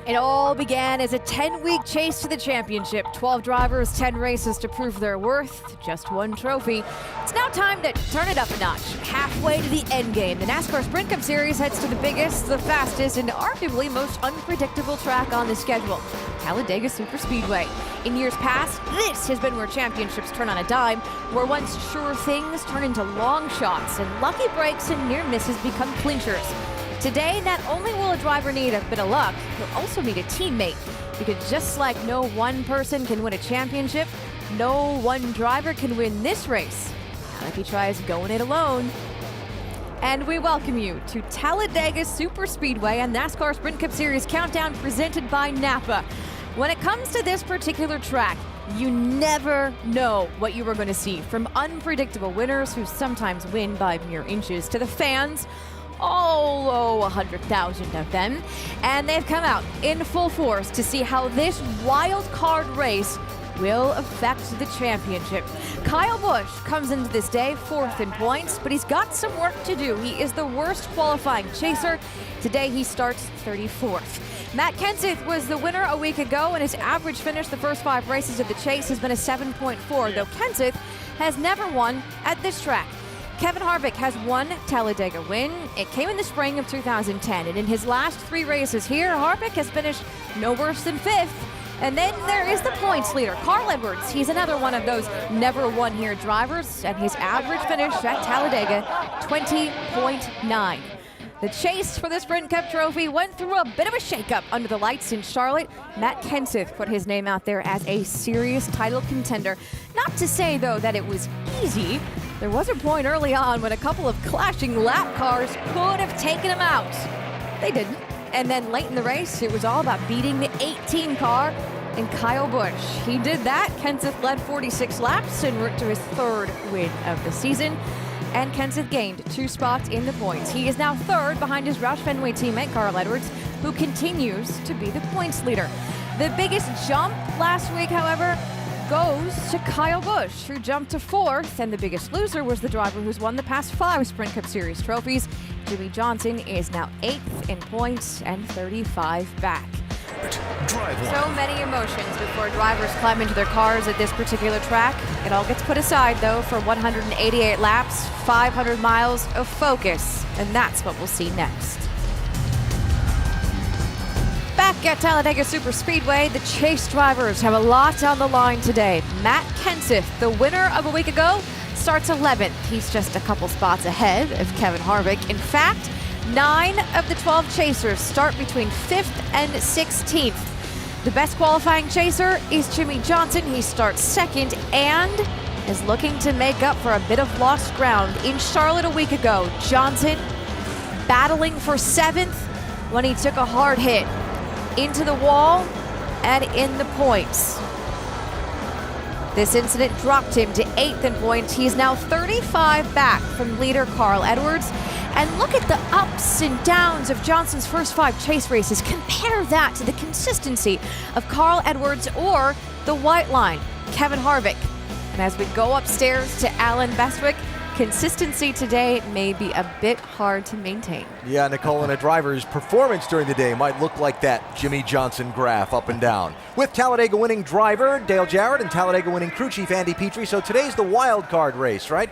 It all began as a 10-week chase to the championship. 12 drivers, 10 races to prove their worth, just one trophy. It's now time to turn it up a notch. Halfway to the end game, the NASCAR Sprint Cup Series heads to the biggest, the fastest, and arguably most unpredictable track on the schedule, Talladega Superspeedway. In years past, this has been where championships turn on a dime, where once sure things turn into long shots, and lucky breaks and near misses become clinchers. Today, not only will a driver need a bit of luck, he'll also need a teammate. Because just like no one person can win a championship, no one driver can win this race. Not if he tries going it alone. And we welcome you to Talladega Superspeedway and NASCAR Sprint Cup Series Countdown presented by Napa. When it comes to this particular track, you never know what you are going to see. From unpredictable winners who sometimes win by mere inches to the fans, 100,000 of them, and they've come out in full force to see how this wild card race will affect the championship. Kyle Busch comes into this day fourth in points, but he's got some work to do. He is the worst qualifying chaser. Today he starts 34th. Matt Kenseth was the winner a week ago, and his average finish the first 5 races of the chase has been a 7.4, though Kenseth has never won at this track. Kevin Harvick has one Talladega win. It came in the spring of 2010, and in his last 3 races here, Harvick has finished no worse than 5th. And then there is the points leader, Carl Edwards. He's another one of those never won here drivers, and his average finish at Talladega, 20.9. The chase for the Sprint Cup trophy went through a bit of a shakeup under the lights in Charlotte. Matt Kenseth put his name out there as a serious title contender. Not to say, though, that it was easy. There was a point early on when a couple of clashing lap cars could have taken him out. They didn't. And then late in the race, it was all about beating the 18 car and Kyle Busch. He did that. Kenseth led 46 laps en route to his 3rd win of the season. And Kenseth gained 2 spots in the points. He is now 3rd behind his Roush Fenway teammate, Carl Edwards, who continues to be the points leader. The biggest jump last week, however, goes to Kyle Busch, who jumped to 4th, and the biggest loser was the driver who's won the past 5 Sprint Cup Series trophies. Jimmie Johnson is now 8th in points and 35 back. So many emotions before drivers climb into their cars at this particular track. It all gets put aside, though, for 188 laps, 500 miles of focus, and that's what we'll see next. Back at Talladega Superspeedway, the chase drivers have a lot on the line today. Matt Kenseth, the winner of a week ago, starts 11th. He's just a couple spots ahead of Kevin Harvick. In fact, 9 of the 12 chasers start between 5th and 16th. The best qualifying chaser is Jimmie Johnson. He starts 2nd and is looking to make up for a bit of lost ground. In Charlotte a week ago, Johnson battling for 7th when he took a hard hit into the wall and in the points. This incident dropped him to 8th in points. He is now 35 back from leader Carl Edwards. And look at the ups and downs of Johnson's first 5 chase races. Compare that to the consistency of Carl Edwards or the white line, Kevin Harvick. And as we go upstairs to Alan Bestwick, consistency today may be a bit hard to maintain. Yeah, Nicole, and a driver's performance during the day might look like that Jimmie Johnson graph up and down. With Talladega winning driver Dale Jarrett and Talladega winning crew chief Andy Petrie, so today's the wild card race, right?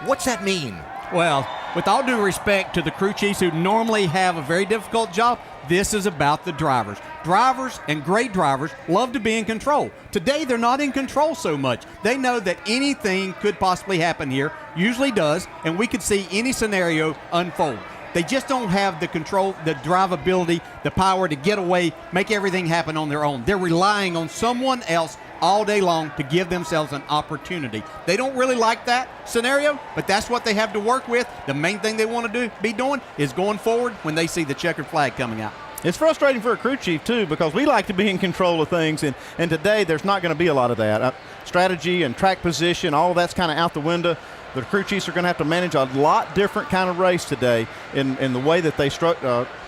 What's that mean? Well, with all due respect to the crew chiefs who normally have a very difficult job, this is about the drivers. Drivers and great drivers love to be in control. Today, they're not in control so much. They know that anything could possibly happen here, usually does, and we could see any scenario unfold. They just don't have the control, the drivability, the power to get away, make everything happen on their own. They're relying on someone else all day long to give themselves an opportunity. They don't really like that scenario, but that's what they have to work with. The main thing they want to be doing is going forward when they see the checkered flag coming out. It's frustrating for a crew chief, too, because we like to be in control of things, and today there's not going to be a lot of that. Strategy and track position, all that's kind of out the window. The crew chiefs are going to have to manage a lot different kind of race today in the way that they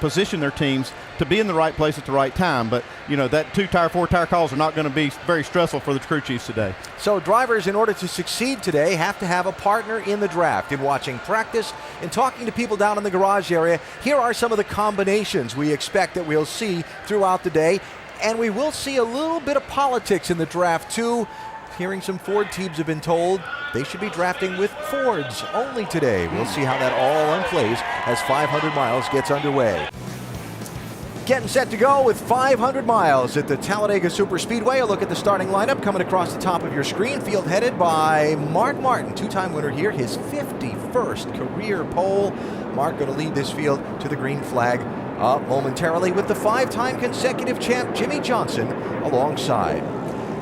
position their teams to be in the right place at the right time. But, that 2-tire, 4-tire calls are not going to be very stressful for the crew chiefs today. So drivers, in order to succeed today, have to have a partner in the draft. In watching practice and talking to people down in the garage area, here are some of the combinations we expect that we'll see throughout the day. And we will see a little bit of politics in the draft, too. Hearing some Ford teams have been told they should be drafting with Fords only today. We'll see how that all unplays as 500 miles gets underway. Getting set to go with 500 miles at the Talladega Superspeedway. A look at the starting lineup coming across the top of your screen. Field headed by Mark Martin, two-time winner here, his 51st career pole. Mark going to lead this field to the green flag momentarily with the 5-time consecutive champ Jimmy Johnson alongside.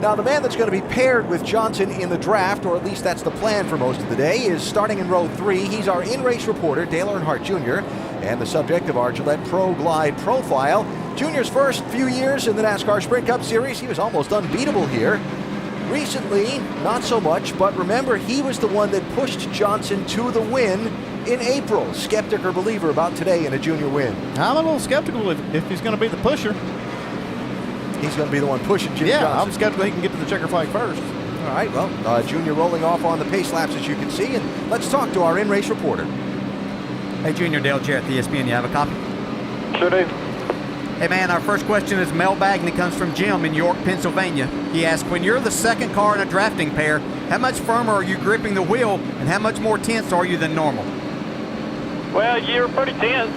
Now, the man that's going to be paired with Johnson in the draft, or at least that's the plan for most of the day, is starting in row 3. He's our in-race reporter, Dale Earnhardt Jr., and the subject of our Gillette Pro Glide profile. Junior's first few years in the NASCAR Sprint Cup Series, he was almost unbeatable here. Recently, not so much, but remember, he was the one that pushed Johnson to the win in April. Skeptic or believer about today in a junior win? I'm a little skeptical if he's going to be the pusher. He's going to be the one pushing Jimmy Johnson. I'm skeptical he can get to the checker flag first. All right, well, Junior rolling off on the pace laps, as you can see, and let's talk to our in-race reporter. Hey, Junior, Dale Jarrett, the ESPN. You have a copy? Sure do. Hey, man, our first question is mailbag, and it comes from Jim in York, Pennsylvania. He asks, when you're the second car in a drafting pair, how much firmer are you gripping the wheel, and how much more tense are you than normal? Well, you're pretty tense.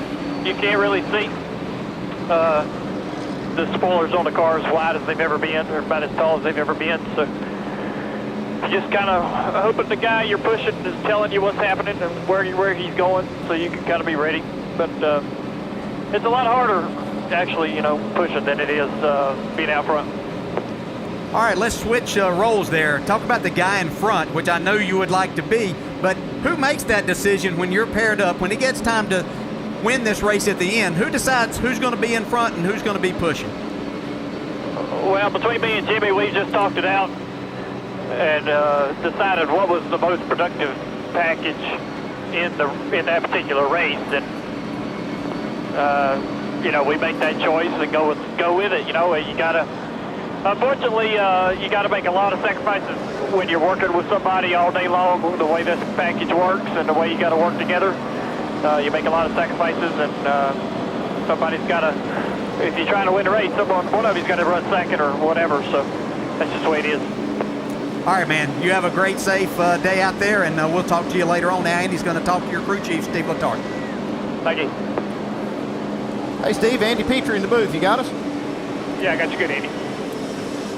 You can't really see the spoilers on the car as wide as they've ever been, or about as tall as they've ever been. So you just kind of hoping the guy you're pushing is telling you what's happening and where he's going, so you can kind of be ready. But it's a lot harder, actually, pushing than it is being out front. All right, let's switch roles there. Talk about the guy in front, which I know you would like to be, but who makes that decision when you're paired up, when it gets time to win this race at the end? Who decides who's going to be in front and who's going to be pushing? Well, between me and Jimmy, we just talked it out and decided what was the most productive package in that particular race, and we make that choice and go with it. You gotta, unfortunately, you gotta make a lot of sacrifices when you're working with somebody all day long. The way this package works and the way you got to work together, you make a lot of sacrifices, and somebody's got to. If you're trying to win a race, one of you's got to run second or whatever. So that's just the way it is. All right, man. You have a great, safe day out there, and we'll talk to you later on. Now, Andy's going to talk to your crew chief, Steve Letarte. Thank you. Hey, Steve, Andy Petrie in the booth. You got us? Yeah, I got you good, Andy.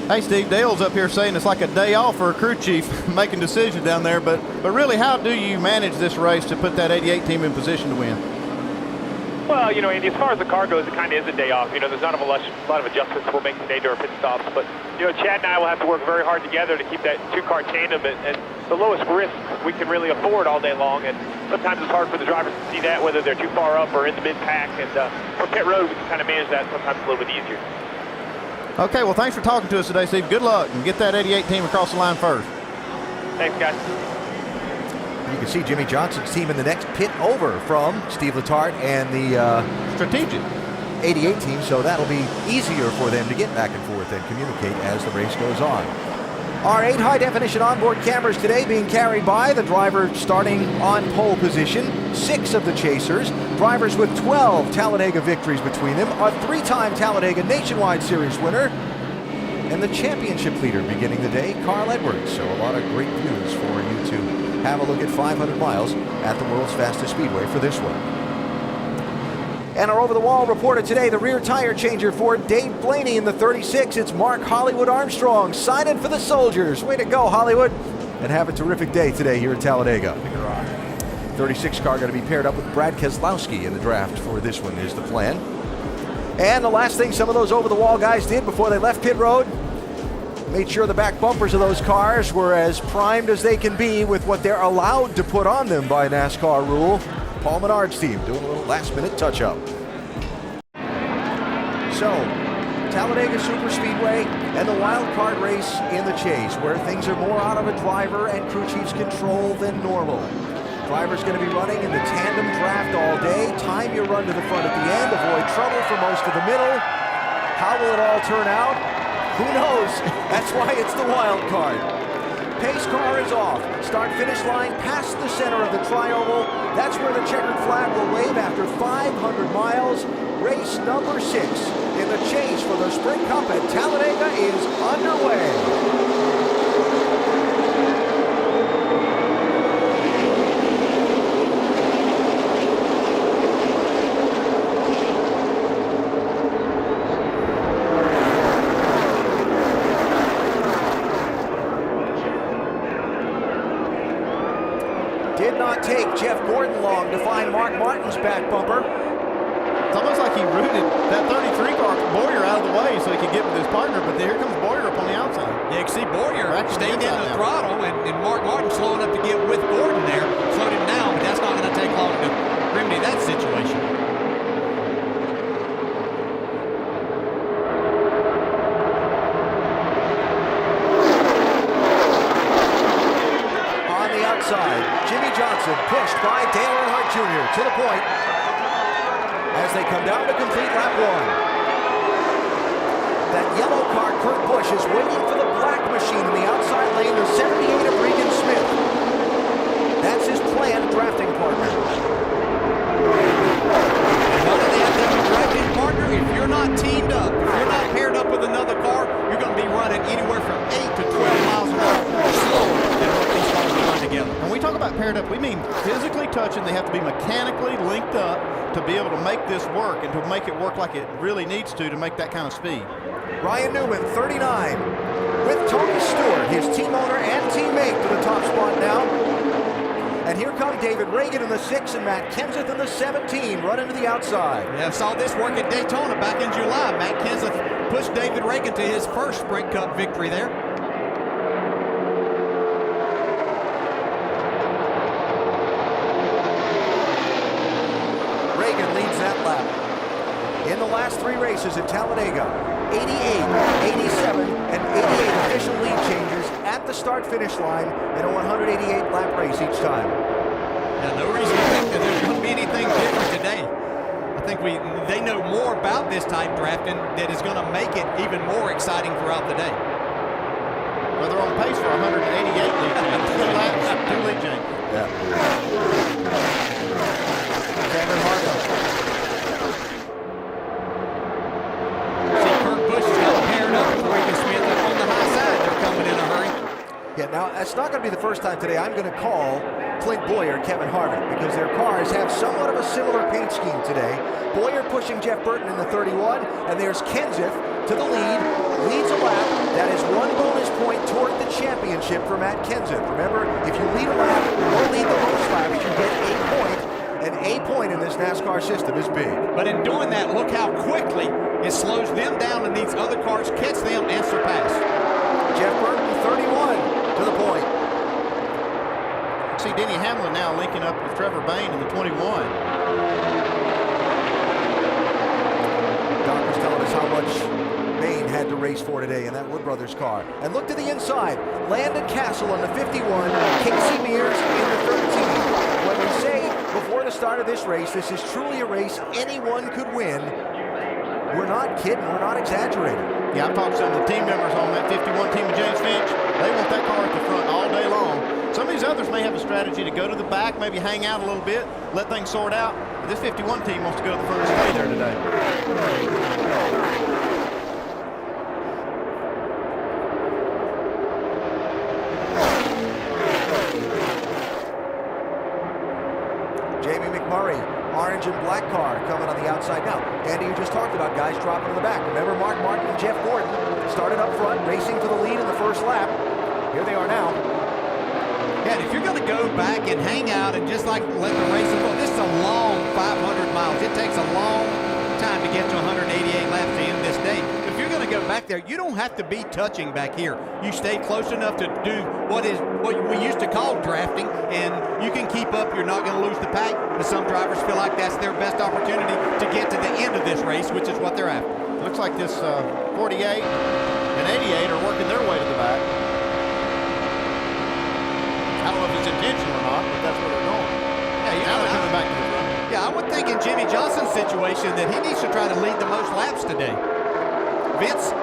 Hey, Steve, Dale's up here saying it's like a day off for a crew chief making decisions down there, but really, how do you manage this race to put that 88 team in position to win? Well, Andy, as far as the car goes, it kind of is a day off. There's not a lot of adjustments we'll make today during pit stops, but, Chad and I will have to work very hard together to keep that two-car tandem at the lowest risk we can really afford all day long, and sometimes it's hard for the drivers to see that, whether they're too far up or in the mid-pack, and for pit road, we can kind of manage that sometimes a little bit easier. Okay, well, thanks for talking to us today, Steve. Good luck, and get that 88 team across the line first. Thanks, guys. You can see Jimmy Johnson's team in the next pit over from Steve Letarte and the Strategic 88 team, so that'll be easier for them to get back and forth and communicate as the race goes on. Our 8 high-definition onboard cameras today being carried by the driver starting on pole position, 6 of the chasers, drivers with 12 Talladega victories between them, a 3-time Talladega Nationwide Series winner, and the championship leader beginning the day, Carl Edwards. So a lot of great views for you to have a look at 500 miles at the world's fastest speedway for this one. And our over-the-wall reporter today, the rear tire changer for Dave Blaney in the 36. It's Mark Hollywood Armstrong signing for the Soldiers. Way to go, Hollywood. And have a terrific day today here at Talladega. 36 car going to be paired up with Brad Keselowski in the draft for this one is the plan. And the last thing some of those over-the-wall guys did before they left pit road, made sure the back bumpers of those cars were as primed as they can be with what they're allowed to put on them by NASCAR rule. Paul Menard's team doing a little last-minute touch-up. So, Talladega Superspeedway and the wild card race in the chase, where things are more out of a driver and crew chief's control than normal. Driver's going to be running in the tandem draft all day. Time your run to the front at the end. Avoid trouble for most of the middle. How will it all turn out? Who knows? That's why it's the wild card. Pace car is off. Start-finish line past the center of the tri-oval. That's where the checkered flag will wave after 500 miles. Race number 6 in the chase for the Sprint Cup at Talladega is underway. Did not take Jeff Gordon long to find Mark Martin's back bumper. It's almost like he rooted that 33 car Boyer out of the way so he could get with his partner, but here comes Boyer up on the outside. Yeah, you can see Boyer stayed in the throttle, and Mark Martin slowing up to get with Gordon there, slowed him down, but that's not going to take long to remedy that situation. Jimmy Johnson pushed by Dale Earnhardt Jr. to the point as they come down to complete lap 1. That yellow car, Kurt Busch, is waiting for the black machine in the outside lane, the 78 of Regan Smith. That's his planned drafting partner. Why do they have to have a drafting partner? If you're not teamed up, if you're not paired up with another car, you're going to be running anywhere from 8 to 12 miles an hour slower than what these cars run together. When we talk about paired up, we mean physically touching. They have to be mechanically linked up to be able to make this work and to make it work like it really needs to make that kind of speed. Ryan Newman, 39, with Tony Stewart, his team owner and teammate, to the top spot now. And here come David Reagan in the 6 and Matt Kenseth in the 17, running to the outside. Yeah, I saw this work at Daytona back in July. Matt Kenseth pushed David Reagan to his first Sprint Cup victory there. Reagan leads that lap. In the last 3 races at Talladega, 88, 87, and 88 official lead changes at the start-finish line in a 188-lap race each time. Yeah, no reason to think that there's going to be anything different today. I think they know more about this type drafting that is going to make it even more exciting throughout the day. Well, they're on pace for 188 lead changes. 2 laps, 2 lead changes. Yeah. Cameron Harvick. See, Kurt Busch is now paired up with Regan Smith on the high side. They're coming in a hurry. Yeah, now that's not going to be the first time today I'm going to call Clint Bowyer Kevin Harvick, because their cars have somewhat of a similar paint scheme today. Bowyer pushing Jeff Burton in the 31, and there's Kenseth to the lead, leads a lap. That is 1 bonus point toward the championship for Matt Kenseth. Remember, if you lead a lap or lead the most laps, you get a point. And a point in this NASCAR system is big. But in doing that, look how quickly it slows them down and these other cars catch them and surpass. Jeff Burton, 31, to the point. See Denny Hamlin now linking up with Trevor Bayne in the 21. Doc was telling us how much Bayne had to race for today in that Wood Brothers car. And look to the inside. Landon Castle on the 51, Casey Mears in the 13. When we say before the start of this race, this is truly a race anyone could win, we're not kidding, we're not exaggerating. Yeah, I've talked to some of the team members on that 51 team of James Finch. They want that car at the front all day long. Some of these others may have a strategy to go to the back, maybe hang out a little bit, let things sort out. But this 51 team wants to go to the front and stay there today. Jamie McMurray, orange and black car coming on the outside now. Andy, you just talked about guys dropping in the back. Remember Mark Martin and Jeff Gordon started up front, racing for the lead in the first lap. Here they are now. Yeah, and if you're going to go back and hang out and just like let the race go, this is a long 500 miles. It takes a long time to get to 188 laps to end this day. If you're going to go back there, you don't have to be touching back here. You stay close enough to do what we used to call drafting, and you can keep up. You're not going to lose the pack, but some drivers feel like that's their best opportunity to get to the end of this race, which is what they're after. Looks like this 48 and 88 are working their way to the back. I don't know if it's intentional or not, but that's where they're going. Yeah, Now they're coming back to the front. Yeah, I would think in Jimmy Johnson's situation that he needs to try to lead the most laps today. Vince?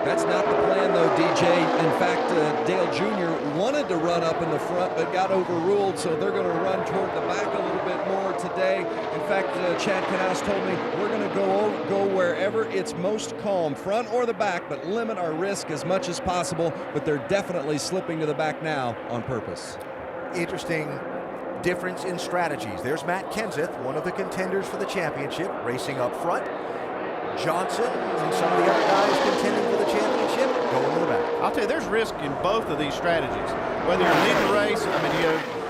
That's not the plan, though, DJ. In fact, Dale Jr. wanted to run up in the front, but got overruled, so they're going to run toward the back a little bit more today. In fact, Chad Knaus told me we're going to go wherever it's most calm, front or the back, but limit our risk as much as possible. But they're definitely slipping to the back now on purpose. Interesting difference in strategies. There's Matt Kenseth, one of the contenders for the championship, racing up front. Johnson and some of the other guys contending for the championship going to the back. I'll tell you, there's risk in both of these strategies. Whether you're leading the race, I mean,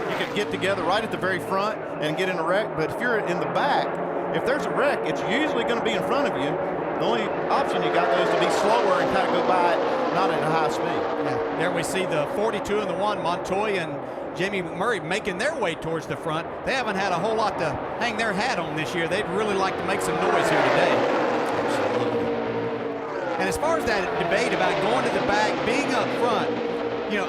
you could get together right at the very front and get in a wreck, but if you're in the back, if there's a wreck, it's usually going to be in front of you. The only option you got, though, is to be slower and kind of go by it, not at a high speed. Yeah. There we see the 42 and the 1, Montoya and Jamie McMurray making their way towards the front. They haven't had a whole lot to hang their hat on this year. They'd really like to make some noise here today. And as far as that debate about going to the back, being up front, you know,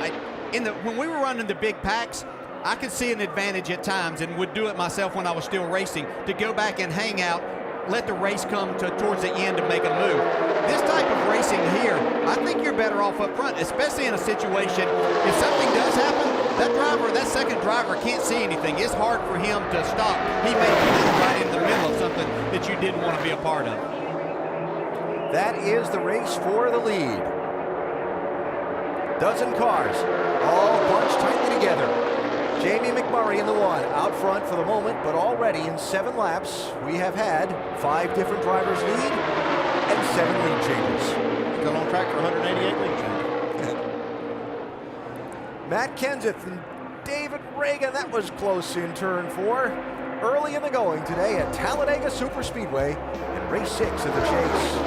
when we were running the big packs, I could see an advantage at times and would do it myself when I was still racing to go back and hang out, let the race come towards the end to make a move. This type of racing here, I think you're better off up front, especially in a situation, if something does happen, that second driver can't see anything. It's hard for him to stop. He may be right in the middle of something that you didn't want to be a part of. That is the race for the lead. Dozen cars, all bunched tightly together. Jamie McMurray in the 1, out front for the moment, but already in 7 laps, we have had 5 different drivers lead and 7 lead changes. Still on track for 188 lead changes. Matt Kenseth and David Reagan, that was close in turn 4. Early in the going today at Talladega Superspeedway in race 6 of the chase.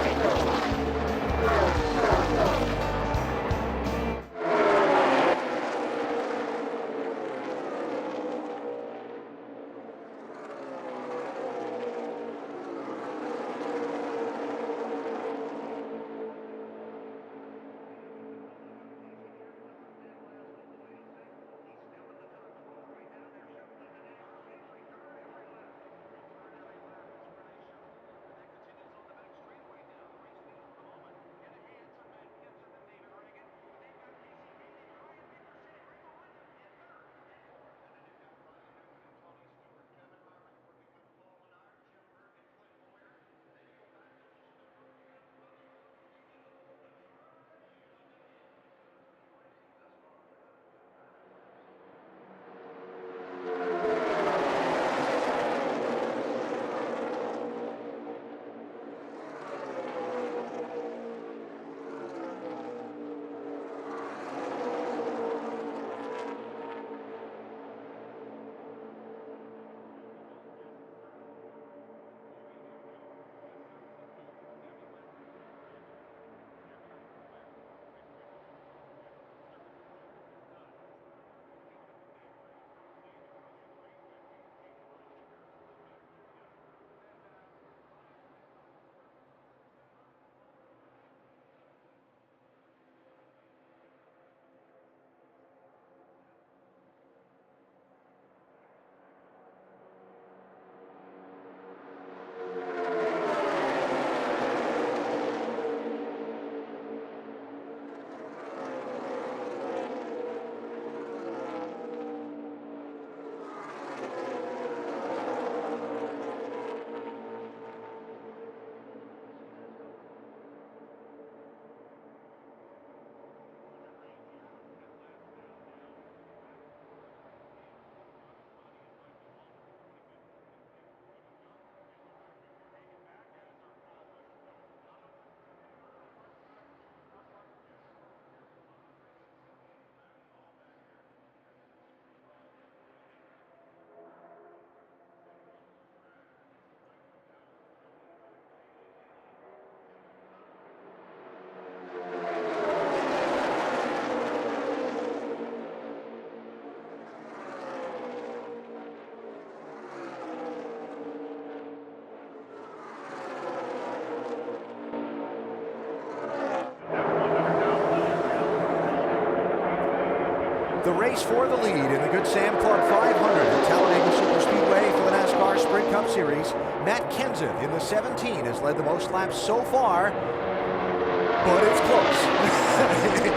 the race for the lead in the Good Sam Club 500 at Talladega Superspeedway for the NASCAR Sprint Cup Series. Matt Kenseth in the 17 has led the most laps so far, but it's close.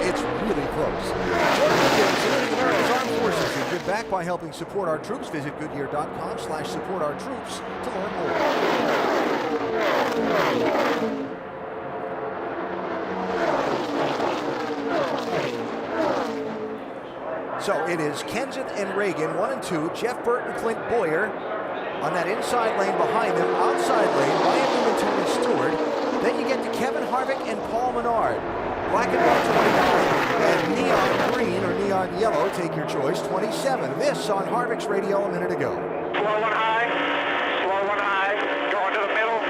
It's really close. Jordan Williams, saluting America's Armed Forces, and give back by helping support our troops. Visit goodyear.com/supportourtroops to learn more. So it is Kenseth and Reagan, 1 and 2. Jeff Burton, Clint Boyer on that inside lane behind them. Outside lane, Ryan Newman, Tony Stewart. Then you get to Kevin Harvick and Paul Menard. Black and white 29, and neon green or neon yellow, take your choice, 27. This on Harvick's radio a minute ago. Slow one high, going to the middle,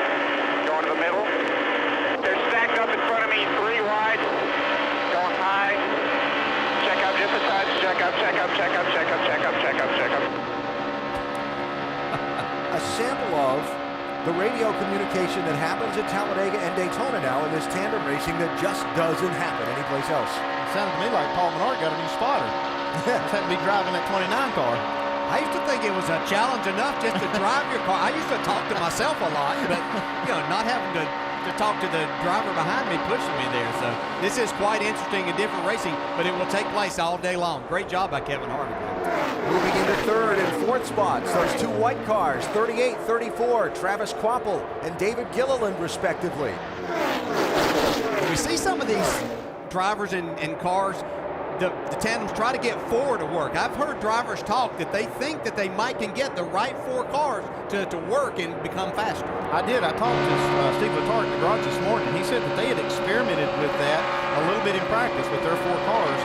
They're stacked up in front of me, 3 wide, going high. Check up just a touch, check up. A sample of the radio communication that happens at Talladega and Daytona now in this tandem racing that just doesn't happen anyplace else. It sounded to me like Paul Menard got a new spotter. Just had to be driving that 29 car. I used to think it was a challenge enough just to drive your car. I used to talk to myself a lot, but not having to talk to the driver behind me pushing me there. So this is quite interesting and different racing, but it will take place all day long. Great job by Kevin Harvick. Moving into third and fourth spots, those 2 white cars, 38, 34, Travis Kvapil and David Gilliland, respectively. We see some of these drivers in cars, the tandems try to get 4 to work. I've heard drivers talk that they think that they can get the right 4 cars to work and become faster. I did. I talked to Steve Letarte in the garage this morning. He said that they had experimented with that a little bit in practice with their 4 cars,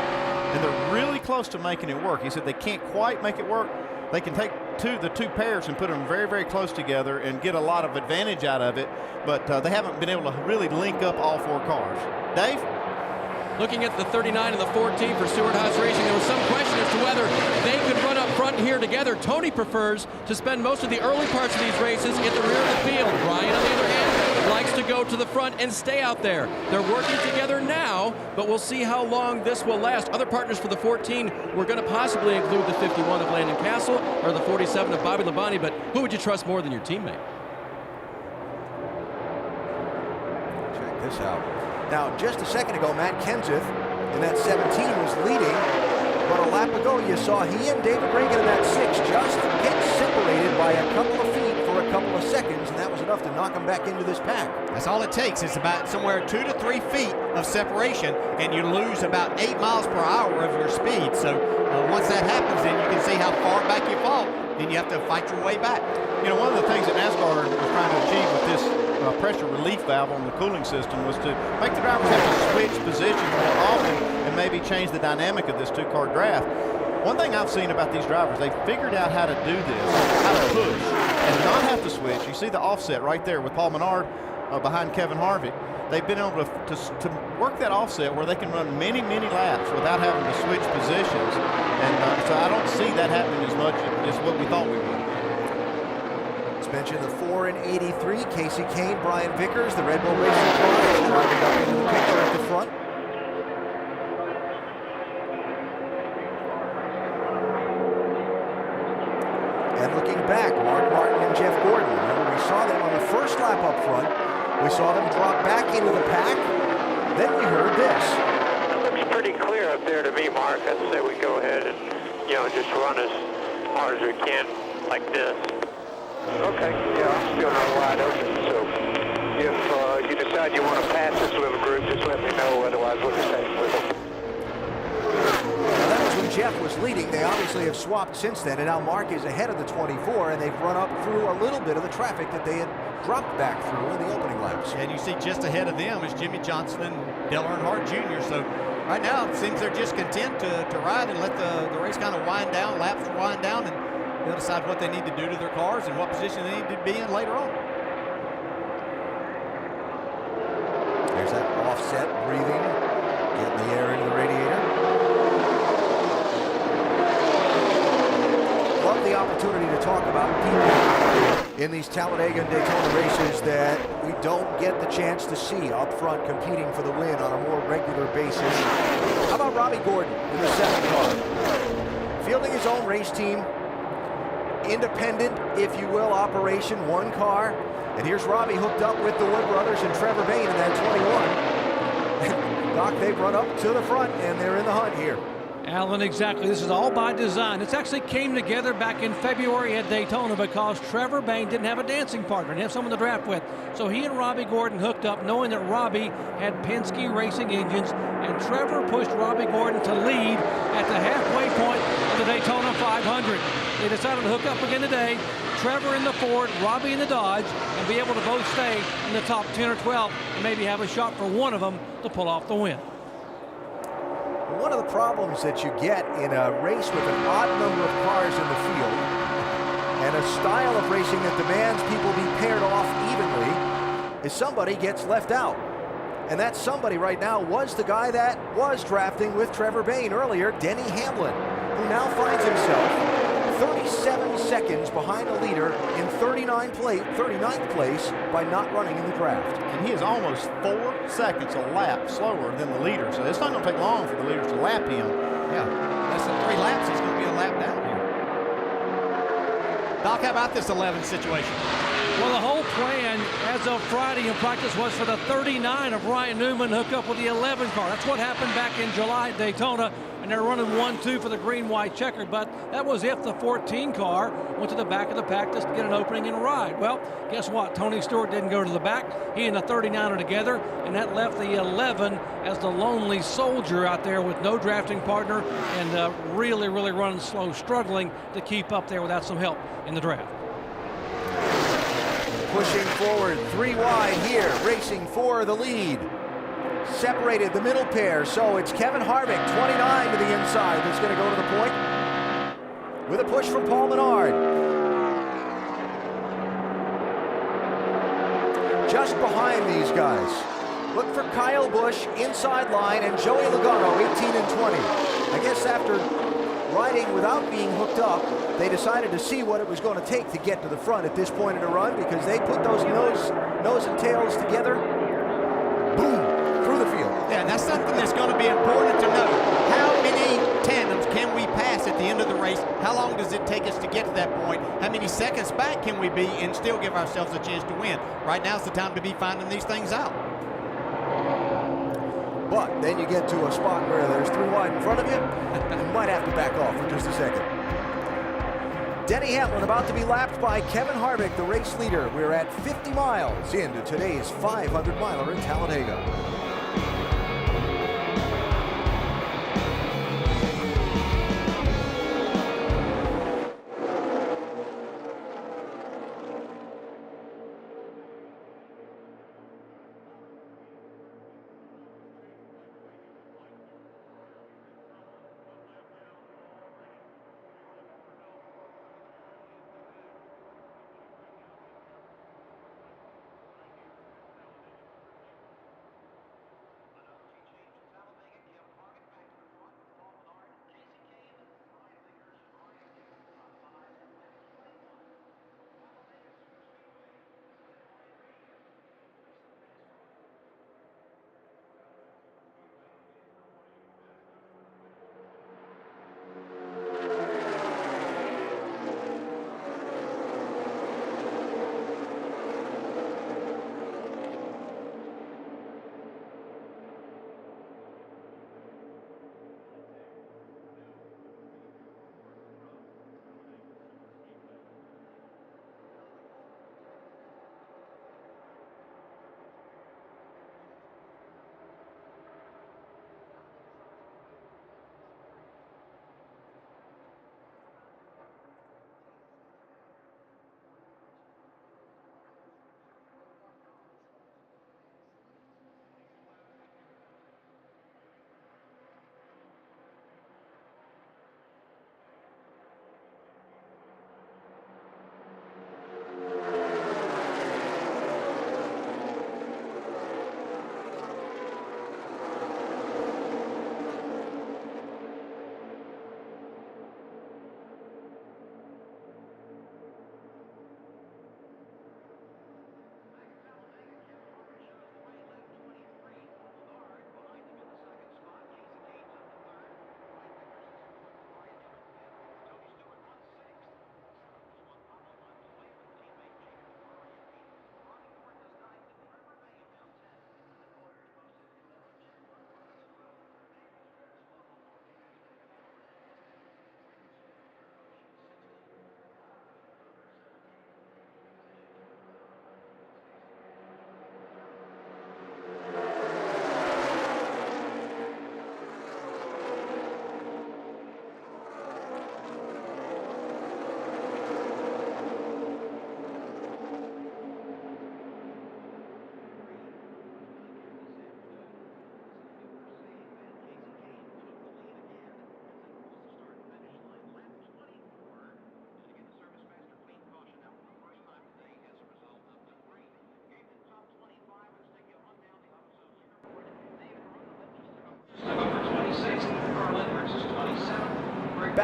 and they're really close to making it work. He said they can't quite make it work. They can take the two pairs and put them very, very close together and get a lot of advantage out of it, but they haven't been able to really link up all 4 cars. Dave? Looking at the 39 and the 14 for Stewart Haas Racing, there was some question as to whether they could run up front here together. Tony prefers to spend most of the early parts of these races at the rear of the field. Ryan, on the other hand, likes to go to the front and stay out there. They're working together now, but we'll see how long this will last. Other partners for the 14, we're going to possibly include the 51 of Landon Castle or the 47 of Bobby Labonte, but who would you trust more than your teammate? Check this out. Now, just a second ago, Matt Kenseth in that 17 was leading, but a lap ago you saw he and David Reagan in that 6 just get separated by a couple of feet for a couple of seconds, and that was enough to knock them back into this pack. That's all it takes. It's about somewhere 2 to 3 feet of separation, and you lose about 8 miles per hour of your speed. So once that happens, then you can see how far back you fall. Then you have to fight your way back. One of the things that NASCAR was trying to achieve with this pressure relief valve on the cooling system was to make the drivers have to switch positions more often and maybe change the dynamic of this 2-car draft. One thing I've seen about these drivers, they've figured out how to do this, how to push and not have to switch. You see the offset right there with Paul Menard behind Kevin Harvick. They've been able to work that offset where they can run many, many laps without having to switch positions. And so I don't see that happening as much as what we thought we would. Mention the 4 and 83, Casey Kane, Brian Vickers, the Red Bull Racing car, driving up into the picture at the front. And looking back, Mark Martin and Jeff Gordon. Remember, we saw them on the first lap up front. We saw them drop back into the pack. Then we heard this. It looks pretty clear up there to me, Mark. I'd say we go ahead and, just run as hard as we can like this. Okay, yeah, I'm still not wide open, so if you decide you want to pass this little group, just let me know, otherwise we'll just hang with them. Now that was when Jeff was leading. They obviously have swapped since then, and now Mark is ahead of the 24, and they've run up through a little bit of the traffic that they had dropped back through in the opening laps. And you see just ahead of them is Jimmy Johnson and Dale Earnhardt Jr., so right now it seems they're just content to ride and let the race kind of wind down, laps wind down, and they'll decide what they need to do to their cars and what position they need to be in later on. There's that offset breathing, getting the air into the radiator. Love the opportunity to talk about people in these Talladega and Daytona races that we don't get the chance to see up front competing for the win on a more regular basis. How about Robbie Gordon in the 7th car? building his own race team. Independent, if you will, operation, one car. And here's Robbie hooked up with the Wood brothers and Trevor Bayne in that 21. Doc, they've run up to the front, and they're in the hunt here. Alan, exactly. This is all by design. This actually came together back in February at Daytona because Trevor Bayne didn't have a dancing partner, didn't have someone to draft with. So he and Robbie Gordon hooked up, knowing that Robbie had Penske Racing engines, and Trevor pushed Robbie Gordon to lead at the halfway point of the Daytona 500. They decided to hook up again today. Trevor in the Ford, Robbie in the Dodge, and be able to both stay in the top 10 or 12 and maybe have a shot for one of them to pull off the win. One of the problems that you get in a race with an odd number of cars in the field and a style of racing that demands people be paired off evenly is somebody gets left out. And that somebody right now was the guy that was drafting with Trevor Bayne earlier, Denny Hamlin, who now finds himself 37 seconds behind the leader in 39th place by not running in the draft. And he is almost 4 seconds a lap slower than the leader, so it's not going to take long for the leaders to lap him. Yeah, less than 3 laps, he's going to be a lap down here. Doc, how about this 11 situation? Well, the whole plan as of Friday in practice was for the 39 of Ryan Newman hook up with the 11 car. That's what happened back in July at Daytona, and they're running 1-2 for the green-white checkered, but that was if the 14 car went to the back of the pack just to get an opening and a ride. Well, guess what? Tony Stewart didn't go to the back. He and the 39 are together, and that left the 11 as the lonely soldier out there with no drafting partner and really running slow, struggling to keep up there without some help in the draft. Pushing forward, 3 wide here, racing for the lead. Separated the middle pair, so it's Kevin Harvick, 29 to the inside, that's going to go to the point with a push from Paul Menard. Just behind these guys, look for Kyle Busch, inside line, and Joey Logano, 18 and 20. I guess after riding without being hooked up, they decided to see what it was going to take to get to the front at this point in the run, because they put those nose and tails together, boom, through the field. Yeah, and that's something that's going to be important to know. How many tandems can we pass at the end of the race? How long does it take us to get to that point? How many seconds back can we be and still give ourselves a chance to win? Right now's the time to be finding these things out. But then you get to a spot where there's 3 wide in front of you, and you might have to back off for just a second. Denny Hamlin about to be lapped by Kevin Harvick, the race leader. We're at 50 miles into today's 500-miler in Talladega.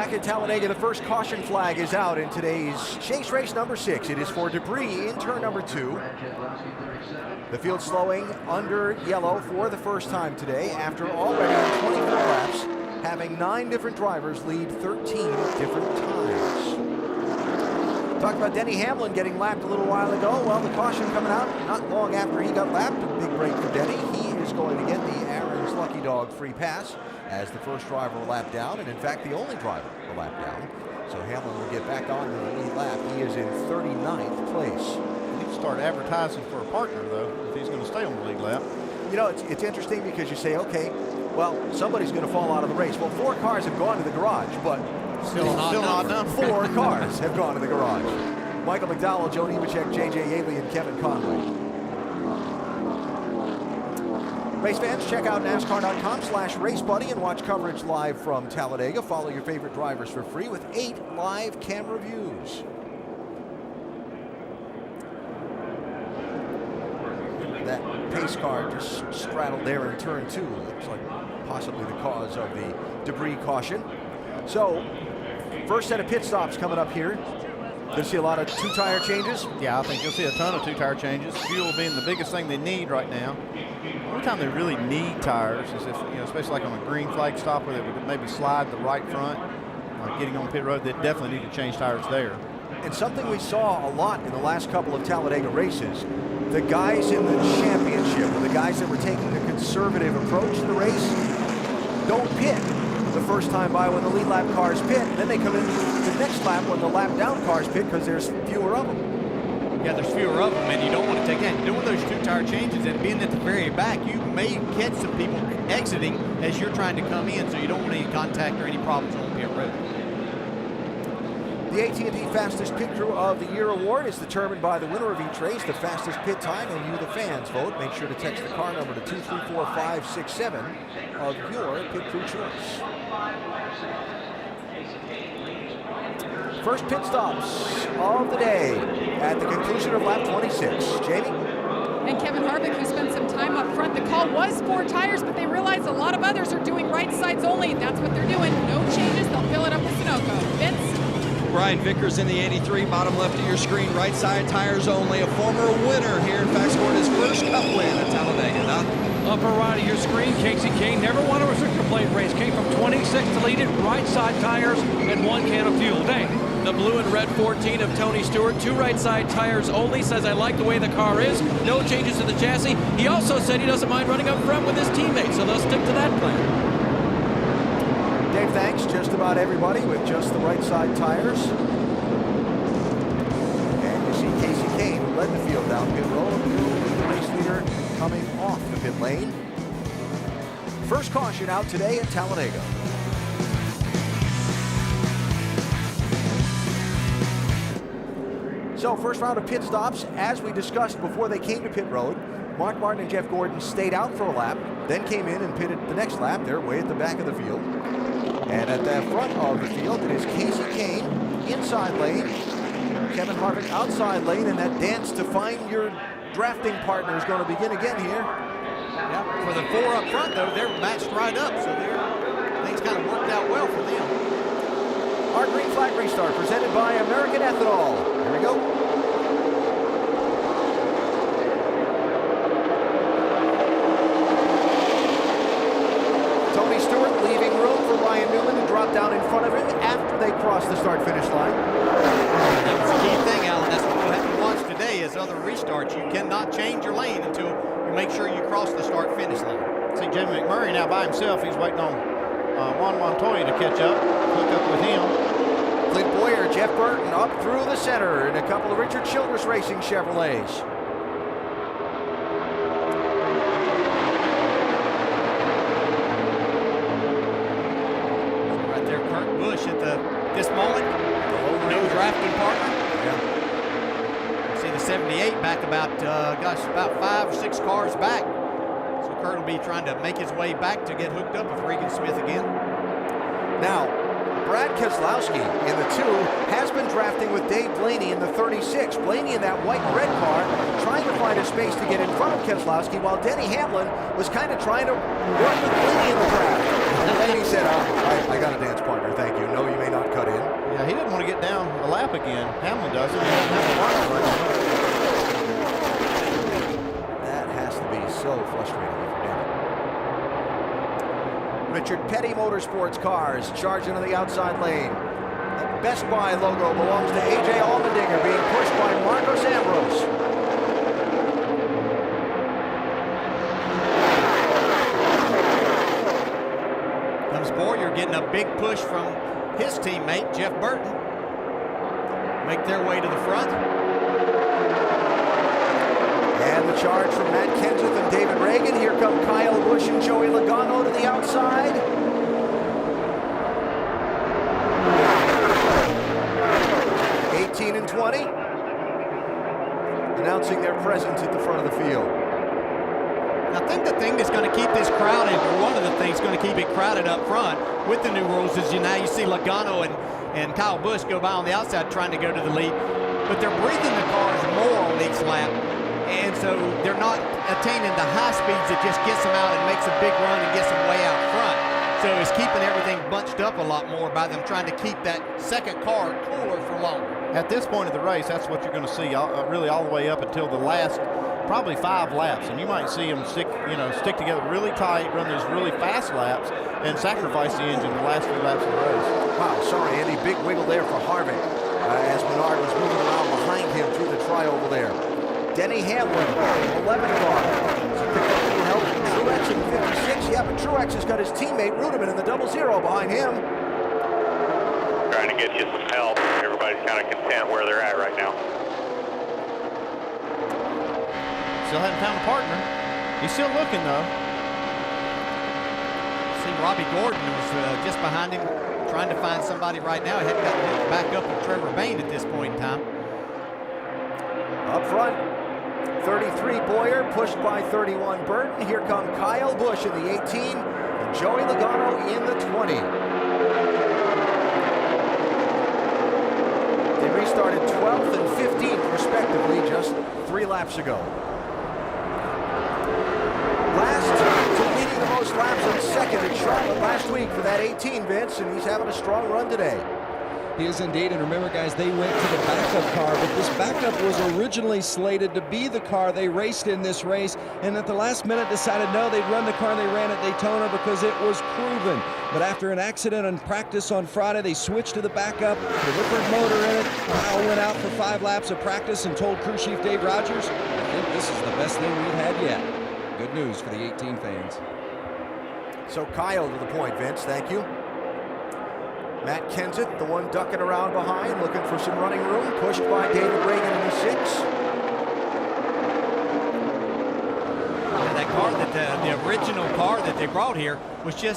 Back at Talladega, the first caution flag is out in today's chase race number 6. It is for debris in turn number 2. The field slowing under yellow for the first time today after already in 24 laps having 9 different drivers lead 13 different times. Talked about Denny Hamlin getting lapped a little while ago. Well, the caution coming out not long after he got lapped. A big break for Denny. He is going to get the Aaron's Lucky Dog free pass as the first driver a lap down, and in fact the only driver a lap down. So Hamlin will get back on to the lead lap. He is in 39th place. He needs to start advertising for a partner, though, if he's going to stay on the lead lap. You know, it's interesting because you say, okay, well, somebody's going to fall out of the race. Well, 4 cars have gone to the garage, but Still not enough. 4 cars have gone to the garage. Michael McDowell, Joe Nemechek, J.J. Yaley, and Kevin Conway. Race fans, check out NASCAR.com/RaceBuddy and watch coverage live from Talladega. Follow your favorite drivers for free with 8 live camera views. That pace car just straddled there in turn 2. Looks like possibly the cause of the debris caution. So, first set of pit stops coming up here. You'll see a lot of 2-tire changes. Yeah, I think you'll see a ton of 2-tire changes. Fuel being the biggest thing they need right now. The only time they really need tires is if, especially like on a green flag stop where they would maybe slide the right front, getting on pit road, they definitely need to change tires there. And something we saw a lot in the last couple of Talladega races, the guys in the championship, or the guys that were taking the conservative approach to the race, don't pit the first time by when the lead lap cars pit, and then they come in the next lap when the lap down cars pit because there's fewer of them. Yeah, there's fewer of them, and you don't want to take that. Doing those 2-tire changes and being at the very back, you may catch some people exiting as you're trying to come in, so you don't want any contact or any problems on pit road. The AT&T Fastest Pit Crew of the Year award is determined by the winner of each race, the fastest pit time, and you, the fans, vote. Make sure to text the car number to 234567 of your pit crew choice. First pit stops of the day at the conclusion of lap 26. Jamie? And Kevin Harvick, who spent some time up front. The call was 4 tires, but they realized a lot of others are doing right sides only. That's what they're doing. No changes. They'll fill it up with Sunoco. Vince? Brian Vickers in the 83, bottom left of your screen, right side tires only. A former winner here, in fact, scored his first Cup win at Talladega. Upper right of your screen, Casey Kane never won a restrictor plate race. Came from 26 to lead it, right side tires, and 1 can of fuel. Dave. The blue and red 14 of Tony Stewart, 2 right side tires only, says I like the way the car is, no changes to the chassis. He also said he doesn't mind running up front with his teammates, so they'll stick to that plan. Dave, thanks. Just about everybody with just the right side tires. And you see Casey Kane, who led the field down pit road, the race leader coming off the pit lane. First caution out today at Talladega. So first round of pit stops, as we discussed before they came to pit road, Mark Martin and Jeff Gordon stayed out for a lap, then came in and pitted the next lap. They're way at the back of the field. And at the front of the field, it is Casey Kane, inside lane, Kevin Harvick outside lane, and that dance to find your drafting partner is going to begin again here. Yeah, for the 4 up front, though, they're matched right up, so things kind of worked out well for them. Our green flag restart presented by American Ethanol. Here we go. Tony Stewart leaving room for Ryan Newman to drop down in front of him after they cross the start-finish line. That was the key thing, Alan. That's what we'll have to watch today is other restarts. You cannot change your lane until you make sure you cross the start-finish line. See, Jamie McMurray now by himself. He's waiting on Juan Montoya to catch up, hook up with him. Clint Boyer, Jeff Burton up through the center in a couple of Richard Childress Racing Chevrolets. Right there, Kurt Busch at this moment. No drafting partner. Yeah. See the 78 back about 5 or 6 cars back. So Kurt will be trying to make his way back to get hooked up with Regan Smith again. Now, Brad Keselowski in the 2 has been drafting with Dave Blaney in the 36. Blaney in that white and red car trying to find a space to get in front of Keselowski while Denny Hamlin was kind of trying to work with Blaney in the draft. Lady said, I got a dance partner, thank you. No, you may not cut in. Yeah, he didn't want to get down a lap again. Hamlin doesn't. He doesn't have a while right now. That has to be so frustrating if you're Denny. Richard Petty Motorsports cars charging on the outside lane. The Best Buy logo belongs to A.J. Allmendinger, being pushed by Marcos Ambrose. Comes Boyer getting a big push from his teammate, Jeff Burton. Make their way to the front. And the charge from Matt Kenseth and David Reagan. Here come Kyle Busch and Joey Logano to the outside. And 20, announcing their presence at the front of the field. I think the thing that's going to keep this crowded, or one of the things going to keep it crowded up front with the new rules, is now you see Logano and Kyle Busch go by on the outside trying to go to the lead, but they're breathing the cars more on each lap, and so they're not attaining the high speeds that just gets them out and makes a big run and gets them way out front. So it's keeping everything bunched up a lot more by them trying to keep that second car cooler for longer. At this point of the race, that's what you're going to see really all the way up until the last probably 5 laps. And you might see them stick together really tight, run those really fast laps, and sacrifice the engine the last few laps of the race. Wow, sorry, Andy. Big wiggle there for Harvick as Menard was moving around behind him through the trioval there. Denny Hamlin, 11 car. So picked up a little help from Truex in 56. Yeah, but Truex has got his teammate Ruderman in the 00 behind him. Trying to get you some help. Everybody's kind of content where they're at right now. Still hadn't found a partner. He's still looking, though. See, Robbie Gordon was just behind him, trying to find somebody right now. He hadn't got back up with Trevor Bayne at this point in time. Up front, 33 Boyer, pushed by 31 Burton. Here come Kyle Busch in the 18, and Joey Logano in the 20. They restarted 12th and 15th, respectively, just 3 laps ago. Last to leading the most laps in second at Charlotte last week for that 18, Vince, and he's having a strong run today. He is indeed, and remember, guys, they went to the backup car, but this backup was originally slated to be the car they raced in this race, and at the last minute decided no, they'd run the car they ran at Daytona because it was proven. But after an accident in practice on Friday, they switched to the backup, put a different motor in it. Kyle went out for 5 laps of practice and told crew chief Dave Rogers, I think this is the best thing we've had yet. Good news for the 18 fans. So Kyle to the point, Vince, thank you. Matt Kenseth, the one ducking around behind, looking for some running room, pushed by David Reagan in the 6. Yeah, that car, the original car that they brought here,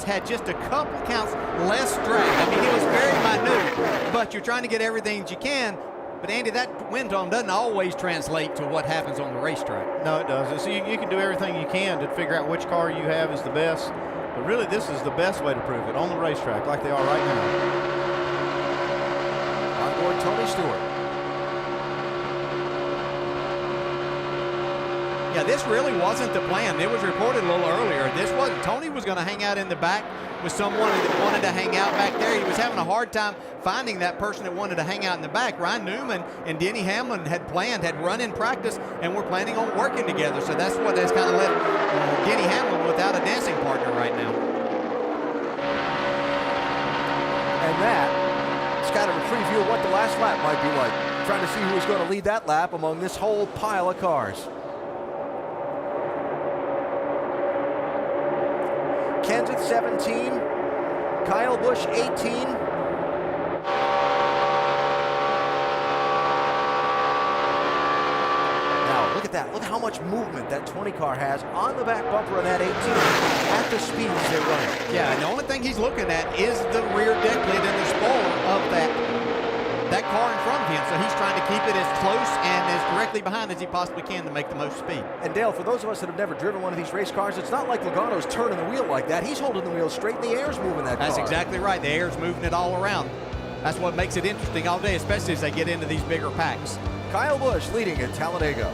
had just a couple counts less drag. I mean, it was very minute, but you're trying to get everything that you can. But Andy, that wind tone doesn't always translate to what happens on the racetrack. No, it doesn't. So you can do everything you can to figure out which car you have is the best. But really, this is the best way to prove it on the racetrack, like they are right now. On board Tony Stewart. Yeah, this really wasn't the plan. It was reported a little earlier. Tony was going to hang out in the back with someone that wanted to hang out back there. He was having a hard time finding that person that wanted to hang out in the back. Ryan Newman and Denny Hamlin had run in practice, and were planning on working together. So that's what has kind of left Denny Hamlin without a dancing partner right now. And that is kind of a preview of what the last lap might be like. Trying to see who is going to lead that lap among this whole pile of cars. Kenseth 17, Kyle Busch 18. Now look at that. Look how much movement that 20 car has on the back bumper of that 18 at the speeds they're running. Yeah, and the only thing he's looking at is the rear deck lid and the spoiler of that car in front of him. So he's trying to keep it as close and as directly behind as he possibly can to make the most speed. And Dale, for those of us that have never driven one of these race cars, it's not like Logano's turning the wheel like that. He's holding the wheel straight, and the air's moving that car. That's exactly right. The air's moving it all around. That's what makes it interesting all day, especially as they get into these bigger packs. Kyle Busch leading at Talladega.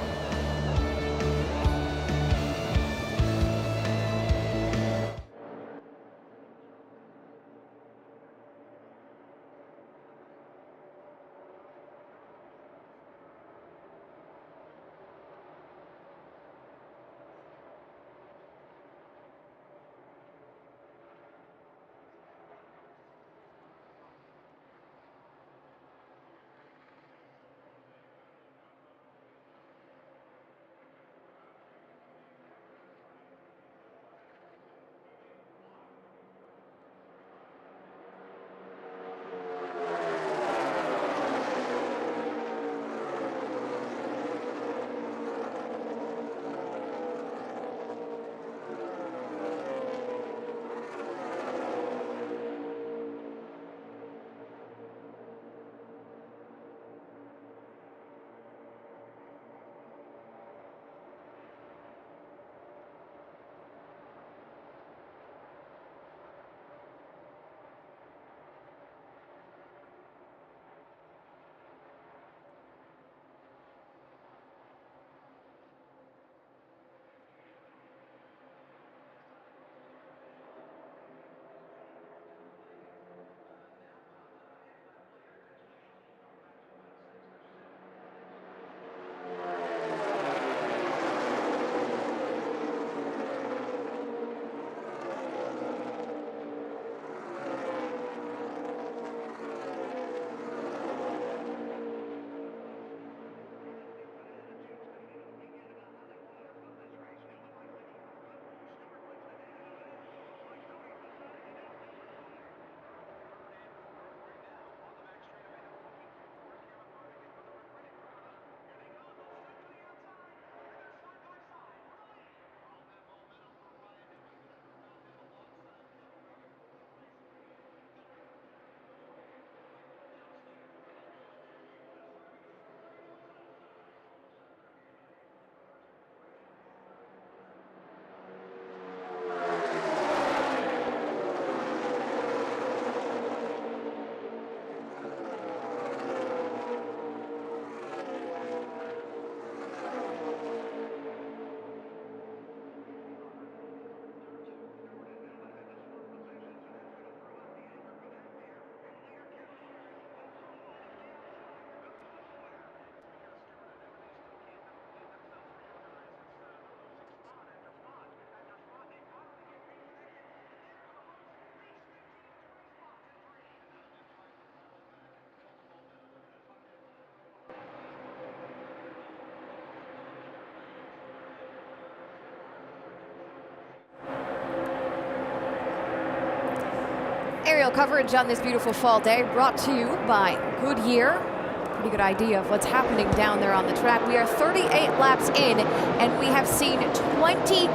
Editorial coverage on this beautiful fall day brought to you by Goodyear. Pretty good idea of what's happening down there on the track. We are 38 laps in, and we have seen 22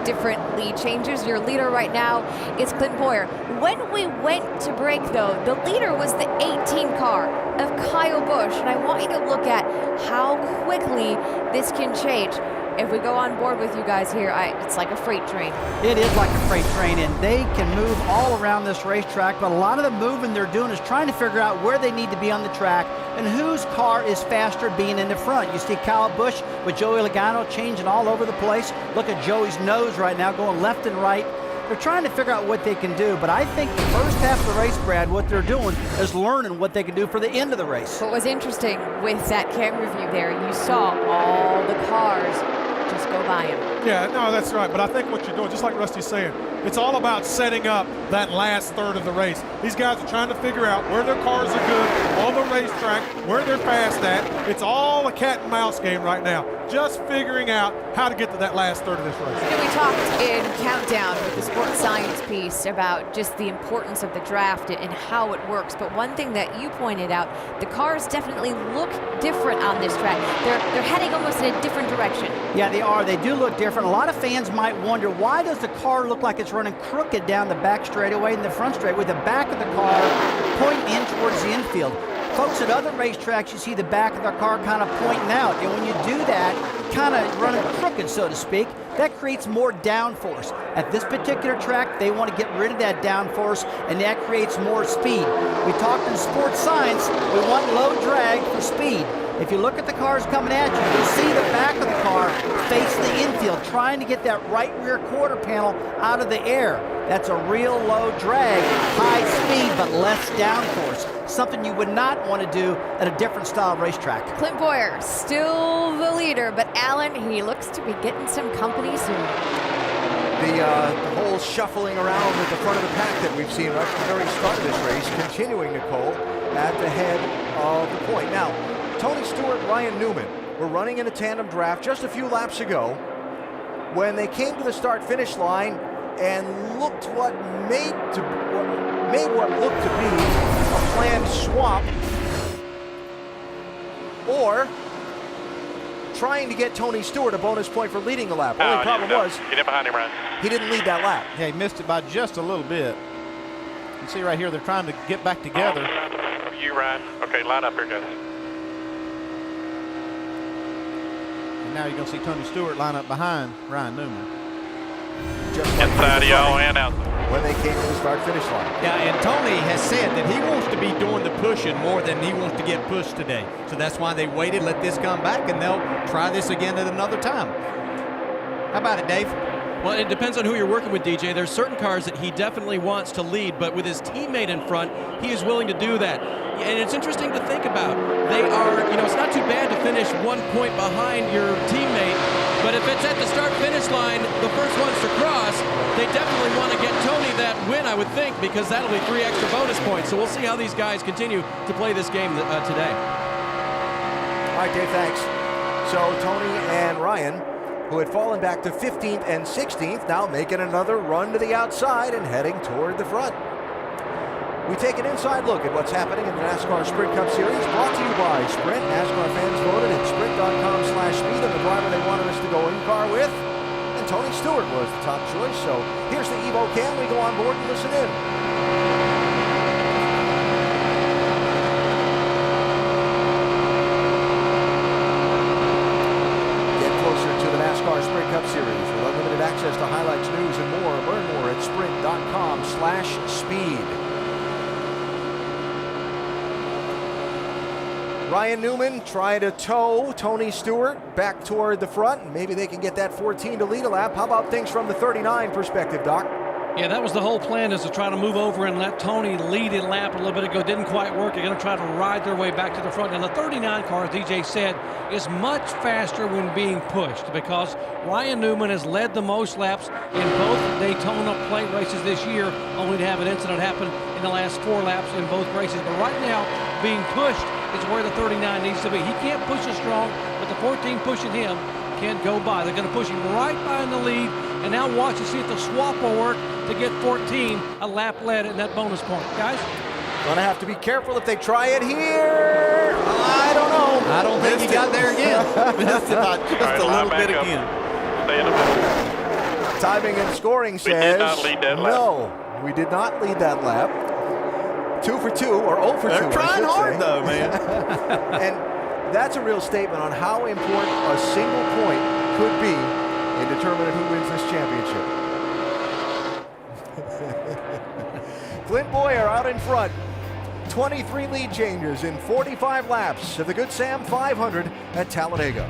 different lead changes. Your leader right now is Clint Boyer. When we went to break, though, the leader was the 18 car of Kyle Busch, and I want you to look at how quickly this can change. If we go on board with you guys here, it's like a freight train. It is like a freight train, and they can move all around this racetrack, but a lot of the moving they're doing is trying to figure out where they need to be on the track and whose car is faster being in the front. You see Kyle Busch with Joey Logano changing all over the place. Look at Joey's nose right now, going left and right. They're trying to figure out what they can do, but I think the first half of the race, Brad, what they're doing is learning what they can do for the end of the race. What was interesting with that camera view there, you saw all the cars just go by him. Yeah, no, that's right. But I think what you're doing, just like Rusty's saying, it's all about setting up that last third of the race. These guys are trying to figure out where their cars are good on the racetrack, where they're fast at. It's all a cat and mouse game right now. Just figuring out how to get to that last third of this race. We talked in Countdown with the sports science piece about just the importance of the draft and how it works. But one thing that you pointed out, the cars definitely look different on this track. They're heading almost in a different direction. Yeah, they are. They do look different. A lot of fans might wonder, why does the car look like it's running crooked down the back straightaway and the front straight with the back of the car pointing in towards the infield? Folks, at other racetracks, you see the back of their car kind of pointing out. And when you do that, kind of running crooked, so to speak, that creates more downforce. At this particular track, they want to get rid of that downforce, and that creates more speed. We talked in sports science, we want low drag for speed. If you look at the cars coming at you, you'll see the back of the car face the infield, trying to get that right rear quarter panel out of the air. That's a real low drag, high speed, but less downforce. Something you would not want to do at a different style racetrack. Clint Boyer, still the leader, but Alan, he looks to be getting some company soon. The whole shuffling around at the front of the pack that we've seen right from the very start of this race, continuing, Nicole, at the head of the point. Now, Tony Stewart, Ryan Newman were running in a tandem draft just a few laps ago when they came to the start-finish line and looked what made what looked to be a planned swap, or trying to get Tony Stewart a bonus point for leading the lap. Only problem was, get in behind him, Ryan. He didn't lead that lap. Yeah, he missed it by just a little bit. You can see right here, they're trying to get back together. You, Ryan. Okay, line up here, guys. And now you're going to see Tony Stewart line up behind Ryan Newman. Just like inside of y'all and out. When they came to the start-finish line. Yeah, and Tony has said that he wants to be doing the pushing more than he wants to get pushed today. So that's why they waited, let this come back, and they'll try this again at another time. How about it, Dave? Well, it depends on who you're working with, DJ. There's certain cars that he definitely wants to lead, but with his teammate in front, he is willing to do that. And it's interesting to think about. They are, it's not too bad to finish 1 point behind your teammate, but if it's at the start-finish line, the first ones to cross, they definitely want to get Tony that win, I would think, because that'll be 3 extra bonus points. So we'll see how these guys continue to play this game today. All right, Dave, thanks. So Tony and Ryan, who had fallen back to 15th and 16th, now making another run to the outside and heading toward the front. We take an inside look at what's happening in the NASCAR Sprint Cup Series, brought to you by Sprint. NASCAR fans voted at sprint.com/speed on the driver they wanted us to go in car with, and Tony Stewart was the top choice. So here's the Evo Cam. We go on board and listen in. NASCAR Sprint Cup Series with unlimited access to highlights, news, and more. Learn more at sprint.com/speed. Ryan Newman trying to tow Tony Stewart back toward the front. Maybe they can get that 14 to lead a lap. How about things from the 39 perspective, Doc? Yeah, that was the whole plan, is to try to move over and let Tony lead in lap a little bit ago. Didn't quite work. They're going to try to ride their way back to the front. And the 39 car, as DJ said, is much faster when being pushed, because Ryan Newman has led the most laps in both Daytona plate races this year, only to have an incident happen in the last 4 laps in both races. But right now, being pushed is where the 39 needs to be. He can't push as strong, but the 14 pushing him can't go by. They're going to push him right by in the lead, And now watch and see if the swap will work to get 14, a lap led in that bonus point. Guys? Gonna have to be careful if they try it here. I don't know. I don't think he got there again. Missed it by just a little bit again. Stay in the middle. Timing and scoring says did not lead that lap. no. We did not lead that lap. 2 for 2 or 0 for 2. They're trying hard though, man. And that's a real statement on how important a single point could be in determining who wins this championship. Clint Boyer out in front. 23 lead changes in 45 laps of the Good Sam 500 at Talladega.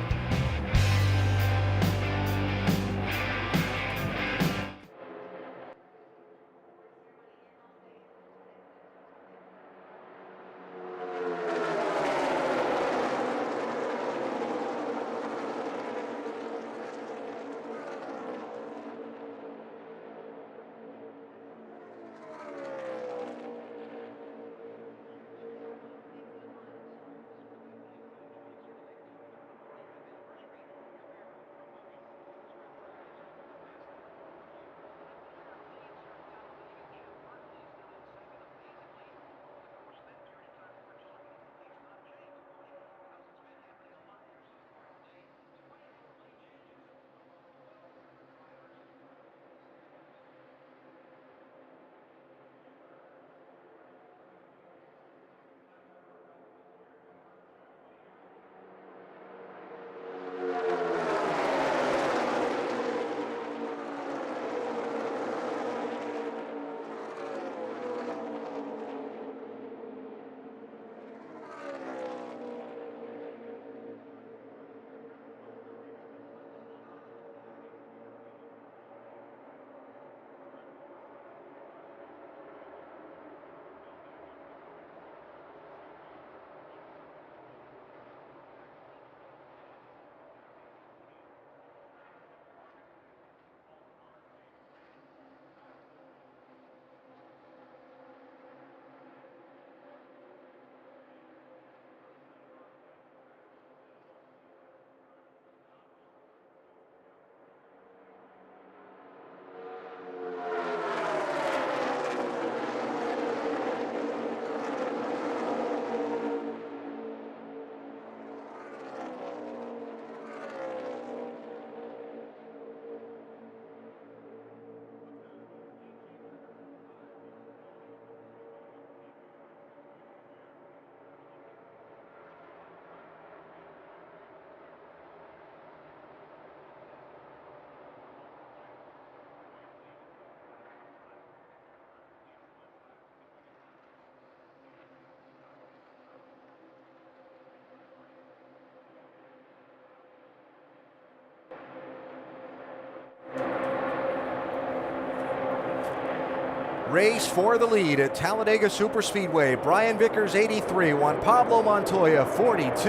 Race for the lead at Talladega Superspeedway. Brian Vickers, 83. Juan Pablo Montoya, 42.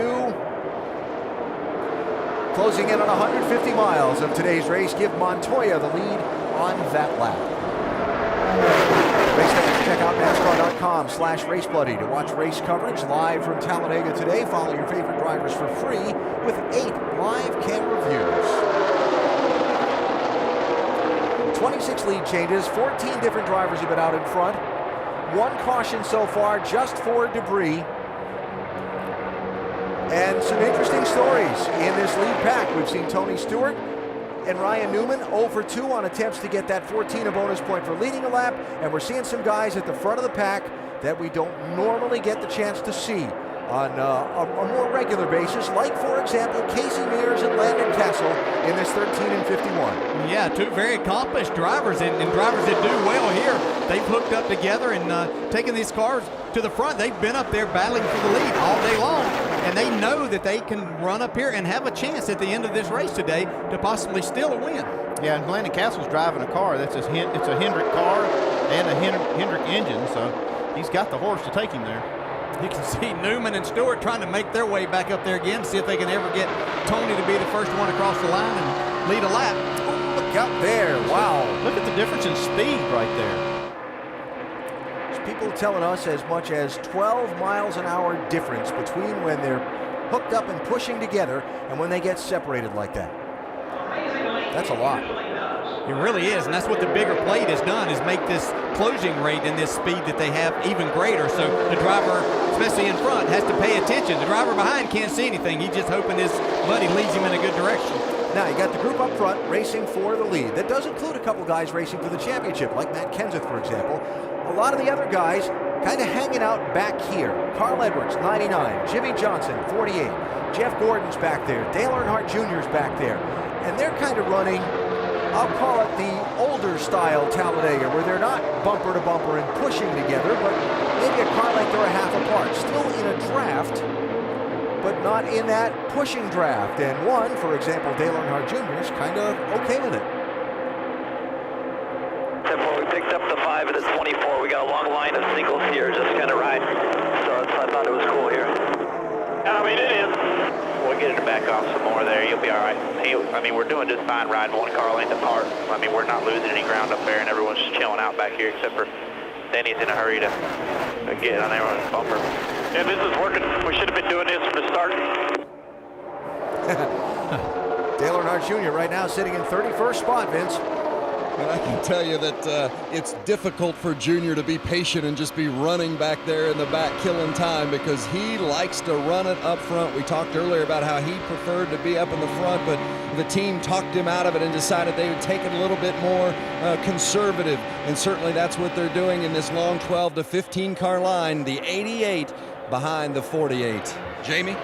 Closing in on 150 miles of today's race. Give Montoya the lead on that lap. Race fans, check out NASCAR.com/RaceBuddy to watch race coverage live from Talladega today. Follow your favorite drivers for free with 8 live camera views. 26 lead changes, 14 different drivers have been out in front. 1 caution so far, just for debris. And some interesting stories in this lead pack. We've seen Tony Stewart and Ryan Newman 0 for 2 on attempts to get that 14 a bonus point for leading a lap. And we're seeing some guys at the front of the pack that we don't normally get the chance to see on a more regular basis, like, for example, Casey Mears and Landon Castle in this 13 and 51. Yeah, 2 very accomplished drivers and drivers that do well here. They've hooked up together and taken these cars to the front. They've been up there battling for the lead all day long, and they know that they can run up here and have a chance at the end of this race today to possibly steal a win. Yeah, and Landon Castle's driving a car. It's a Hendrick car and a Hendrick engine, so he's got the horse to take him there. You can see Newman and Stewart trying to make their way back up there again, see if they can ever get Tony to be the first one across the line and lead a lap. Oh, look out there. Wow. Look at the difference in speed right there. There's people telling us as much as 12 miles an hour difference between when they're hooked up and pushing together and when they get separated like that. That's a lot. It really is, and that's what the bigger plate has done, is make this closing rate and this speed that they have even greater. So the driver, especially in front, has to pay attention. The driver behind can't see anything. He's just hoping his buddy leads him in a good direction. Now, you got the group up front racing for the lead. That does include a couple guys racing for the championship, like Matt Kenseth, for example. A lot of the other guys kind of hanging out back here. Carl Edwards, 99. Jimmy Johnson, 48. Jeff Gordon's back there. Dale Earnhardt Jr.'s back there. And they're kind of running, I'll call it the older style Talladega, where they're not bumper to bumper and pushing together, but maybe a car like they're a half apart. Still in a draft, but not in that pushing draft. And one, for example, Dale Earnhardt Jr. is kind of okay with it. 10-4, we picked up the 5 at the 24. We got a long line of singles here, just kind of right. So I thought it was cool here. I mean, it is. We'll get it to back off some more there. You'll be all right. I mean, we're doing just fine riding one car length apart. I mean, we're not losing any ground up there, and everyone's just chilling out back here, except for Denny's in a hurry to get on everyone's bumper. Yeah, this is working. We should have been doing this from the start. Dale Earnhardt Jr. right now sitting in 31st spot, Vince. And I can tell you that it's difficult for Junior to be patient and just be running back there in the back, killing time, because he likes to run it up front. We talked earlier about how he preferred to be up in the front, but the team talked him out of it and decided they would take it a little bit more conservative. And certainly that's what they're doing in this long 12 to 15 car line, the 88 behind the 48. Jamie?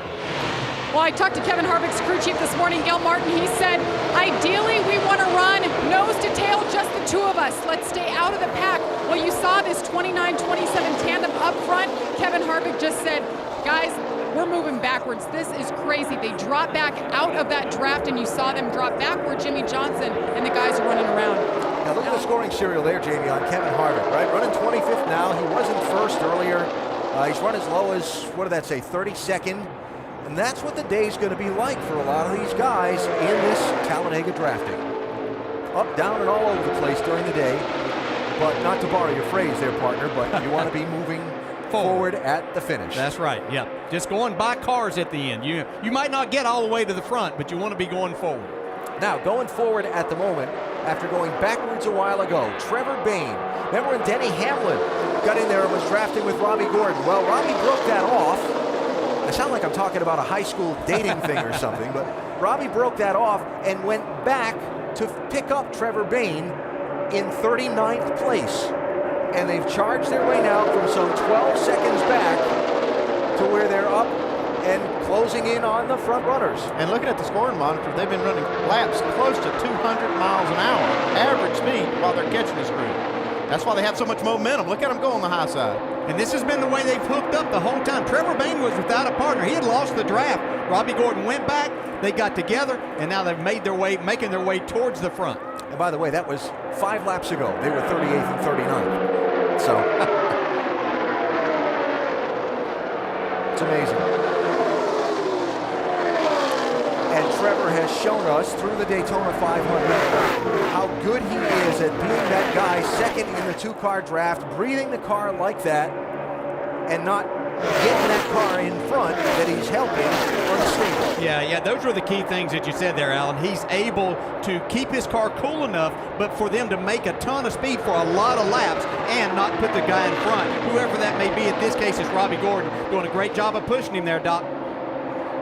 Well, I talked to Kevin Harvick's crew chief this morning, Gil Martin. He said, ideally, we want to run nose to tail, just the two of us. Let's stay out of the pack. Well, you saw this 29-27 tandem up front. Kevin Harvick just said, guys, we're moving backwards. This is crazy. They dropped back out of that draft, and you saw them drop back where Jimmy Johnson and the guys are running around. Now, look at the scoring serial there, Jamie, on Kevin Harvick, right? Running 25th now. He wasn't first earlier. He's run as low as, what did that say, 32nd? And that's what the day's going to be like for a lot of these guys in this Talladega drafting. Up, down, and all over the place during the day. But not to borrow your phrase there, partner, but you want to be moving forward at the finish. That's right, yep. Just going by cars at the end. You might not get all the way to the front, but you want to be going forward. Now, going forward at the moment, after going backwards a while ago, Trevor Bayne. Remember when Denny Hamlin got in there and was drafting with Robbie Gordon? Well, Robbie broke that off. I sound like I'm talking about a high school dating thing or something, but Robbie broke that off and went back to pick up Trevor Bayne in 39th place. And they've charged their way now from some 12 seconds back to where they're up and closing in on the front runners. And looking at the scoring monitor, they've been running laps close to 200 miles an hour, average speed, while they're catching this group. That's why they have so much momentum. Look at them go on the high side. And this has been the way they've hooked up the whole time. Trevor Bayne was without a partner. He had lost the draft. Robbie Gordon went back, they got together, and now they've making their way towards the front. And by the way, that was 5 laps ago. They were 38th and 39th. So, it's amazing. And Trevor has shown us through the Daytona 500 how good he is at being that guy second in the two-car draft, breathing the car like that, and not getting that car in front that he's helping unstable. Yeah, those were the key things that you said there, Alan. He's able to keep his car cool enough, but for them to make a ton of speed for a lot of laps and not put the guy in front. Whoever that may be, in this case, is Robbie Gordon, doing a great job of pushing him there, Doc.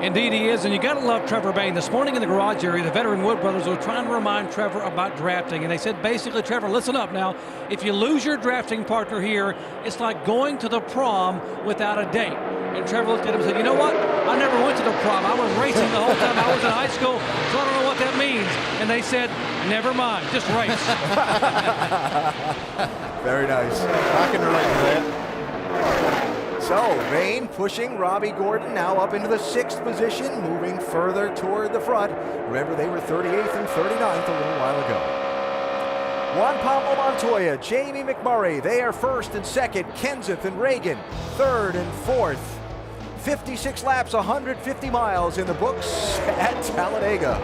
Indeed he is, and you got to love Trevor Bayne. This morning in the garage area, the veteran Wood brothers were trying to remind Trevor about drafting, and they said, basically, Trevor, listen up now. If you lose your drafting partner here, it's like going to the prom without a date. And Trevor looked at him and said, you know what? I never went to the prom. I was racing the whole time I was in high school, so I don't know what that means. And they said, never mind, just race. Very nice. I can relate to that. So, Bayne pushing Robbie Gordon now up into the 6th position, moving further toward the front. Remember, they were 38th and 39th a little while ago. Juan Pablo Montoya, Jamie McMurray, they are 1st and 2nd. Kenseth and Reagan, 3rd and 4th. 56 laps, 150 miles in the books at Talladega.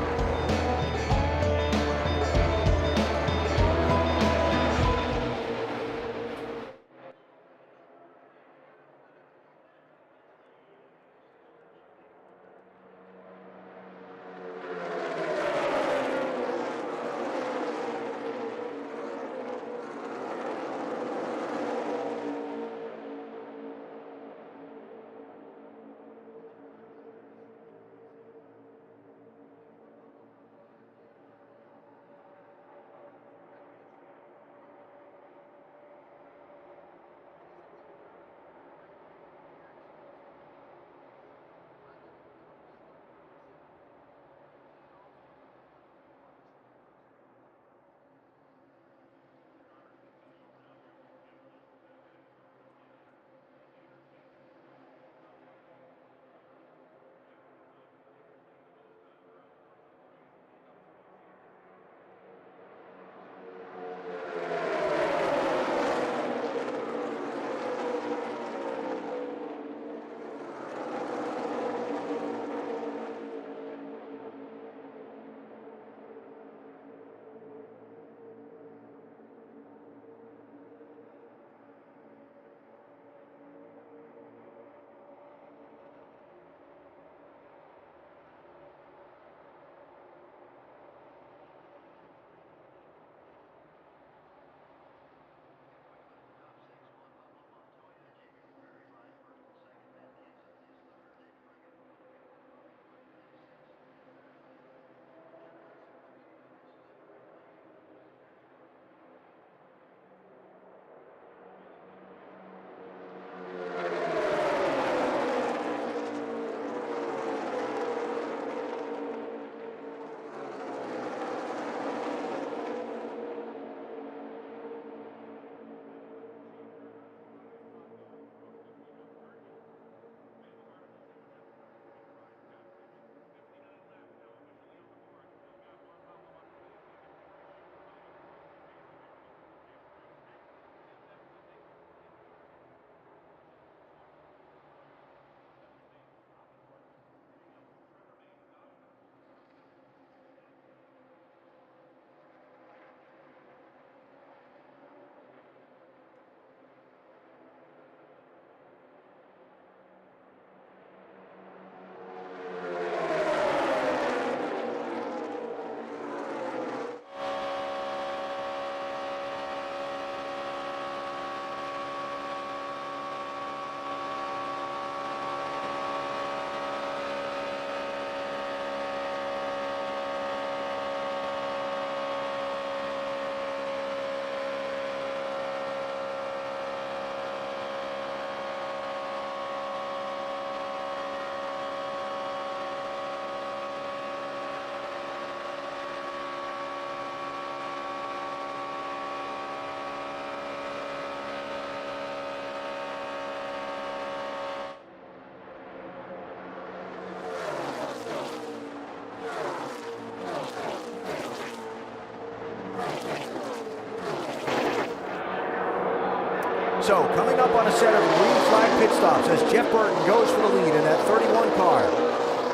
So coming up on a set of green flag pit stops as Jeff Burton goes for the lead in that 31 car.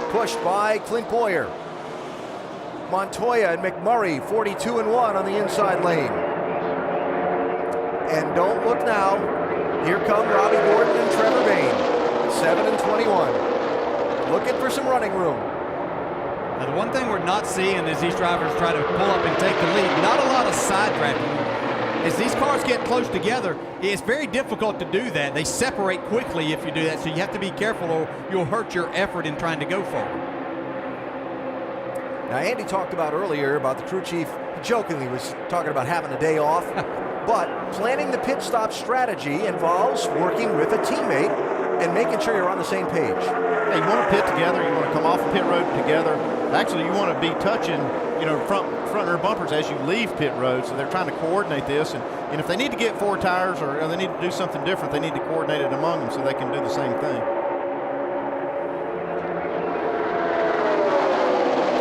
Pushed by Clint Boyer. Montoya and McMurray, 42-1 on the inside lane. And don't look now. Here come Robbie Gordon and Trevor Bayne, 7-21. Looking for some running room. Now, the one thing we're not seeing as these drivers try to pull up and take the lead, not a lot of side tracking. As these cars get close together, it's very difficult to do that. They separate quickly if you do that, so you have to be careful or you'll hurt your effort in trying to go forward. Now, Andy talked about earlier about the crew chief, jokingly was talking about having a day off, but planning the pit stop strategy involves working with a teammate and making sure you're on the same page. Yeah, you want to pit together, you want to come off the pit road together. Actually, you want to be touching, front rear bumpers as you leave pit road, so they're trying to coordinate this. And if they need to get 4 tires or they need to do something different, they need to coordinate it among them so they can do the same thing.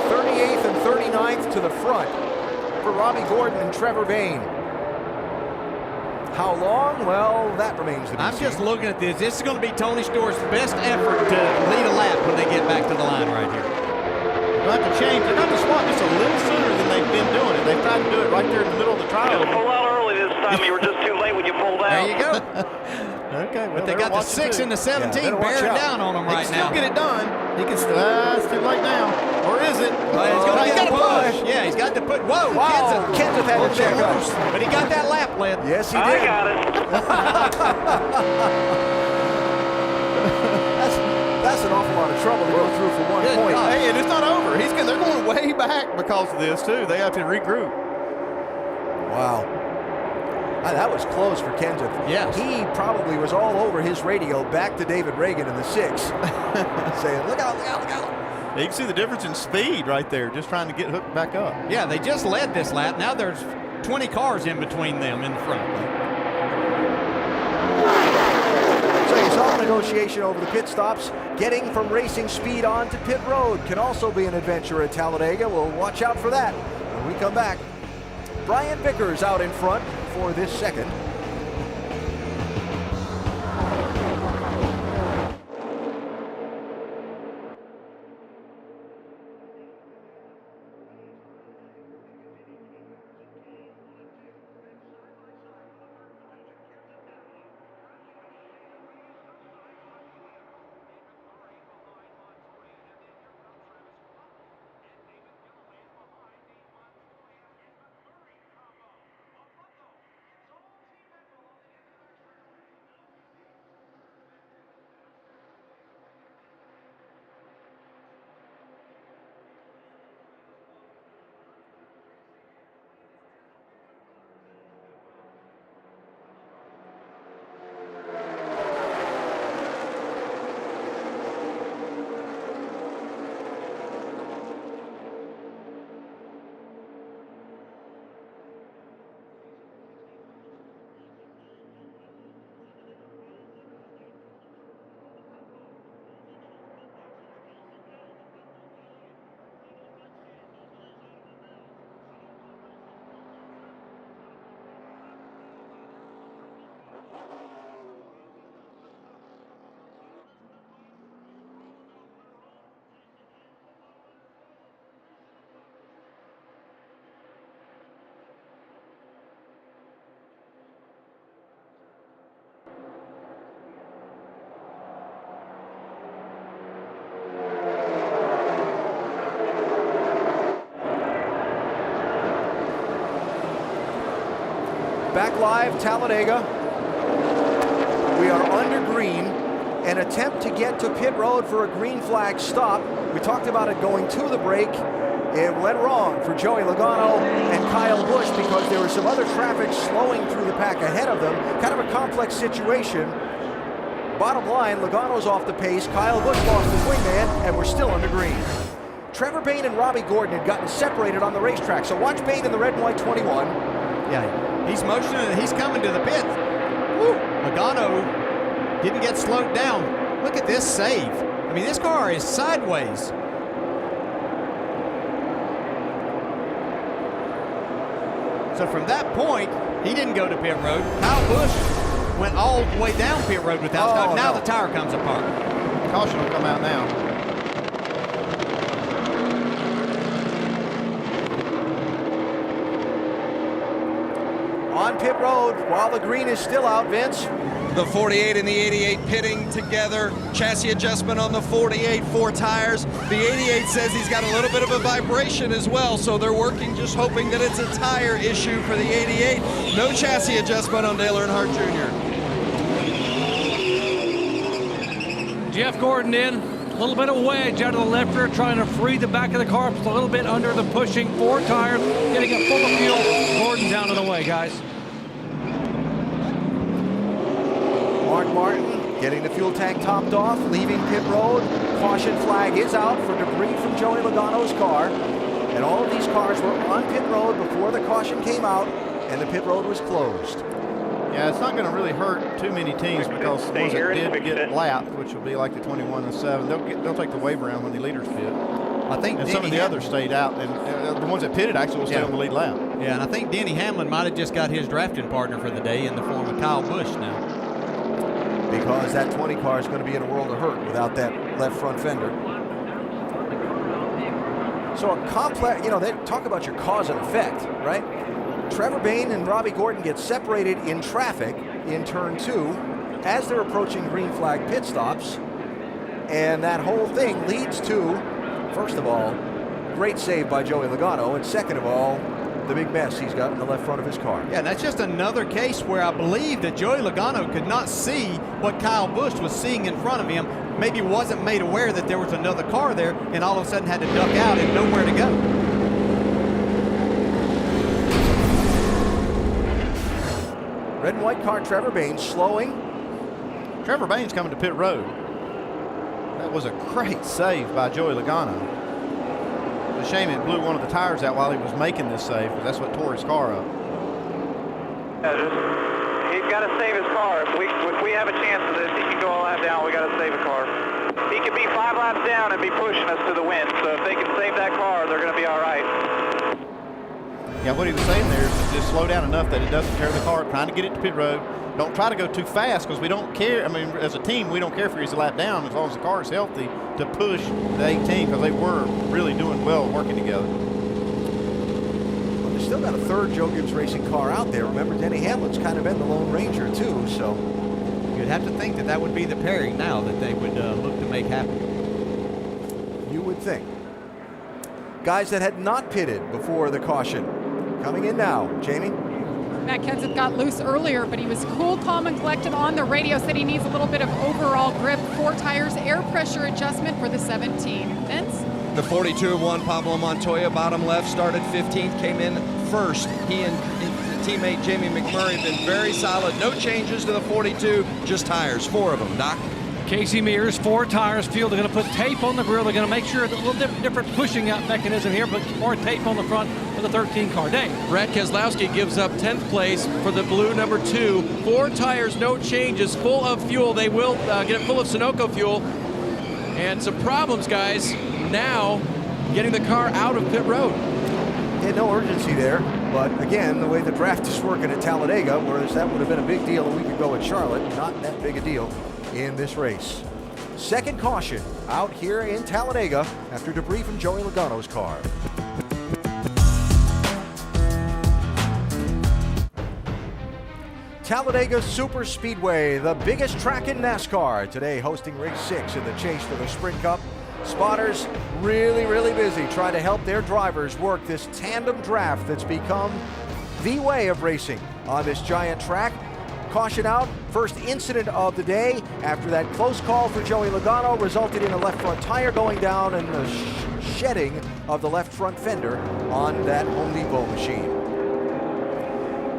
38th and 39th to the front for Robbie Gordon and Trevor Bayne. How long? Well, that remains to be I'm seen. just looking at this. This is going to be Tony Stewart's best effort to lead a lap when they get back to the line right here. They'll have to change. They're going to swap just a little sooner than they've been doing it. They've tried to do it right there in the middle of the trial. You pulled out early this time. You were just too late when you pulled out. There you go. Okay, well, But they got the 6 and the 17 bearing down on them right now. He can still get it done. He can still. It's too late now. Or is it? He's got to push. Yeah, he's got to put. Whoa, Wow, Kenseth had to check up. But he got that lap led. Yes, he did. I got it. That's an awful lot of trouble to go through for 1 Good point. God. Hey, and it's not over. They're going way back because of this too. They have to regroup. Wow. That was close for Kenseth. Yes. He probably was all over his radio back to David Reagan in the 6, saying, look out, look out, look out. You can see the difference in speed right there, just trying to get hooked back up. Yeah, they just led this lap. Now there's 20 cars in between them in front. So you saw the negotiation over the pit stops. Getting from racing speed on to pit road can also be an adventure at Talladega. We'll watch out for that when we come back. Brian Vickers out in front for this second. Back live, Talladega. We are under green. An attempt to get to pit road for a green flag stop. We talked about it going to the break. It went wrong for Joey Logano and Kyle Busch because there was some other traffic slowing through the pack ahead of them. Kind of a complex situation. Bottom line, Logano's off the pace. Kyle Busch lost his wingman, and we're still under green. Trevor Bayne and Robbie Gordon had gotten separated on the racetrack. So watch Bayne in the red and white 21. Yeah, he's motioning and he's coming to the pit. Woo! Logano didn't get slowed down. Look at this save. I mean, this car is sideways. So from that point, he didn't go to pit road. Kyle Busch went all the way down pit road without now no. the tire comes apart. Caution will come out now. On pit road, while the green is still out, Vince. The 48 and the 88 pitting together. Chassis adjustment on the 48, 4 tires. The 88 says he's got a little bit of a vibration as well, so they're working, just hoping that it's a tire issue for the 88. No chassis adjustment on Dale Earnhardt Jr. Jeff Gordon in, a little bit of wedge out of the left rear, trying to free the back of the car. It's a little bit under the pushing, 4 tires, getting it full of fuel. Gordon's out of the way, guys. Mark Martin getting the fuel tank topped off, leaving pit road. Caution flag is out for debris from Joey Logano's car. And all of these cars were on pit road before the caution came out and the pit road was closed. Yeah, it's not going to really hurt too many teams because the ones that did get lapped, which will be like the 21 and 7, they'll take the wave around when the leaders pit. I think and some of the others stayed out, and the ones that pitted actually will stay on the lead lap. Yeah, and I think Denny Hamlin might have just got his drafting partner for the day in the form of Kyle Busch now. Because that 20 car is going to be in a world of hurt without that left front fender. So a complex, they talk about your cause and effect, right? Trevor Bayne and Robbie Gordon get separated in traffic in turn 2 as they're approaching green flag pit stops. And that whole thing leads to, first of all, great save by Joey Logano, and second of all, the big mess he's got in the left front of his car. Yeah, that's just another case where I believe that Joey Logano could not see what Kyle Busch was seeing in front of him. Maybe wasn't made aware that there was another car there and all of a sudden had to duck out and nowhere to go. Red and white car, Trevor Bayne slowing. Trevor Bayne's coming to pit road. That was a great save by Joey Logano. It's a shame it blew one of the tires out while he was making this save, because that's what tore his car up. He's got to save his car. If we have a chance of this, he can go all lap down. We got to save a car. He could be 5 laps down and be pushing us to the win. So if they can save that car, they're going to be all right. Yeah, what he was saying there is to just slow down enough that it doesn't tear the car up, trying to get it to pit road. Don't try to go too fast because we don't care. I mean, as a team, we don't care if he's a lap down as long as the car is healthy to push the 18 because they were really doing well working together. Well, there's still got a third Joe Gibbs Racing car out there. Remember, Denny Hamlin's kind of been the Lone Ranger too, so. You'd have to think that would be the pairing now that they would look to make happen. You would think. Guys that had not pitted before the caution. Coming in now, Jamie. Matt Kenseth got loose earlier, but he was cool, calm, and collected on the radio. Said he needs a little bit of overall grip. 4 tires, air pressure adjustment for the 17. Vince? The 42-1 Pablo Montoya, bottom left, started 15th, came in first. He and teammate Jamie McMurray have been very solid. No changes to the 42, just tires, 4 of them. Doc? Casey Mears, 4 tires, fuel. They're going to put tape on the grill. They're going to make sure it's a little different pushing out mechanism here, but more tape on the front for the 13 car. Dave. Brad Keselowski gives up 10th place for the blue number 2. 4 tires, no changes, full of fuel. They will get it full of Sunoco fuel. And some problems, guys, now getting the car out of pit road. Yeah, no urgency there, but again, the way the draft is working at Talladega, whereas that would have been a big deal a week ago at Charlotte, not that big a deal in this race. Second caution out here in Talladega after debris from Joey Logano's car. Talladega Super Speedway, the biggest track in NASCAR, today hosting race 6 in the chase for the Sprint Cup. Spotters really busy trying to help their drivers work this tandem draft that's become the way of racing on this giant track. Caution out, first incident of the day after that close call for Joey Logano resulted in a left front tire going down and the shedding of the left front fender on that Home Depot machine.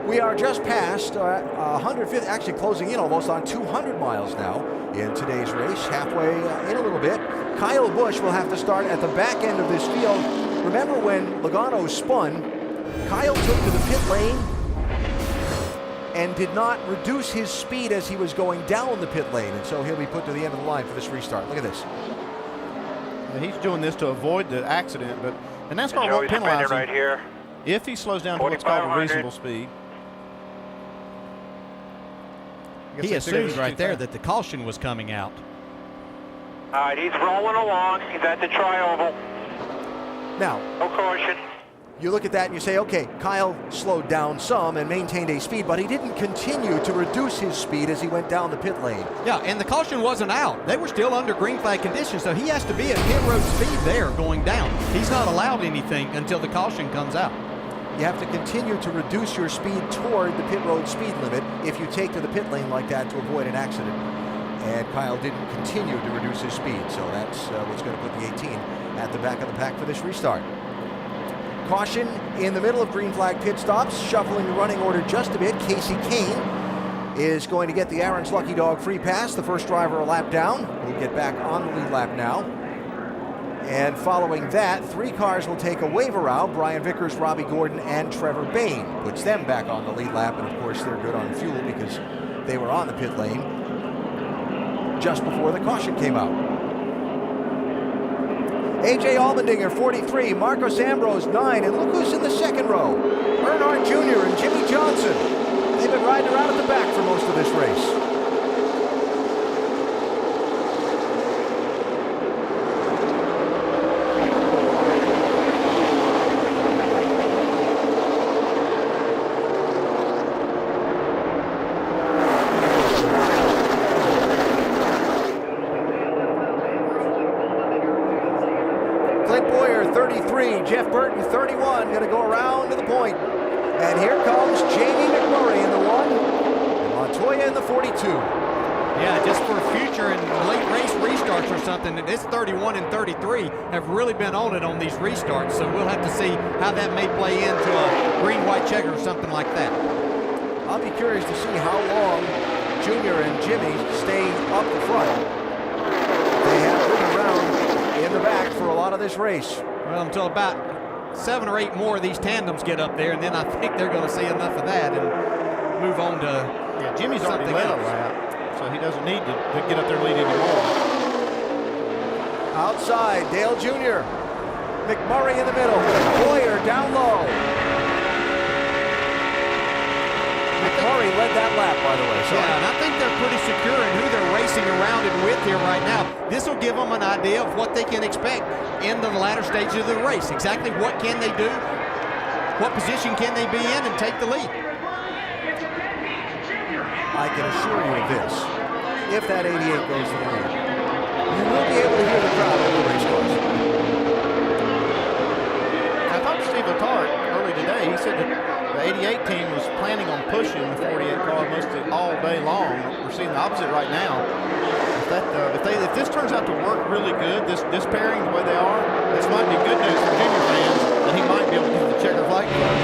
We are just past 150, actually closing in almost on 200 miles now in today's race, halfway in a little bit. Kyle Busch will have to start at the back end of this field. Remember when Logano spun, Kyle took to the pit lane and did not reduce his speed as he was going down the pit lane, and so he'll be put to the end of the line for this restart. Look at this. Yeah, he's doing this to avoid the accident, but and NASCAR won't penalize him right here. if he slows down to what's called a reasonable speed. He assumed right there that the caution was coming out. All right, he's rolling along. He's at the tri-oval. Now, No caution. you look at that and you say, okay, Kyle slowed down some and maintained a speed, but he didn't continue to reduce his speed as he went down the pit lane. Yeah, and the caution wasn't out. They were still under green flag conditions, so he has to be at pit road speed there going down. He's not allowed anything until the caution comes out. You have to continue to reduce your speed toward the pit road speed limit if you take to the pit lane like that to avoid an accident. And Kyle didn't continue to reduce his speed, so that's what's going to put the 18 at the back of the pack for this restart. Caution in the middle of green flag pit stops, shuffling the running order just a bit. Casey Kane is going to get the Aaron's Lucky Dog free pass, the first driver a lap down. We'll get back on the lead lap now. And following that, 3 cars will take a waiver out. Brian Vickers, Robbie Gordon, and Trevor Bain. Puts them back on the lead lap, and of course they're good on fuel because they were on the pit lane just before the caution came out. A.J. Allmendinger, 43, Marcos Ambrose, 9, and look who's in the second row. Earnhardt Jr. and Jimmy Johnson. They've been riding around at the back for most of this race. Jeff Burton, 31, going to go around to the point. And here comes Jamie McMurray in the 1, and Montoya in the 42. Yeah, just for future and late race restarts or something, this 31 and 33 have really been on it on these restarts, so we'll have to see how that may play into a green-white checker or something like that. I'll be curious to see how long Junior and Jimmy stay up the front. They have ridden around in the back for a lot of this race. Well, until about 7 or 8 more of these tandems get up there, and then I think they're going to see enough of that and move on to Jimmy's already something led a else. lap, so he doesn't need to get up there and lead anymore. Outside, Dale Jr. McMurray in the middle. Boyer down low. McMurray led that lap, by the way. So yeah, and I think they're pretty secure in who they're racing around and with here right now. This will give them an idea of what they can expect in the latter stages of the race. Exactly what can they do? What position can they be in and take the lead? I can assure you of this. If that 88 goes to the lead, you will be able to hear the crowd over the race cars. I talked to Steve Letarte early today. He said that the 88 team was planning on pushing the 48 car mostly all day long. We're seeing the opposite right now. If this turns out to work really good, this pairing the way they are, this might be good news for Junior fans that he might be able to get the checker flag club.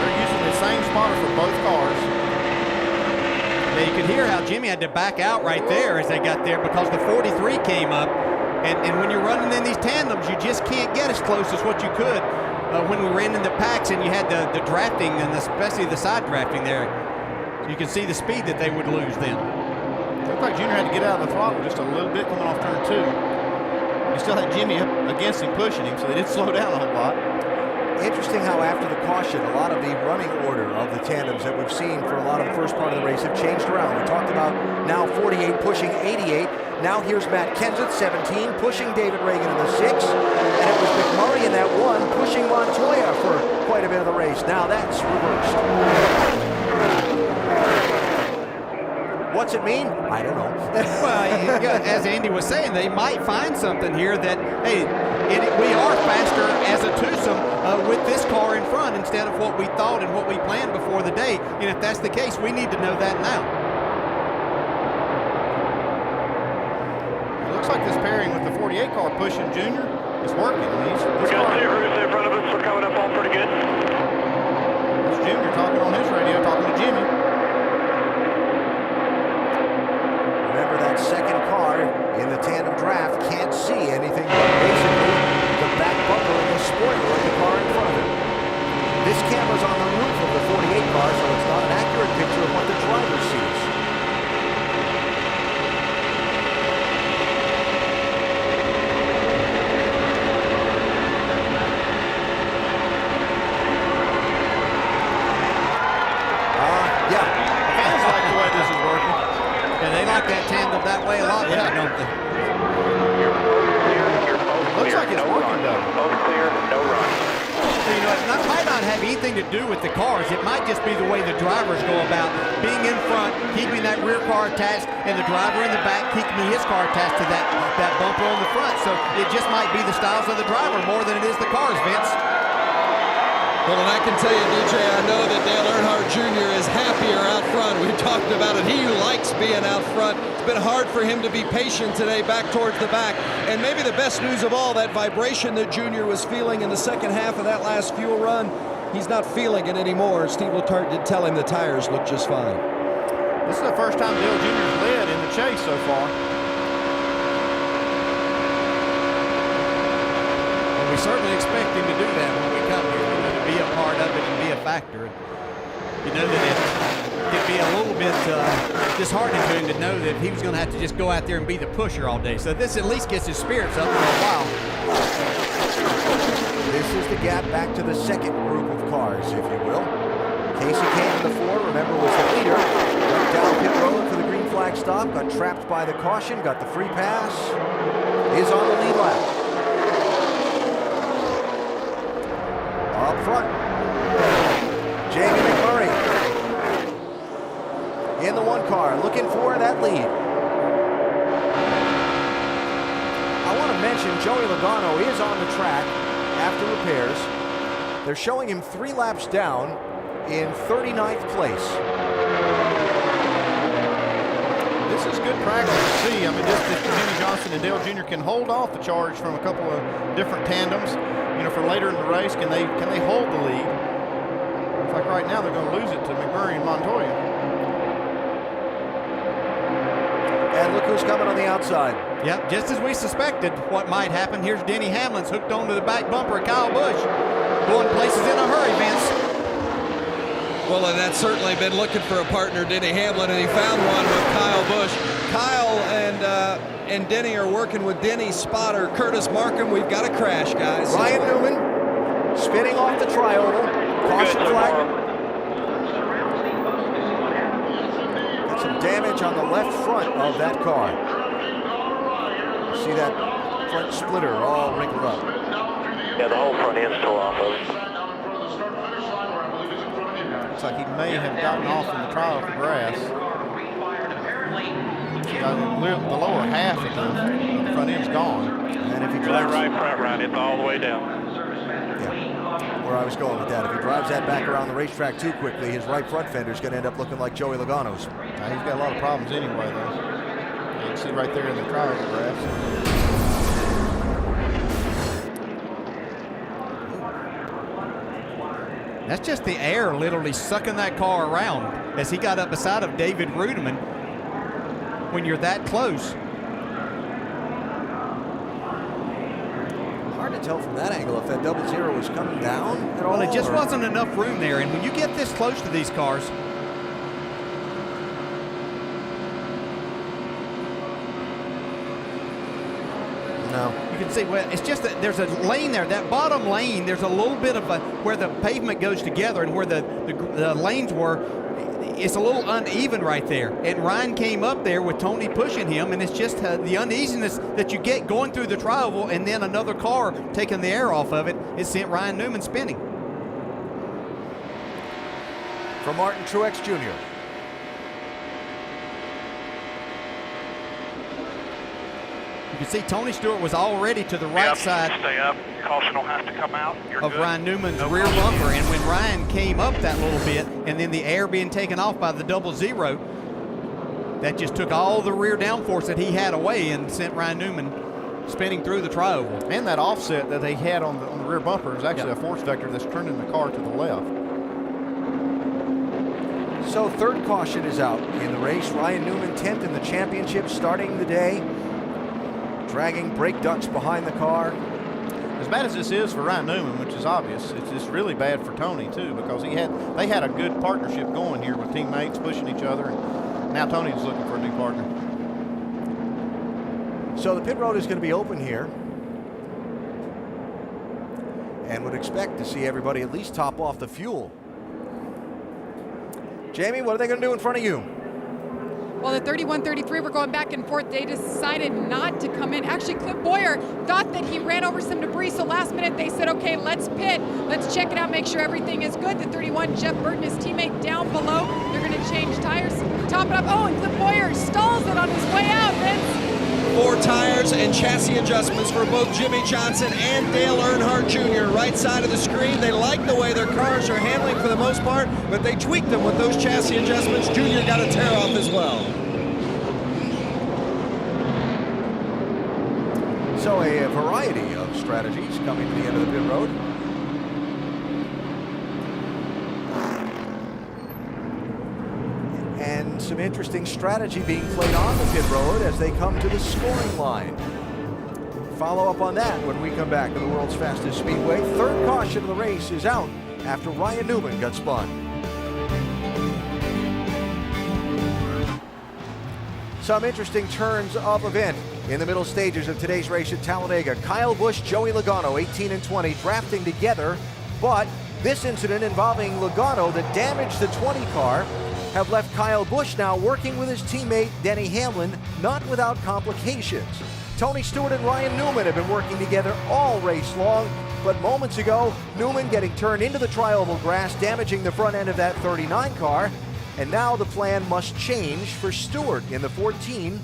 They're using the same spotter for both cars. Yeah, you could hear how Jimmy had to back out right there as they got there because the 43 came up. And when you're running in these tandems, you just can't get as close as what you could when we ran in the packs and you had the drafting and especially the side drafting there. So you can see the speed that they would lose then. Looked like Junior had to get out of the throttle just a little bit coming off turn 2. He still had Jimmy up against him, pushing him, so they did slow down a whole lot. Interesting how after the caution, a lot of the running order of the tandems that we've seen for a lot of the first part of the race have changed around. We talked about now 48 pushing 88. Now here's Matt Kenseth, 17, pushing David Reagan in the 6. And it was McMurray in that 1 pushing Montoya for quite a bit of the race. Now that's reversed. What's it mean? I don't know. Well, as Andy was saying, they might find something here that, hey, we are faster as a twosome with this car in front instead of what we thought and what we planned before the day. And if that's the case, we need to know that now. It looks like this pairing with the 48 car pushing Junior is working. We got 2 roofs in front of us. We're coming up all pretty good. That's Junior talking on his radio, talking to Jimmy. Remember, that second car in the tandem draft can't see anything but basically the back bumper and the spoiler of the car in front of it. This camera's on the roof of the 48 car, so it's not an accurate picture of what the driver sees. like that tandem that way a lot, Yeah. don't they? Looks like it's working though. Both clear, no run. So, you know, it might not have anything to do with the cars. It might just be the way the drivers go about being in front, keeping that rear car attached, and the driver in the back keeping his car attached to that bumper on the front. So it just might be the styles of the driver more than it is the cars, Vince. Well, and I can tell you, DJ, I know that Dale Earnhardt Jr. is happier out front. We talked about it. He likes being out front. It's been hard for him to be patient today back towards the back. And maybe the best news of all, that vibration that Jr. was feeling in the second half of that last fuel run, he's not feeling it anymore. Steve Letarte did tell him the tires look just fine. This is the first time Dale Jr.'s led in the chase so far. Well, we certainly expect him to do that when we come here. Be a part of it and be a factor. You know that it could be a little bit disheartening to him to know that he was going to have to just go out there and be the pusher all day. So this at least gets his spirits up for a while. This is the gap back to the second group of cars, if you will. Casey came to the fore, remember, was the leader. Went down pit road for the green flag stop, got trapped by the caution, got the free pass, is on the lead lap. Up front, Jamie McMurray in the one car, looking for that lead. I want to mention Joey Logano is on the track after repairs. They're showing him 3 laps down in 39th place. This is good practice to see. I mean, just that Jimmy Johnson and Dale Jr. can hold off the charge from a couple of different tandems. You know, for later in the race, can they hold the lead? Looks like right now they're going to lose it to McMurray and Montoya. And look who's coming on the outside. Yep, just as we suspected what might happen. Here's Denny Hamlin's hooked onto the back bumper of Kyle Busch. Going places in a hurry, Vince. Well, and that's certainly been looking for a partner, Denny Hamlin, and he found one with Kyle Busch. Kyle and Denny are working with Denny's spotter, Curtis Markham. We've got a crash, guys. Ryan Newman spinning off the tri-oval. Caution flag. Got some damage on the left front of that car. You see that front splitter all wrinkled up. Yeah, the whole front end's tore off of it. Looks like he may have gotten off in the trial for grass. The lower half of the front end's gone. And if he That right front run, it's all the way down. Yeah, where I was going with that. If he drives that back around the racetrack too quickly, his right front fender is going to end up looking like Joey Logano's. He's got a lot of problems anyway, though. You can see right there in the trial for grass. That's just the air literally sucking that car around as he got up beside of David Rudeman. When you're that close. Hard to tell from that angle if that 00 was coming down at all. Well, it just wasn't enough room there. And when you get this close to these cars, no. You can see, well, it's just that there's a lane there. That bottom lane, there's a little bit of where the pavement goes together and where the lanes were. It's a little uneven right there. And Ryan came up there with Tony pushing him, and it's just the uneasiness that you get going through the tri-oval and then another car taking the air off of it. It sent Ryan Newman spinning. From Martin Truex Jr. You can see Tony Stewart was already to the right side. Stay up. Caution will have to come out. You're of good. Ryan Newman's rear bumper, and when Ryan came up that little bit and then the air being taken off by the 00, that just took all the rear downforce that he had away and sent Ryan Newman spinning through the tri-oval. And that offset that they had on the rear bumper is actually a force vector that's turning the car to the left. So third caution is out in the race. Ryan Newman 10th in the championship, starting the day, dragging brake ducts behind the car. As bad as this is for Ryan Newman, which is obvious, it's really bad for Tony too, because they had a good partnership going here with teammates pushing each other, and now Tony's looking for a new partner. So the pit road is going to be open here, and would expect to see everybody at least top off the fuel. Jamie, what are they going to do in front of you? Well, the 31-33 were going back and forth. They decided not to come in. Actually, Cliff Boyer thought that he ran over some debris, so last minute they said, okay, let's pit. Let's check it out, make sure everything is good. The 31, Jeff Burton, his teammate, down below. They're going to change tires, top it up. Oh, and Cliff Boyer stalls it on his way out, Vince. 4 tires and chassis adjustments for both Jimmy Johnson and Dale Earnhardt Jr. Right side of the screen. They like the way their cars are handling for the most part, but they tweaked them with those chassis adjustments. Junior got a tear off as well. So a variety of strategies coming to the end of the pit road. And some interesting strategy being played on the pit road as they come to the scoring line. Follow up on that when we come back to the world's fastest speedway. Third caution of the race is out after Ryan Newman got spun. Some interesting turns of event in the middle stages of today's race at Talladega. Kyle Busch, Joey Logano, 18 and 20, drafting together, but this incident involving Logano that damaged the 20 car have left Kyle Busch now working with his teammate Denny Hamlin, not without complications. Tony Stewart and Ryan Newman have been working together all race long, but moments ago, Newman getting turned into the tri-oval grass, damaging the front end of that 39 car, and now the plan must change for Stewart in the 14,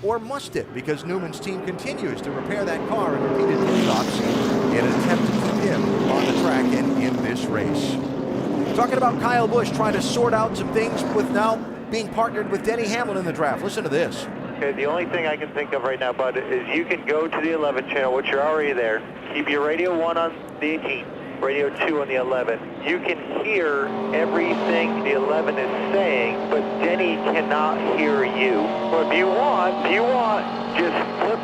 or must it? Because Newman's team continues to repair that car in repeated pit stops in an attempt to keep him on the track and in this race. Talking about Kyle Busch trying to sort out some things with now being partnered with Denny Hamlin in the draft. Listen to this. Okay, the only thing I can think of right now, Bud, is you can go to the 11 channel, which you're already there. Keep your radio 1 on the 18, radio 2 on the 11. You can hear everything the 11 is saying, but Denny cannot hear you. But if you want, just flip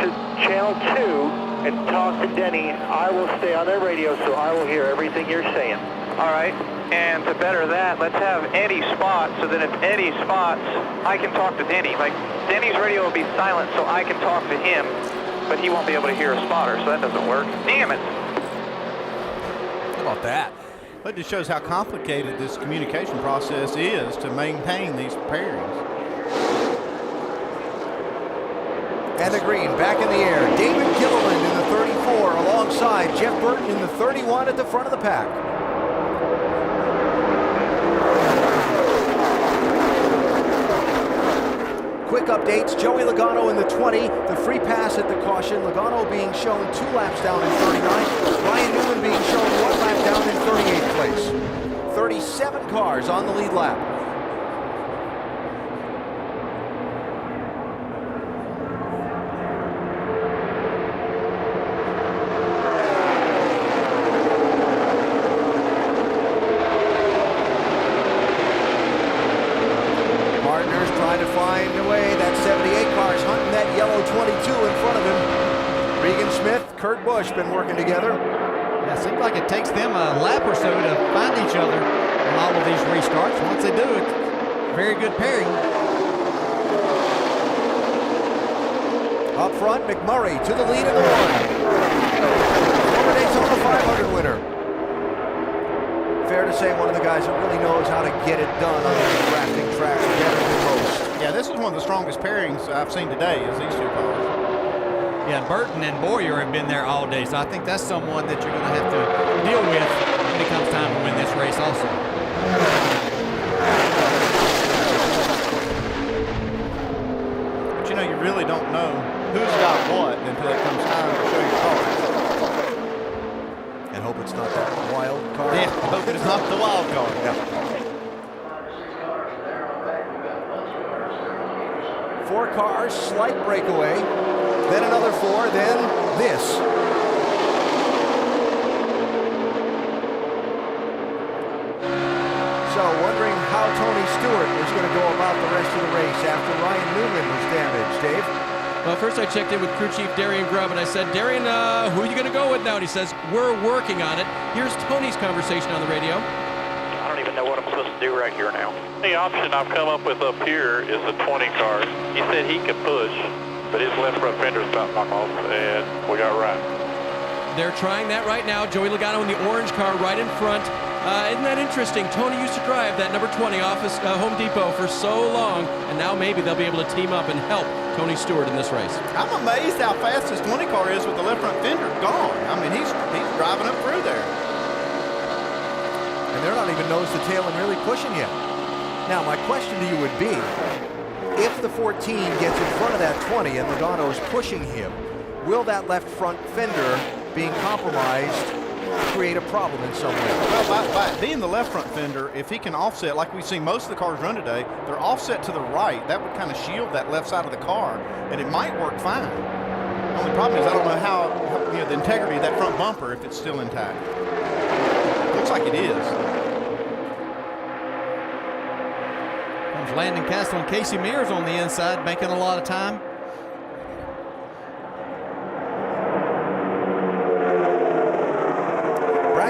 to channel 2 and talk to Denny. I will stay on their radio, so I will hear everything you're saying. All right, and to better that, let's have Eddie spot, so that if Eddie spots, I can talk to Denny. Like, Denny's radio will be silent, so I can talk to him, but he won't be able to hear a spotter, so that doesn't work. Damn it. How about that? That just shows how complicated this communication process is to maintain these pairings. And the green back in the air. David Gilliland in the 34 alongside Jeff Burton in the 31 at the front of the pack. Quick updates, Joey Logano in the 20, the free pass at the caution, Logano being shown 2 laps down in 39, Ryan Newman being shown 1 lap down in 38th place. 37 cars on the lead lap. Trying to find a way. That 78 car is hunting that yellow 22 in front of him. Regan Smith, Kurt Busch been working together. Yeah, it seems like it takes them a lap or so to find each other on all of these restarts. Once they do it, very good pairing. Up front, McMurray to the lead in the 1. Former Daytona 500 winner. Fair to say one of the guys that really knows how to get it done on these drafting tracks better than most. Yeah, this is one of the strongest pairings I've seen today is these 2 cars. Yeah, Burton and Boyer have been there all day, so I think that's someone that you're going to have to deal with when it comes time to win this race also. But you know, you really don't know who's got what until it comes time to show your cars. And hope it's not that wild card. Yeah, hope it's not the wild card. Yeah. 4 cars, slight breakaway, then another 4, then this. So wondering how Tony Stewart was going to go about the rest of the race after Ryan Newman was damaged, Dave. Well, first I checked in with crew chief Darian Grubb, and I said, Darian, who are you going to go with now? And he says, we're working on it. Here's Tony's conversation on the radio. I don't even know what I'm supposed to do right here now. The option I've come up with up here is a 20 car. He said he could push, but his left front fender is about to knock off, and we got right. They're trying that right now. Joey Logano in the orange car right in front. Isn't that interesting? Tony used to drive that number 20 office Home Depot for so long, and now maybe they'll be able to team up and help Tony Stewart in this race. I'm amazed how fast this 20 car is with the left front fender gone. I mean, he's driving up through there. And they're not even nose to tail and really pushing yet. Now, my question to you would be, if the 14 gets in front of that 20 and Logano's pushing him, will that left front fender being compromised create a problem in some way? Well, by being the left front fender, if he can offset, like we've seen most of the cars run today, they're offset to the right. That would kind of shield that left side of the car, and it might work fine. The only problem is I don't know how the integrity of that front bumper, if it's still intact. Looks like it is. Comes Landon Castle and Casey Mears on the inside, making a lot of time.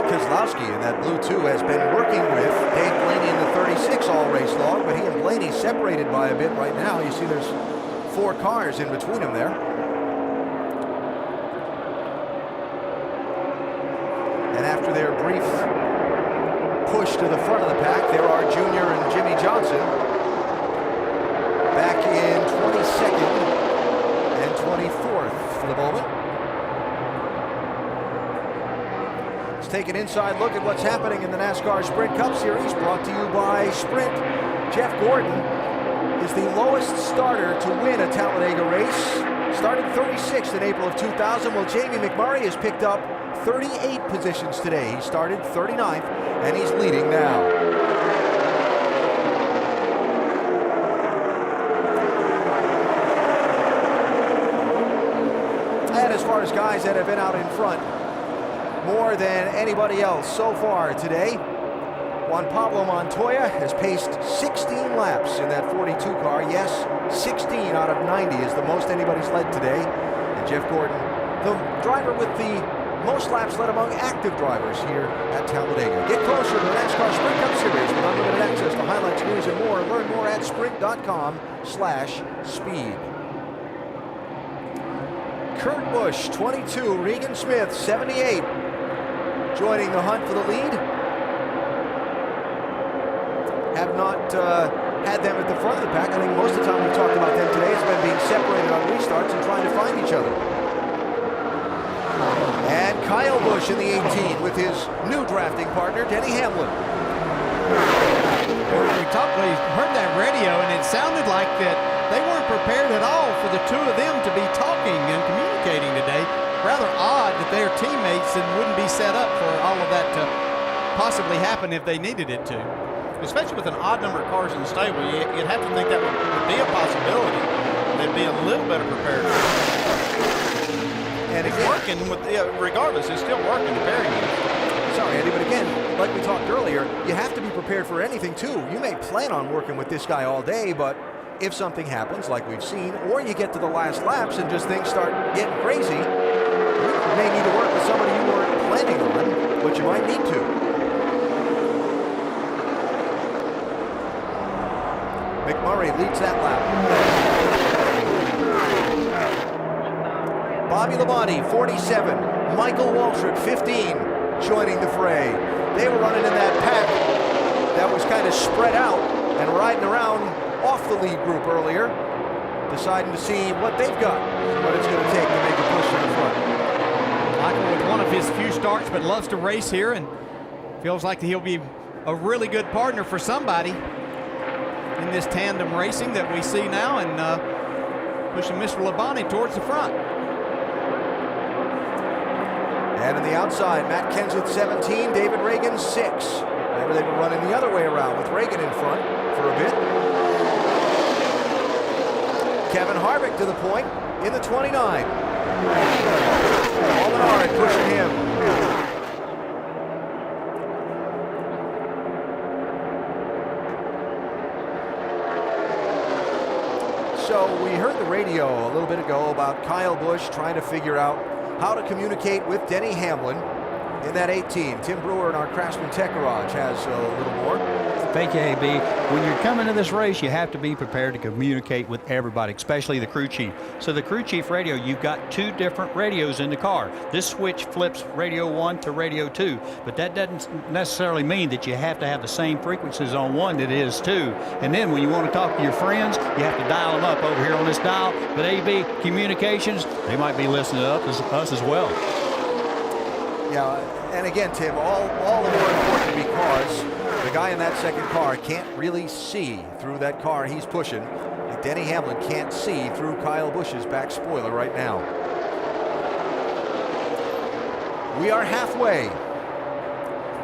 Kozlowski in that blue 2 has been working with Dave Blaney in the 36 all race long, but he and Blaney separated by a bit right now. You see there's 4 cars in between them there. And after their brief push to the front of the pack, there are Junior and Jimmy Johnson back in 22nd and 24th for the moment. Take an inside look at what's happening in the NASCAR Sprint Cup Series, brought to you by Sprint. Jeff Gordon is the lowest starter to win a Talladega race. Started 36th in April of 2000. Well, Jamie McMurray has picked up 38 positions today. He started 39th, and he's leading now. And as far as guys that have been out in front, more than anybody else so far today, Juan Pablo Montoya has paced 16 laps in that 42 car. Yes, 16 out of 90 is the most anybody's led today. And Jeff Gordon, the driver with the most laps led among active drivers here at Talladega. Get closer to the NASCAR Sprint Cup Series with unlimited access to highlights, news, and more. Learn more at sprint.com/speed. Kurt Busch, 22. Regan Smith, 78. Joining the hunt for the lead. Have not had them at the front of the pack. I think most of the time we've talked about them today has been being separated on restarts and trying to find each other. And Kyle Busch in the 18 with his new drafting partner, Denny Hamlin. We heard that radio, and it sounded like that they weren't prepared at all for the two of them to be talking and communicating today. Rather odd that their teammates wouldn't be set up for all of that to possibly happen if they needed it to. Especially with an odd number of cars in the stable, you'd have to think that would be a possibility. They'd be a little better prepared. And it's working, regardless, it's still working, the pairing unit. Sorry, Andy, but again, like we talked earlier, you have to be prepared for anything, too. You may plan on working with this guy all day, but if something happens, like we've seen, or you get to the last laps and just things start getting crazy, you may need to work with somebody you weren't planning on, but you might need to. McMurray leads that lap. Bobby Labonte, 47. Michael Waltrip, 15, joining the fray. They were running in that pack that was kind of spread out and riding around off the lead group earlier, deciding to see what they've got and what it's going to take to make a push to the front. Michael with one of his few starts, but loves to race here and feels like he'll be a really good partner for somebody in this tandem racing that we see now, and pushing Mr. Labonte towards the front. And on the outside, Matt Kenseth 17, David Reagan 6. Remember, they were running the other way around with Reagan in front for a bit. Kevin Harvick to the point in the 29. Allmenard pushing him. So we heard the radio a little bit ago about Kyle Busch trying to figure out how to communicate with Denny Hamlin in that 18. Tim Brewer in our Craftsman Tech Garage has a little more. Thank you, AB. When you're coming to this race, you have to be prepared to communicate with everybody, especially the crew chief. So the crew chief radio, you've got 2 different radios in the car. This switch flips radio 1 to radio 2, but that doesn't necessarily mean that you have to have the same frequencies on one that is 2. And then when you want to talk to your friends, you have to dial them up over here on this dial. But AB Communications, they might be listening to us as well. Yeah, and again, Tim, all the more important because the guy in that second car can't really see through that car he's pushing. Like Denny Hamlin can't see through Kyle Busch's back spoiler right now. We are halfway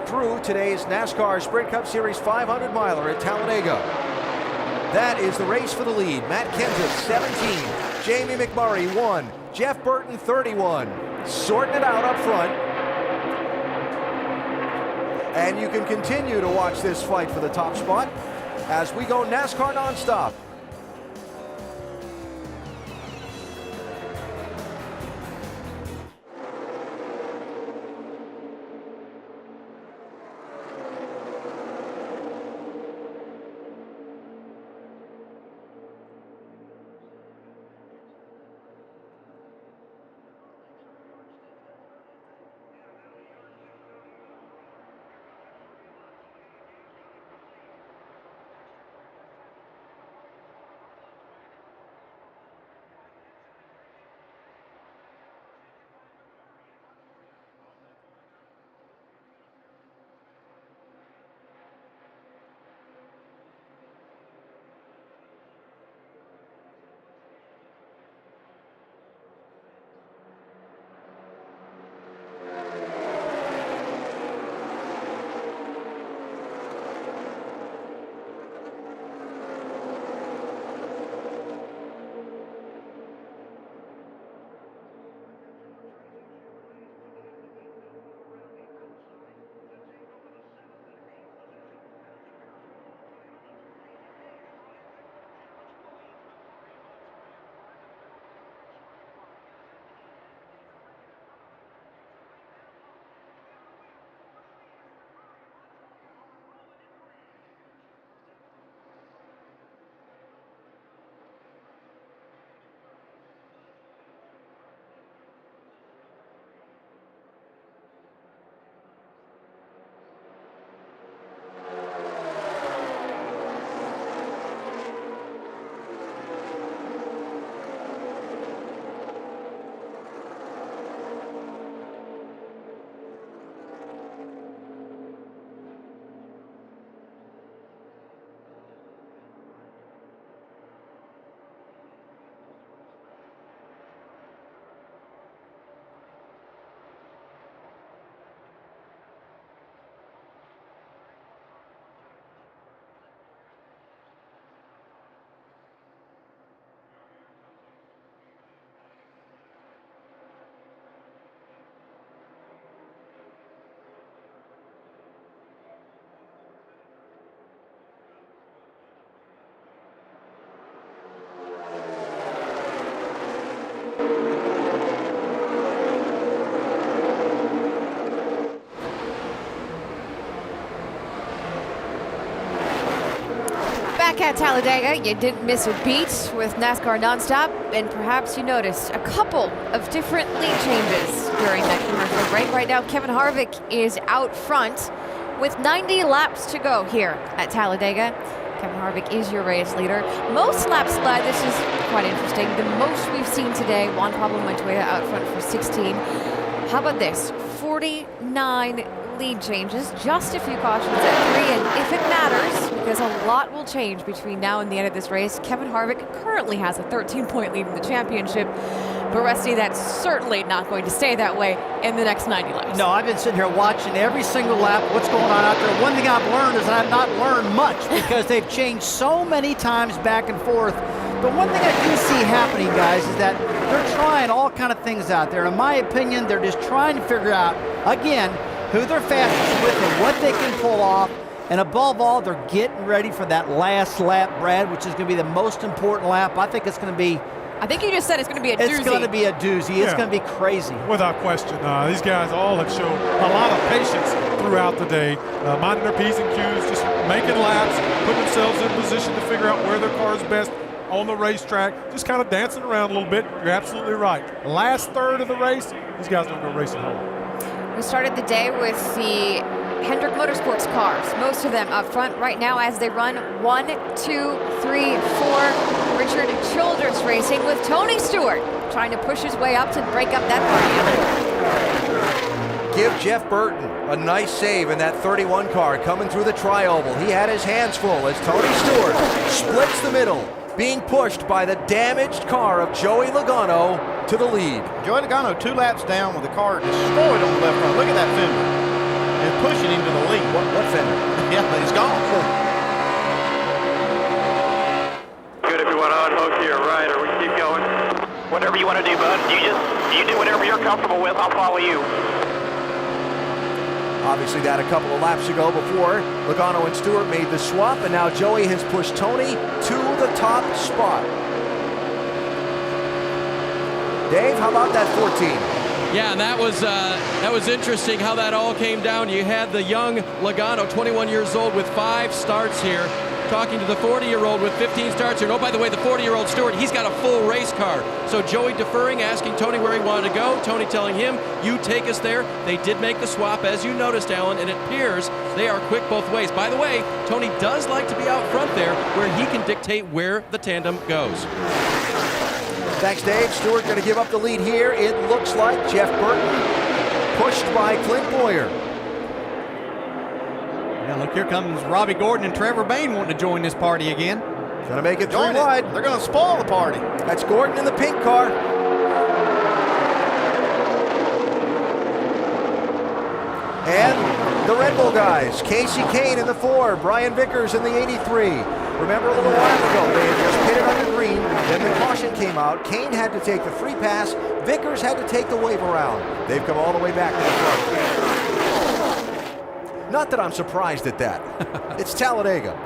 through today's NASCAR Sprint Cup Series 500 miler at Talladega. That is the race for the lead. Matt Kenseth, 17. Jamie McMurray, 1. Jeff Burton, 31. Sorting it out up front. And you can continue to watch this fight for the top spot as we go NASCAR nonstop. Back at Talladega, you didn't miss a beat with NASCAR Nonstop, and perhaps you noticed a couple of different lead changes during that commercial break. Right now, Kevin Harvick is out front with 90 laps to go here at Talladega. Kevin Harvick is your race leader. Most laps led, this is quite interesting. The most we've seen today, Juan Pablo Montoya out front for 16. How about this? 49 lead changes, just a few cautions at 3, and if it matters, because a lot will change between now and the end of this race, Kevin Harvick currently has a 13-point lead in the championship. But Rusty, that's certainly not going to stay that way in the next 90 laps. No, I've been sitting here watching every single lap, what's going on out there. One thing I've learned is I've not learned much because they've changed so many times back and forth. But one thing I do see happening, guys, is that they're trying all kind of things out there. In my opinion, they're just trying to figure out, again, who they're fastest with and what they can pull off. And above all, they're getting ready for that last lap, Brad, which is going to be the most important lap. I think it's going to be I think you just said it's going to be a doozy. It's going to be a doozy. It's going to be crazy. Without question. These guys all have shown a lot of patience throughout the day, minding their P's and Q's, just making laps, putting themselves in position to figure out where their car is best on the racetrack, just kind of dancing around a little bit. You're absolutely right. Last third of the race, these guys don't go racing home. We started the day with the Hendrick Motorsports cars, most of them up front right now as they run 1, 2, 3, 4. Richard Childress racing with Tony Stewart trying to push his way up to break up that party. Give Jeff Burton a nice save in that 31 car coming through the tri-oval. He had his hands full as Tony Stewart splits the middle, being pushed by the damaged car of Joey Logano to the lead. Joey Logano 2 laps down with the car destroyed on the left front. Look at that fender. And pushing him to the lead. What fender? Yeah, he's gone. Good, everyone on. Hook here, right, or we keep going? Whatever you want to do, bud. You do whatever you're comfortable with. I'll follow you. Obviously that a couple of laps ago before Logano and Stewart made the swap, and now Joey has pushed Tony to the top spot. Dave, how about that 14? Yeah, and that was interesting how that all came down. You had the young Logano, 21 years old, with 5 starts here, talking to the 40-year-old with 15 starts here. And oh, by the way, the 40-year-old Stewart, he's got a full race car. So Joey deferring, asking Tony where he wanted to go. Tony telling him, you take us there. They did make the swap, as you noticed, Alan, and it appears they are quick both ways. By the way, Tony does like to be out front there where he can dictate where the tandem goes. Thanks, Dave. Stewart going to give up the lead here. It looks like Jeff Burton pushed by Clint Boyer. Yeah, look, here comes Robbie Gordon and Trevor Bayne wanting to join this party again. Going to make it 3 wide. They're going to spoil the party. That's Gordon in the pink car. And the Red Bull guys, Casey Kane in the 4, Brian Vickers in the 83. Remember a little while ago, they had just pitted under green, then the caution came out. Kane had to take the free pass, Vickers had to take the wave around. They've come all the way back to the front. Not that I'm surprised at that. It's Talladega.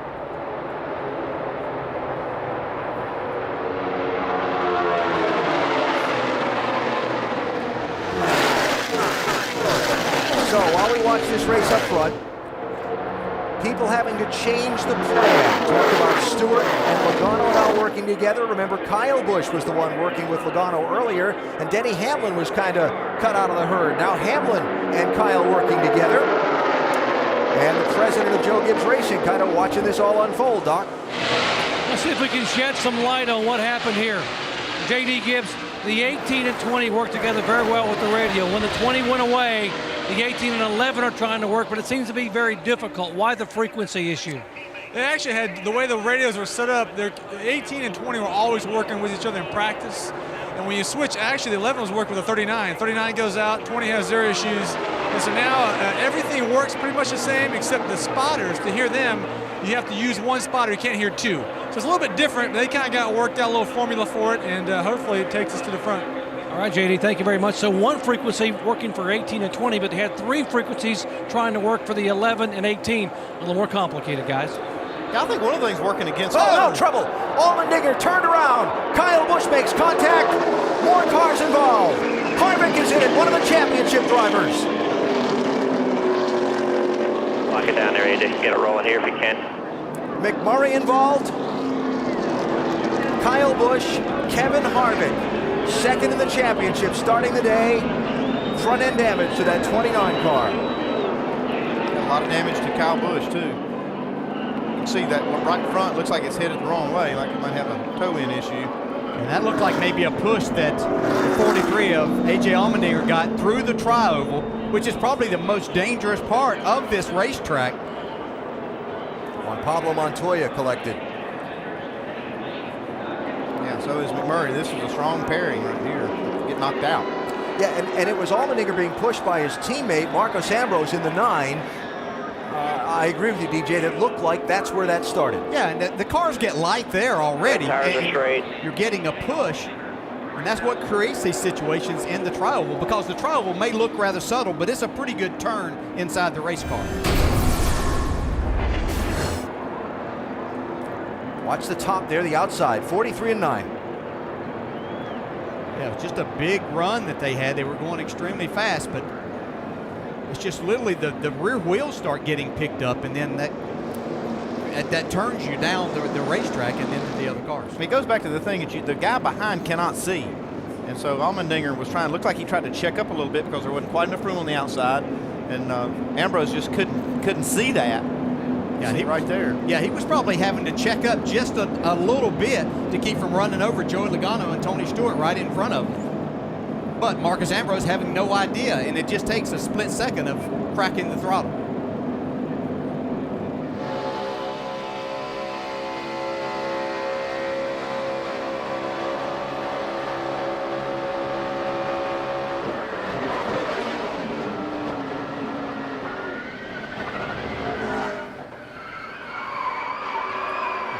So while we watch this race up front, people having to change the plan. Talk about Stewart and Logano now working together. Remember, Kyle Busch was the one working with Logano earlier, and Denny Hamlin was kind of cut out of the herd. Now Hamlin and Kyle working together. And the president of Joe Gibbs Racing kind of watching this all unfold, Doc. Let's see if we can shed some light on what happened here. J.D. Gibbs, the 18 and 20 worked together very well with the radio. When the 20 went away, the 18 and 11 are trying to work, but it seems to be very difficult. Why the frequency issue? They actually had, the way the radios were set up, the 18 and 20 were always working with each other in practice. And when you switch, actually the 11 was working with the 39. 39 goes out, 20 has their issues. And so now everything works pretty much the same except the spotters. To hear them, you have to use one spotter, you can't hear 2. So it's a little bit different, but they kind of got worked out a little formula for it, and hopefully it takes us to the front. All right, JD, thank you very much. So one frequency working for 18 and 20, but they had 3 frequencies trying to work for the 11 and 18. A little more complicated, guys. Yeah, I think one of the things working against... Oh, no, trouble. Allmendinger turned around. Kyle Busch makes contact. More cars involved. Harvick is in it, one of the championship drivers. Lock it down there, AJ. Get it rolling here if you can. McMurray involved. Kyle Busch, Kevin Harvick. Second in the championship, starting the day. Front end damage to that 29 car. A lot of damage to Kyle Busch, too. You can see that right front looks like it's headed the wrong way, like it might have a toe-in issue. And that looked like maybe a push that the 43 of A.J. Allmendinger got through the tri-oval, which is probably the most dangerous part of this racetrack. Juan Pablo Montoya collected. Yeah, so is McMurray. This was a strong pairing right here. Get knocked out. Yeah, and it was Allmendinger being pushed by his teammate, Marcos Ambrose, in the 9. I agree with you, DJ. That looked like that's where that started. Yeah, and the cars get light there already. Tires are straight. You're getting a push, and that's what creates these situations in the tri-oval, because the tri-oval may look rather subtle, but it's a pretty good turn inside the race car. Watch the top there, the outside, 43 and 9. Yeah, it was just a big run that they had. They were going extremely fast, but it's just literally the rear wheels start getting picked up, and then that turns you down the racetrack and into the other cars. It goes back to the thing that the guy behind cannot see. And so Allmendinger was looked like he tried to check up a little bit because there wasn't quite enough room on the outside. And Ambrose just couldn't see that. Yeah, he right there. Yeah, he was probably having to check up just a little bit to keep from running over Joey Logano and Tony Stewart right in front of him. But Marcus Ambrose having no idea, and it just takes a split second of cracking the throttle.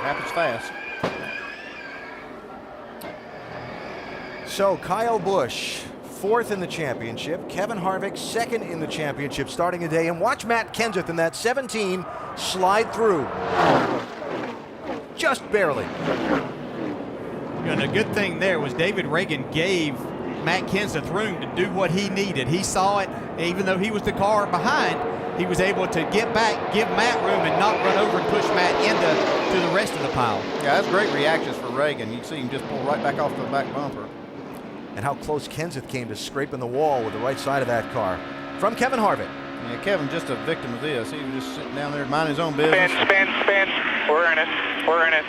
Happens fast. So Kyle Busch, 4th in the championship. Kevin Harvick, 2nd in the championship starting today. And watch Matt Kenseth in that 17 slide through. Just barely. And the good thing there was David Reagan gave Matt Kenseth room to do what he needed. He saw it, even though he was the car behind, he was able to get back, give Matt room, and not run over and push Matt into the rest of the pile. Yeah, that's great reactions for Reagan. You see him just pull right back off the back bumper. And how close Kenseth came to scraping the wall with the right side of that car. From Kevin Harvick. Yeah, Kevin just a victim of this. He was just sitting down there minding his own business. Spin. We're in it.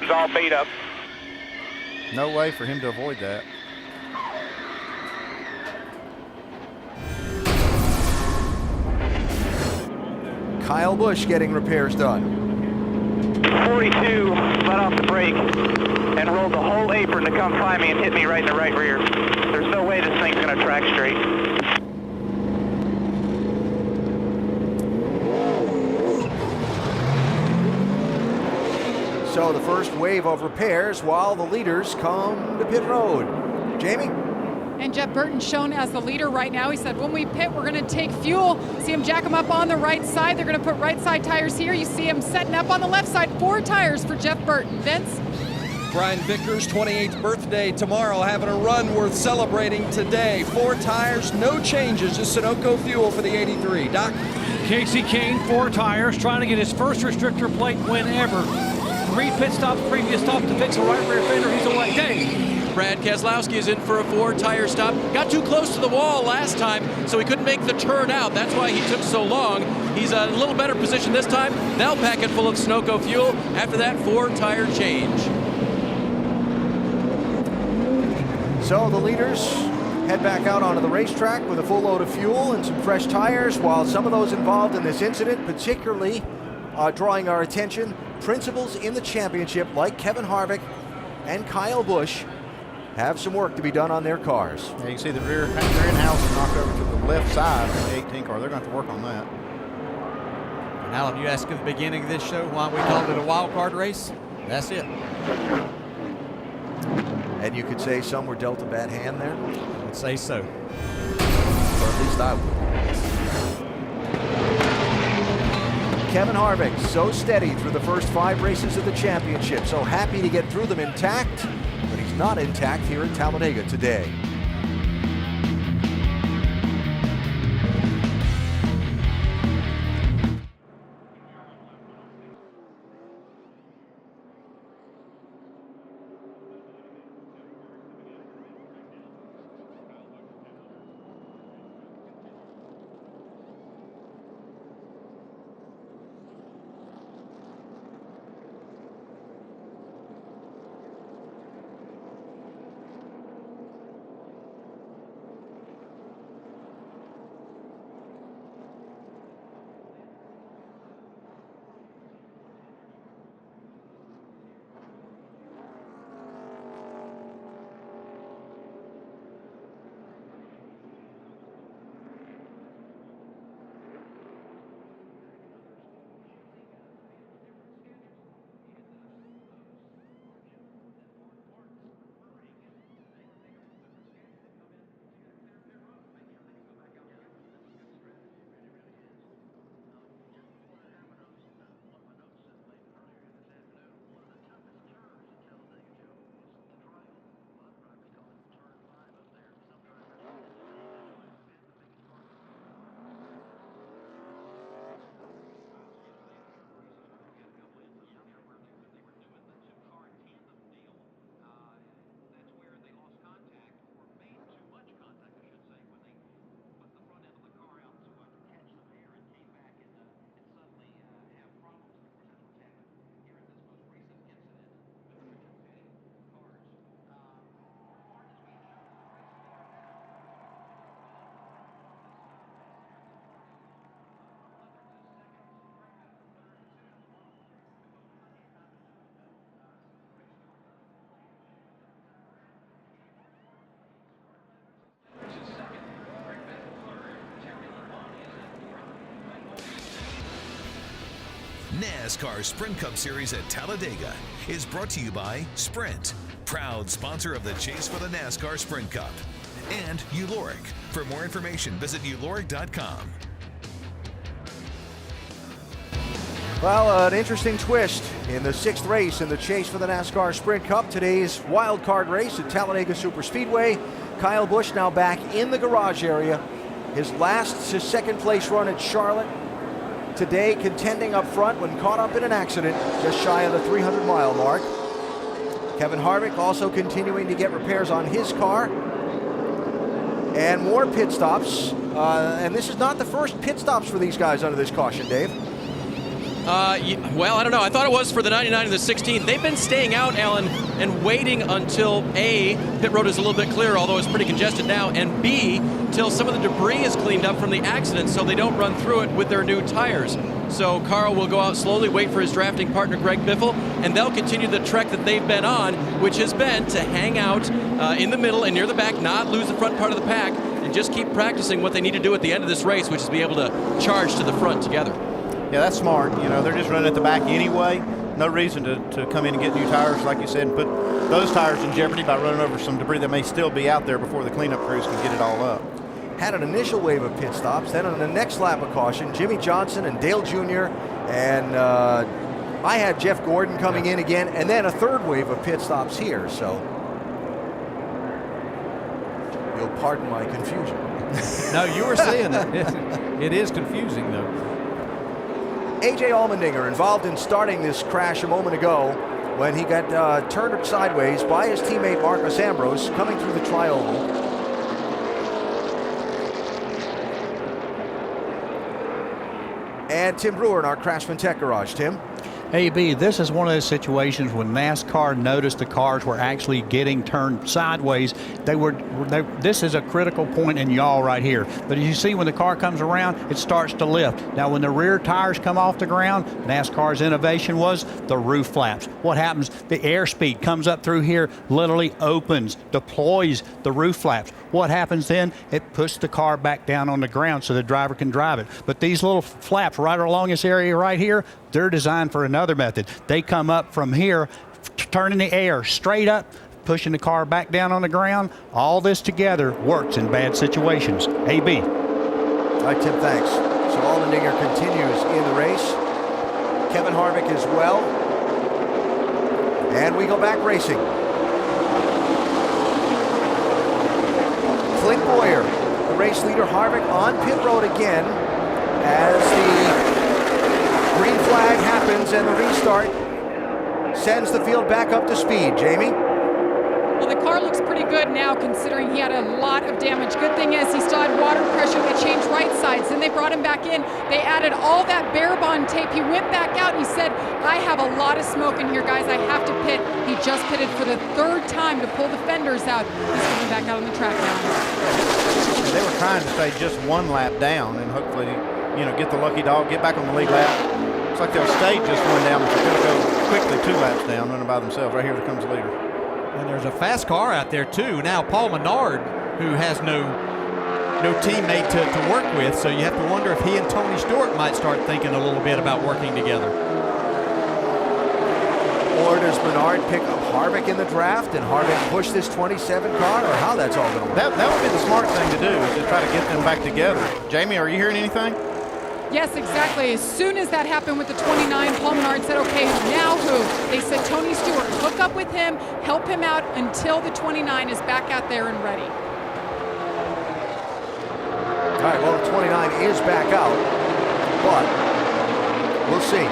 It's all beat up. No way for him to avoid that. Kyle Busch getting repairs done. 42 let off the brake and rolled the whole apron to come find me and hit me right in the right rear. There's no way this thing's going to track straight. So the first wave of repairs while the leaders come to pit road. Jamie? And Jeff Burton shown as the leader right now. He said, when we pit, we're going to take fuel. See him jack him up on the right side. They're going to put right side tires here. You see him setting up on the left side. 4 tires for Jeff Burton. Vince? Brian Vickers' 28th birthday tomorrow, having a run worth celebrating today. 4 tires, no changes, just Sunoco fuel for the 83. Doc? Casey Kane, 4 tires, trying to get his first restrictor plate win ever. 3 pit stops, previous stop to fix a right rear fender. He's away. Dave. Brad Keselowski is in for a 4-tire stop. Got too close to the wall last time, so he couldn't make the turn out. That's why he took so long. He's a little better position this time. Now pack it full of Sunoco fuel after that 4-tire change. So the leaders head back out onto the racetrack with a full load of fuel and some fresh tires, while some of those involved in this incident, particularly drawing our attention, principals in the championship like Kevin Harvick and Kyle Busch have some work to be done on their cars. Yeah, you can see the rear in-house is knocked over to the left side of the 18 car. They're going to have to work on that. And Alan, you asked at the beginning of this show why we called it a wild card race. That's it. And you could say some were dealt a bad hand there? I would say so. Or at least I would. Kevin Harvick, so steady through the first 5 races of the championship. So happy to get through them intact, but he's not intact here at Talladega today. NASCAR Sprint Cup Series at Talladega is brought to you by Sprint, proud sponsor of the Chase for the NASCAR Sprint Cup, and Uloric. For more information, visit uloric.com. Well, an interesting twist in the 6th race in the Chase for the NASCAR Sprint Cup. Today's wild card race at Talladega Superspeedway. Kyle Busch now back in the garage area. His second place run at Charlotte. Today contending up front when caught up in an accident just shy of the 300-mile mark. Kevin Harvick also continuing to get repairs on his car. And more pit stops. And this is not the first pit stops for these guys under this caution, Dave. Well, I don't know. I thought it was for the 99 and the 16. They've been staying out, Alan, and waiting until A, pit road is a little bit clearer, although it's pretty congested now, and B, till some of the debris is cleaned up from the accident so they don't run through it with their new tires. So Carl will go out slowly, wait for his drafting partner, Greg Biffle, and they'll continue the trek that they've been on, which has been to hang out in the middle and near the back, not lose the front part of the pack, and just keep practicing what they need to do at the end of this race, which is be able to charge to the front together. Yeah, that's smart. You know, they're just running at the back anyway. No reason to come in and get new tires, like you said, and put those tires in jeopardy by running over some debris that may still be out there before the cleanup crews can get it all up. Had an initial wave of pit stops. Then on the next lap of caution, Jimmy Johnson and Dale Jr. and I had Jeff Gordon coming in again, and then a third wave of pit stops here. So you'll pardon my confusion. No, you were saying it. It is confusing, though. A.J. Allmendinger involved in starting this crash a moment ago when he got turned sideways by his teammate Marcos Ambrose coming through the tri-oval. And Tim Brewer in our Craftsman Tech Garage. Tim? AB, this is one of those situations when NASCAR noticed the cars were actually getting turned sideways. This is a critical point in yaw right here. But as you see, when the car comes around, it starts to lift. Now, when the rear tires come off the ground, NASCAR's innovation was the roof flaps. What happens? The airspeed comes up through here, literally opens, deploys the roof flaps. What happens then? It puts the car back down on the ground so the driver can drive it. But these little flaps right along this area right here, they're designed for another method. They come up from here, turning the air straight up, pushing the car back down on the ground. All this together works in bad situations. AB. All right, Tim, thanks. So Allmendinger continues in the race. Kevin Harvick as well. And we go back racing. Clint Boyer, the race leader. Harvick on pit road again as the green flag happens and the restart sends the field back up to speed. Jamie? Well, the car looks pretty good now considering he had a lot of damage. Good thing is he still had water pressure. They changed right sides. Then they brought him back in. They added all that bare bond tape. He went back out and he said, I have a lot of smoke in here, guys. I have to pit. He just pitted for the 3rd time to pull the fenders out. He's coming back out on the track now. They were trying to stay just one lap down and hopefully, you know, get the lucky dog, get back on the lead lap. Looks like they'll stay just one down, but they're going to go quickly 2 laps down, running by themselves. Right here comes the leader. And there's a fast car out there, too. Now, Paul Menard, who has no teammate to work with, so you have to wonder if he and Tony Stewart might start thinking a little bit about working together. Or does Menard pick up Harvick in the draft and Harvick push this 27 car, or how that's all going to work? That would be the smart thing to do, is to try to get them back together. Jamie, are you hearing anything? Yes, exactly. As soon as that happened with the 29, Paul Menard said, okay, now who? They said Tony Stewart, hook up with him, help him out until the 29 is back out there and ready. All right, well, the 29 is back out, but we'll see.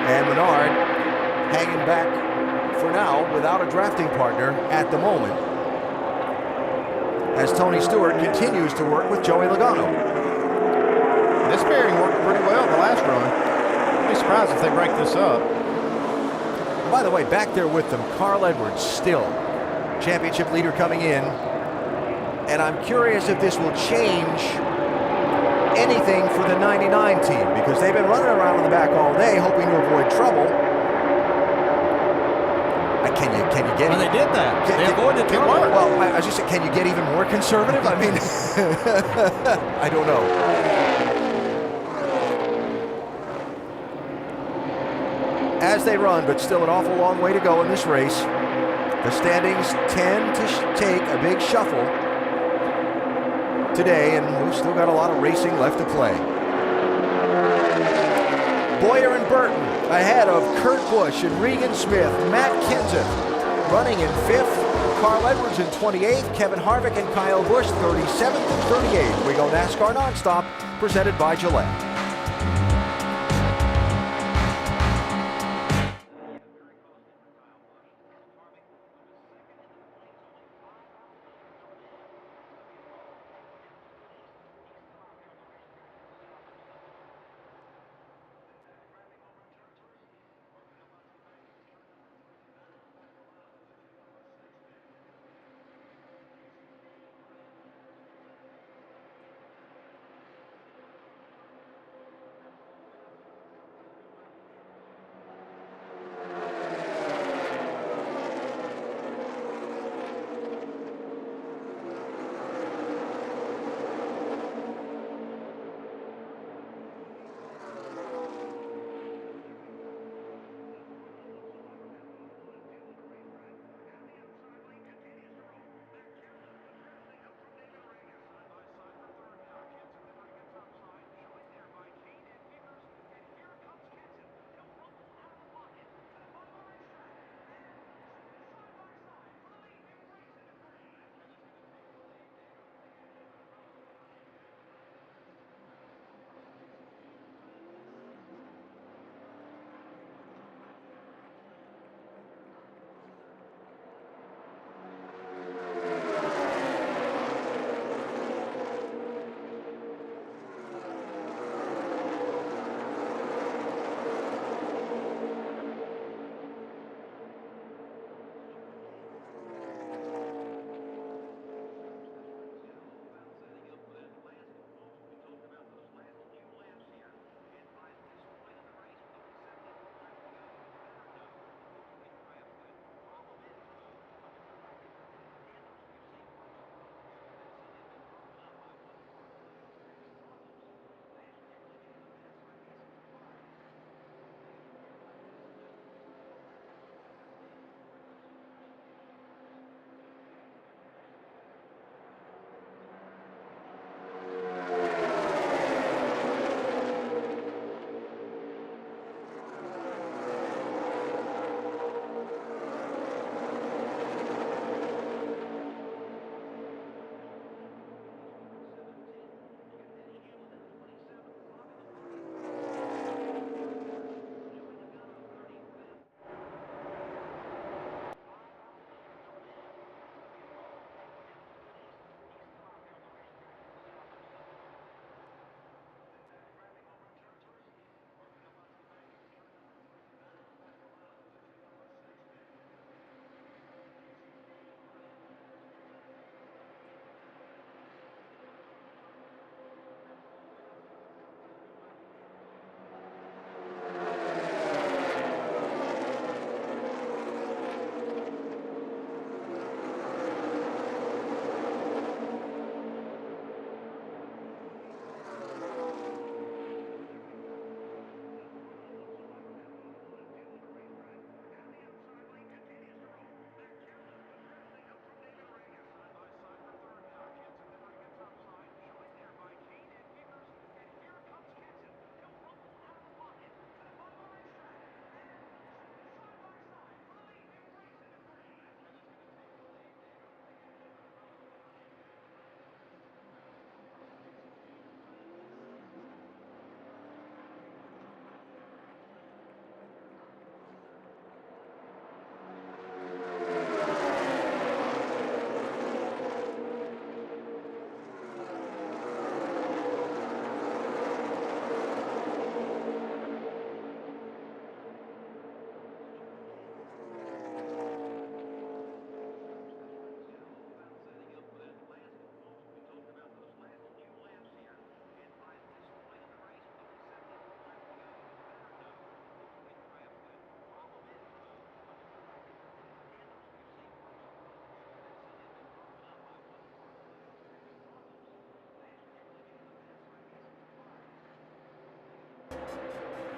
And Menard hanging back for now without a drafting partner at the moment, as Tony Stewart continues to work with Joey Logano. This pairing worked pretty well the last run. I'd be surprised if they break this up. By the way, back there with them, Carl Edwards, still championship leader coming in. And I'm curious if this will change anything for the 99 team, because they've been running around in the back all day hoping to avoid trouble. Can you get? Well, they did that. They avoided trouble. Well, I was just saying, can you get even more conservative? I mean, I don't know. As they run, but still an awful long way to go in this race. The standings tend to take a big shuffle today, and we've still got a lot of racing left to play. Boyer and Burton ahead of Kurt Busch and Regan Smith, Matt Kenseth running in 5th, Carl Edwards in 28th, Kevin Harvick and Kyle Busch 37th and 38th. We go NASCAR Nonstop, presented by Gillette.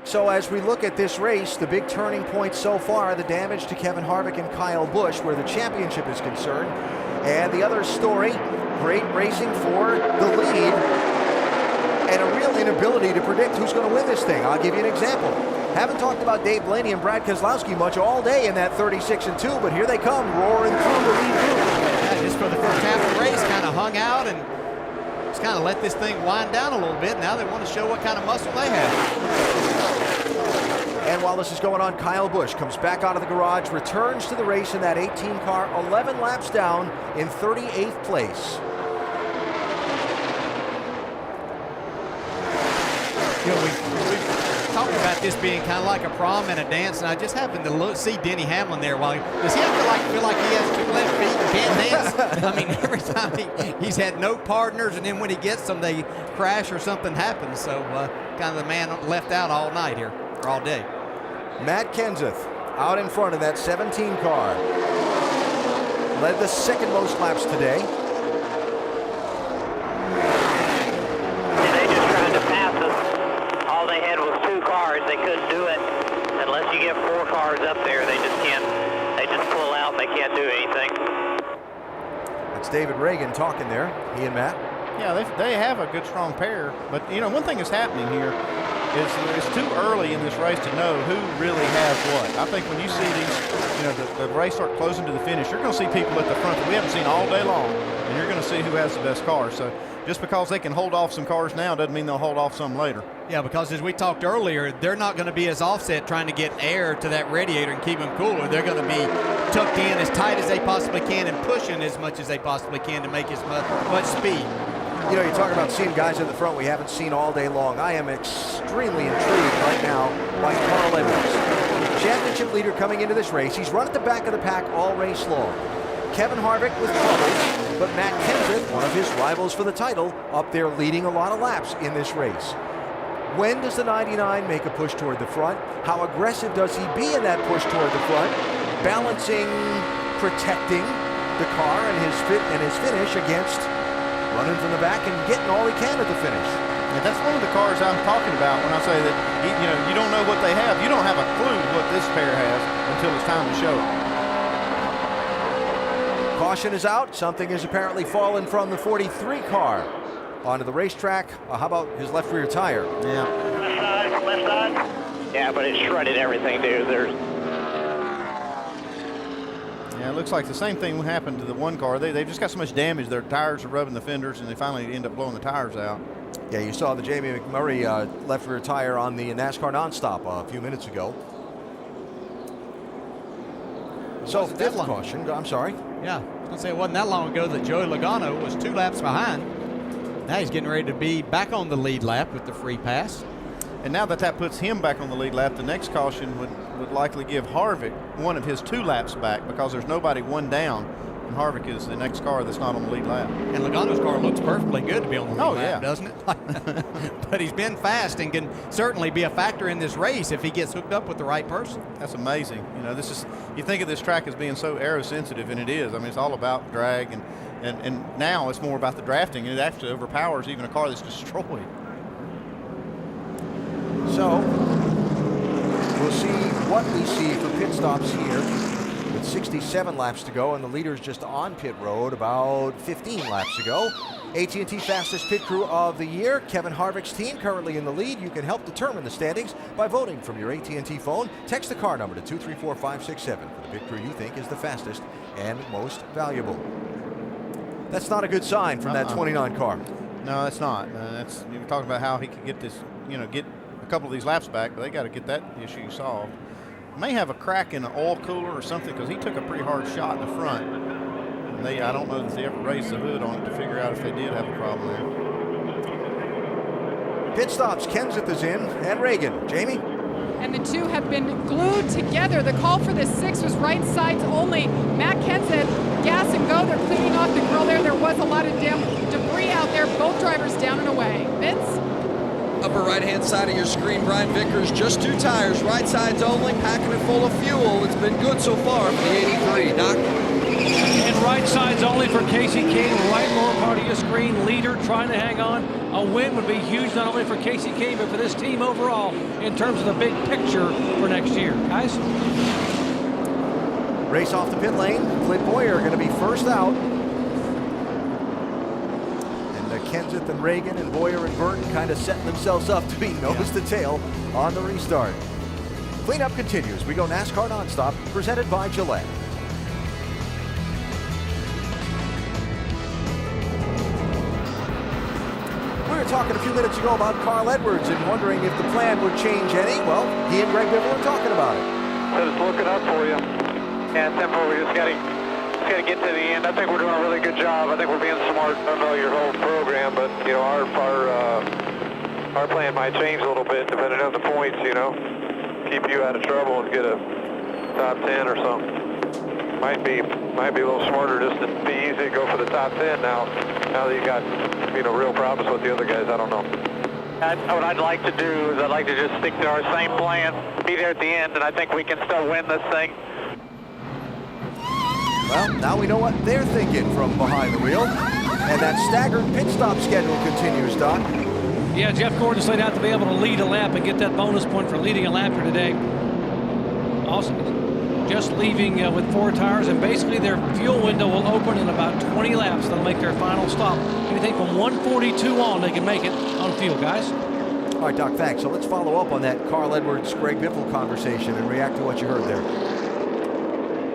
So as we look at this race, the big turning point so far, the damage to Kevin Harvick and Kyle Busch, where the championship is concerned. And the other story, great racing for the lead and a real inability to predict who's going to win this thing. I'll give you an example. Haven't talked about Dave Blaney and Brad Keselowski much all day in that 36-2, but here they come roaring through the lead group. Yeah, just for the first half of the race, kind of hung out and just kind of let this thing wind down a little bit. Now they want to show what kind of muscle they have. And while this is going on, Kyle Busch comes back out of the garage, returns to the race in that 18 car, 11 laps down in 38th place. You know, we've talked about this being kind of like a prom and a dance, and I just happened to see Denny Hamlin there. Does he feel like he has 2 left feet and can't dance? I mean, every time he's had no partners, and then when he gets them, they crash or something happens. So kind of the man left out all night here, or all day. Matt Kenseth out in front of that 17 car. Led the second most laps today. And they just tried to pass us. All they had was 2 cars. They couldn't do it unless you get 4 cars up there. They just can't. They just pull out. They can't do anything. That's David Reagan talking there, he and Matt. Yeah, they have a good, strong pair. But, you know, one thing that's happening here is it's too early in this race to know who really has what. I think when you see these, you know, the race start closing to the finish, you're going to see people at the front that we haven't seen all day long, and you're going to see who has the best car. So just because they can hold off some cars now doesn't mean they'll hold off some later. Yeah, because as we talked earlier, they're not going to be as offset trying to get air to that radiator and keep them cooler. They're going to be tucked in as tight as they possibly can and pushing as much as they possibly can to make as much speed. You know, you talk about seeing guys in the front we haven't seen all day long. I am extremely intrigued right now by Carl Edwards. Championship leader coming into this race. He's run at the back of the pack all race long. Kevin Harvick with trouble, but Matt Kenseth, one of his rivals for the title, up there leading a lot of laps in this race. When does the 99 make a push toward the front? How aggressive does he be in that push toward the front? Balancing, protecting the car and his finish against running from the back and getting all he can at the finish. Yeah, that's one of the cars I'm talking about when I say that you don't know what they have. You don't have a clue what this pair has until it's time to show it. Caution is out. Something has apparently fallen from the 43 car onto the racetrack. How about his left rear tire? Yeah. Left side. Yeah, but it shredded everything, dude. Yeah, it looks like the same thing happened to the one car. They've just got so much damage. Their tires are rubbing the fenders, and they finally end up blowing the tires out. Yeah, you saw the Jamie McMurray left rear tire on the NASCAR nonstop a few minutes ago. So fifth caution. I'm sorry. Yeah, I was going to say it wasn't that long ago that Joey Logano was 2 laps behind. Now he's getting ready to be back on the lead lap with the free pass. And now that puts him back on the lead lap, the next caution would likely give Harvick one of his 2 laps back because there's nobody one down, and Harvick is the next car that's not on the lead lap. And Logano's car looks perfectly good to be on the lead lap, yeah. doesn't it? But he's been fast and can certainly be a factor in this race if he gets hooked up with the right person. That's amazing. You know, you think of this track as being so aerosensitive, and it is. I mean, it's all about drag, and now it's more about the drafting, and it actually overpowers even a car that's destroyed. So, we'll see what we see for pit stops here with 67 laps to go, and the leader's just on pit road about 15 laps ago. AT&T fastest pit crew of the year, Kevin Harvick's team currently in the lead. You can help determine the standings by voting from your AT&T phone. Text the car number to 234567 for the pit crew you think is the fastest and most valuable. That's not a good sign from that 29 car. No, that's not. You were talking about how he could get this, get a couple of these laps back, but they got to get that issue solved. May have a crack in the oil cooler or something because he took a pretty hard shot in the front. And I don't know that they ever raised the hood on it to figure out if they did have a problem there. Pit stops, Kenseth is in, and Reagan. Jamie? And the 2 have been glued together. The call for the 6 was right sides only. Matt Kenseth, gas and go. They're cleaning off the grill there. There was a lot of debris out there. Both drivers down and away. Vince? Upper right-hand side of your screen, Brian Vickers, just 2 tires, right sides only, packing it full of fuel. It's been good so far for the 83. Doc? And right sides only for Casey King. Right lower part of your screen. Leader trying to hang on. A win would be huge not only for Casey King, but for this team overall in terms of the big picture for next year. Guys? Race off the pit lane. Clint Boyer going to be first out. And Kenseth and Reagan and Boyer and Burton kind of setting themselves up to be nose to tail on the restart. Cleanup continues. We go NASCAR nonstop, presented by Gillette. We were talking a few minutes ago about Carl Edwards and wondering if the plan would change any. Well, he and Greg Biffle are talking about it. So it's looking up for you. Yeah, tempo, we just gotta get to the end. I think we're doing a really good job. I think we're being smart. I don't know your whole program, but you know our plan might change a little bit depending on the points. You know, keep you out of trouble and get a top 10 or something. Might be a little smarter just to be easy to go for the top 10 now that you got real problems with the other guys. I don't know. What I'd like to do is I'd like to just stick to our same plan, be there at the end, and I think we can still win this thing. Well, now we know what they're thinking from behind the wheel. And that staggered pit stop schedule continues, Don. Yeah, Jeff Gordon's laid out to be able to lead a lap and get that bonus point for leading a lap here today. Also, just leaving with 4 tires, and basically their fuel window will open in about 20 laps. They'll make their final stop. Anything from 142 on, they can make it on fuel, guys. All right, Doc, thanks. So let's follow up on that Carl Edwards, Greg Biffle conversation and react to what you heard there.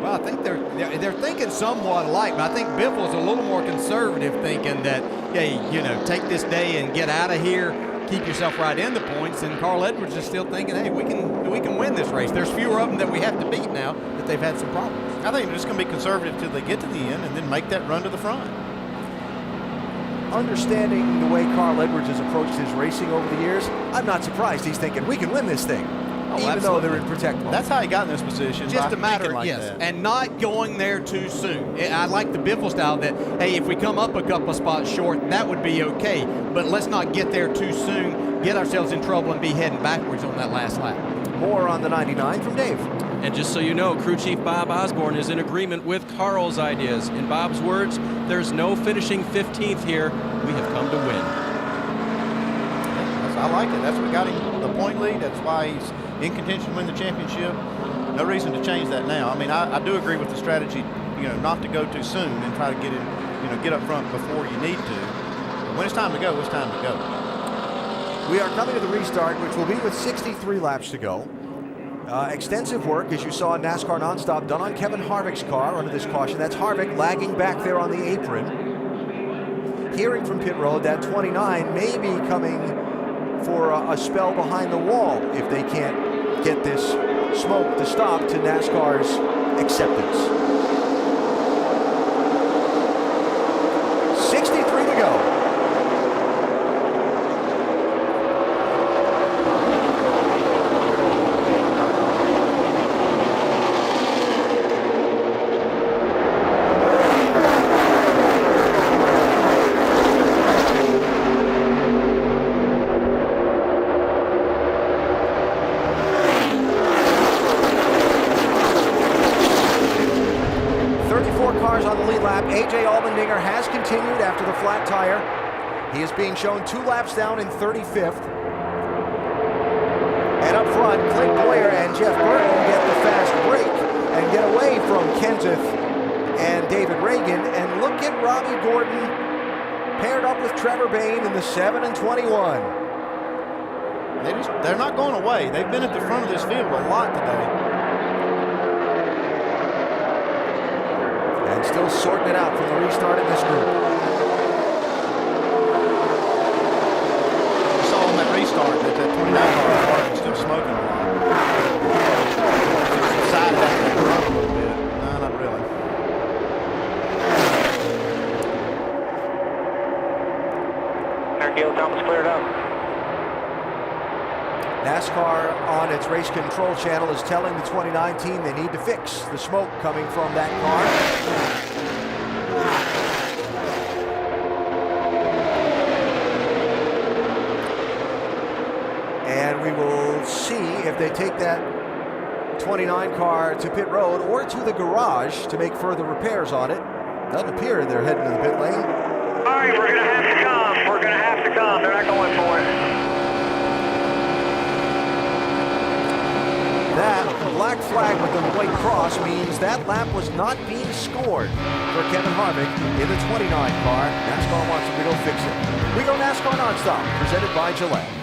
Well, I think they're thinking somewhat alike, but I think Biffle's a little more conservative, thinking that, hey, take this day and get out of here, keep yourself right in the points. And Carl Edwards is still thinking, hey, we can win this race. There's fewer of them that we have to beat now that they've had some problems. I think they're just going to be conservative till they get to the end and then make that run to the front. Understanding the way Carl Edwards has approached his racing over the years, I'm not surprised he's thinking we can win this thing. Even though they're in protect mode. That's how he got in this position. Just a matter, like yes, that. and not going there too soon. I like the Biffle style that, hey, if we come up a couple of spots short, that would be okay. But let's not get there too soon, get ourselves in trouble, and be heading backwards on that last lap. More on the 99 from Dave. And just so you know, Crew Chief Bob Osborne is in agreement with Carl's ideas. In Bob's words, there's no finishing 15th here. We have come to win. I like it. That's what got him the point lead. That's why he's in contention to win the championship. No reason to change that now. I mean, I do agree with the strategy, not to go too soon and try to get in, get up front before you need to. But when it's time to go, it's time to go. We are coming to the restart, which will be with 63 laps to go. Extensive work, as you saw in NASCAR Nonstop, done on Kevin Harvick's car under this caution. That's Harvick lagging back there on the apron. Hearing from pit road that 29 may be coming for a spell behind the wall if they can't get this smoke to stop to NASCAR's acceptance. 63 to go. After the flat tire. He is being shown 2 laps down in 35th. And up front, Clint Boyer and Jeff Burton get the fast break and get away from Kenseth and David Reagan. And look at Robbie Gordon paired up with Trevor Bayne in the 7 and 21. They're not going away. They've been at the front of this field a lot today. And still sorting it out from the restart in this group. Restart that 29 car is still smoking a lot. Side that run a little bit. No, not really. Gil Thomas cleared up. NASCAR on its race control channel is telling the 29 team they need to fix the smoke coming from that car. And we will see if they take that 29 car to pit road or to the garage to make further repairs on it. Doesn't appear they're heading to the pit lane. All right, we're going to have to come. We're going to have to come. They're not going for it. That black flag with the white cross means that lap was not being scored for Kevin Harvick in the 29 car. NASCAR wants him to go fix it. We go NASCAR Nonstop, presented by Gillette.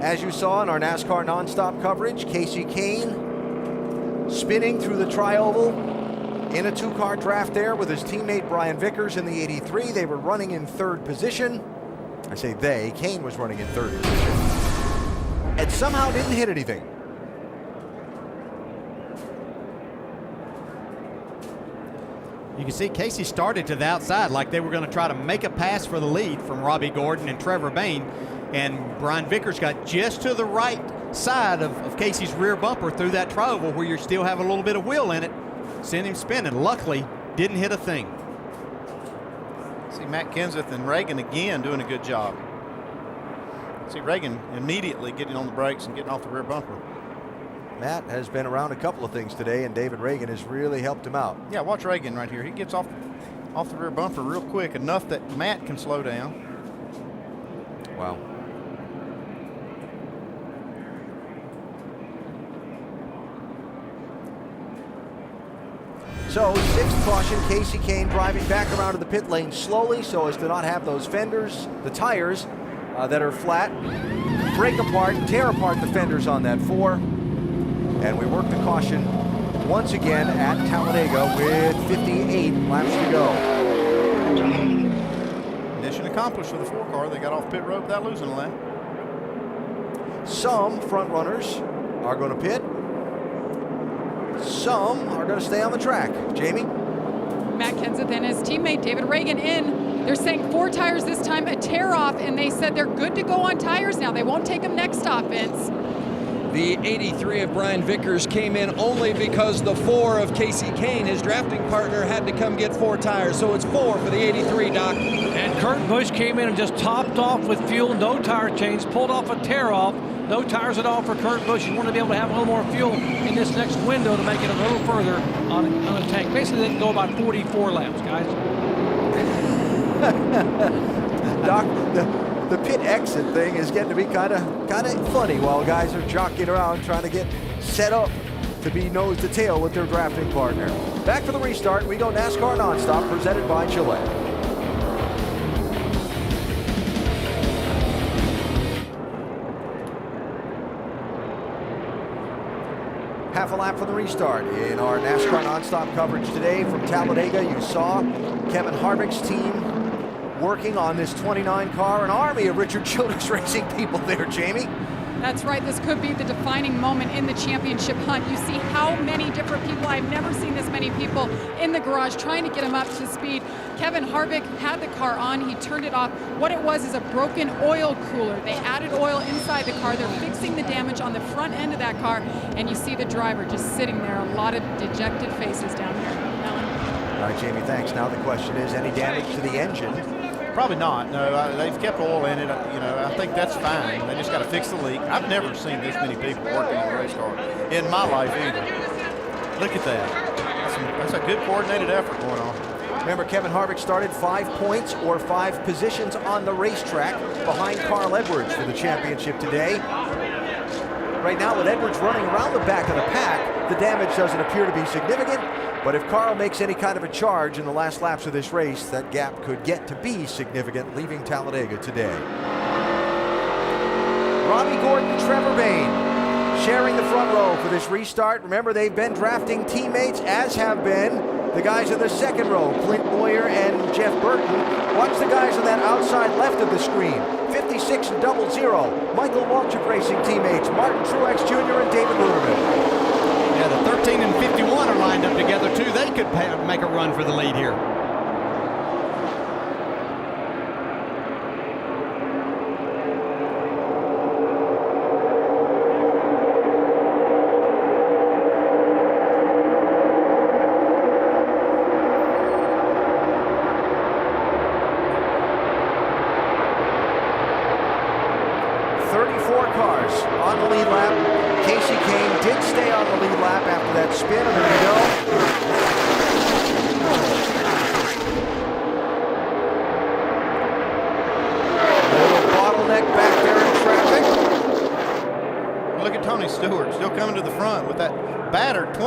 As you saw in our NASCAR Nonstop coverage, Casey Kane spinning through the tri-oval in a two-car draft there with his teammate Brian Vickers in the 83. They were running in third position. I say they, Kane was running in third position. And somehow didn't hit anything. You can see Casey started to the outside like they were going to try to make a pass for the lead from Robbie Gordon and Trevor Bayne. And Brian Vickers got just to the right side of Casey's rear bumper through that tri-oval where you still have a little bit of wheel in it. Sent him spinning. Luckily, didn't hit a thing. See Matt Kenseth and Reagan again doing a good job. See Reagan immediately getting on the brakes and getting off the rear bumper. Matt has been around a couple of things today, and David Reagan has really helped him out. Yeah, watch Reagan right here. He gets off the rear bumper real quick, enough that Matt can slow down. Wow. So, sixth caution, Casey Kane driving back around to the pit lane slowly so as to not have those fenders, the tires that are flat, break apart, tear apart the fenders on that 4. And we work the caution once again at Talladega with 58 laps to go. Mission accomplished for the 4 car. They got off pit road without losing a lap. Some front runners are going to pit. Some are going to stay on the track. Jamie? Matt Kenseth and his teammate David Reagan in. They're saying 4 tires this time, a tear off, and they said they're good to go on tires now. They won't take them next stop, Vince. The 83 of Brian Vickers came in only because the 4 of Casey Kane, his drafting partner, had to come get 4 tires. So it's 4 for the 83, Doc. And Kurt Busch came in and just topped off with fuel, no tire change, pulled off a tear-off. No tires at all for Kurt Busch. You want to be able to have a little more fuel in this next window to make it a little further on a tank. Basically, they can go about 44 laps, guys. Doc, the pit exit thing is getting to be kind of funny while guys are jockeying around trying to get set up to be nose to tail with their drafting partner. Back for the restart, we go NASCAR Nonstop, presented by Gillette. Half a lap for the restart. In our NASCAR Nonstop coverage today from Talladega, you saw Kevin Harvick's team working on this 29 car, an army of Richard Childress Racing people there, Jamie. That's right. This could be the defining moment in the championship hunt. You see how many different people, I've never seen this many people in the garage trying to get him up to speed. Kevin Harvick had the car on. He turned it off. What it was is a broken oil cooler. They added oil inside the car. They're fixing the damage on the front end of that car. And you see the driver just sitting there. A lot of dejected faces down here. Alan. All right, Jamie, thanks. Now the question is, any damage to the engine? Probably not. No, they've kept oil in it. I think that's fine. They just got to fix the leak. I've never seen this many people working on a race car in my life either. Look at that. That's a good coordinated effort going on. Remember, Kevin Harvick started 5 points or 5 positions on the racetrack behind Carl Edwards for the championship today. Right now, with Edwards running around the back of the pack, the damage doesn't appear to be significant. But if Carl makes any kind of a charge in the last laps of this race, that gap could get to be significant, leaving Talladega today. Robbie Gordon, Trevor Bayne, sharing the front row for this restart. Remember, they've been drafting teammates, as have been the guys in the second row, Clint Boyer and Jeff Burton. Watch the guys on that outside left of the screen. 56 and 00, Michael Waltrip Racing teammates, Martin Truex Jr. and David Luderman. Yeah, the 13 and 51 are lined up together, too. They could make a run for the lead here.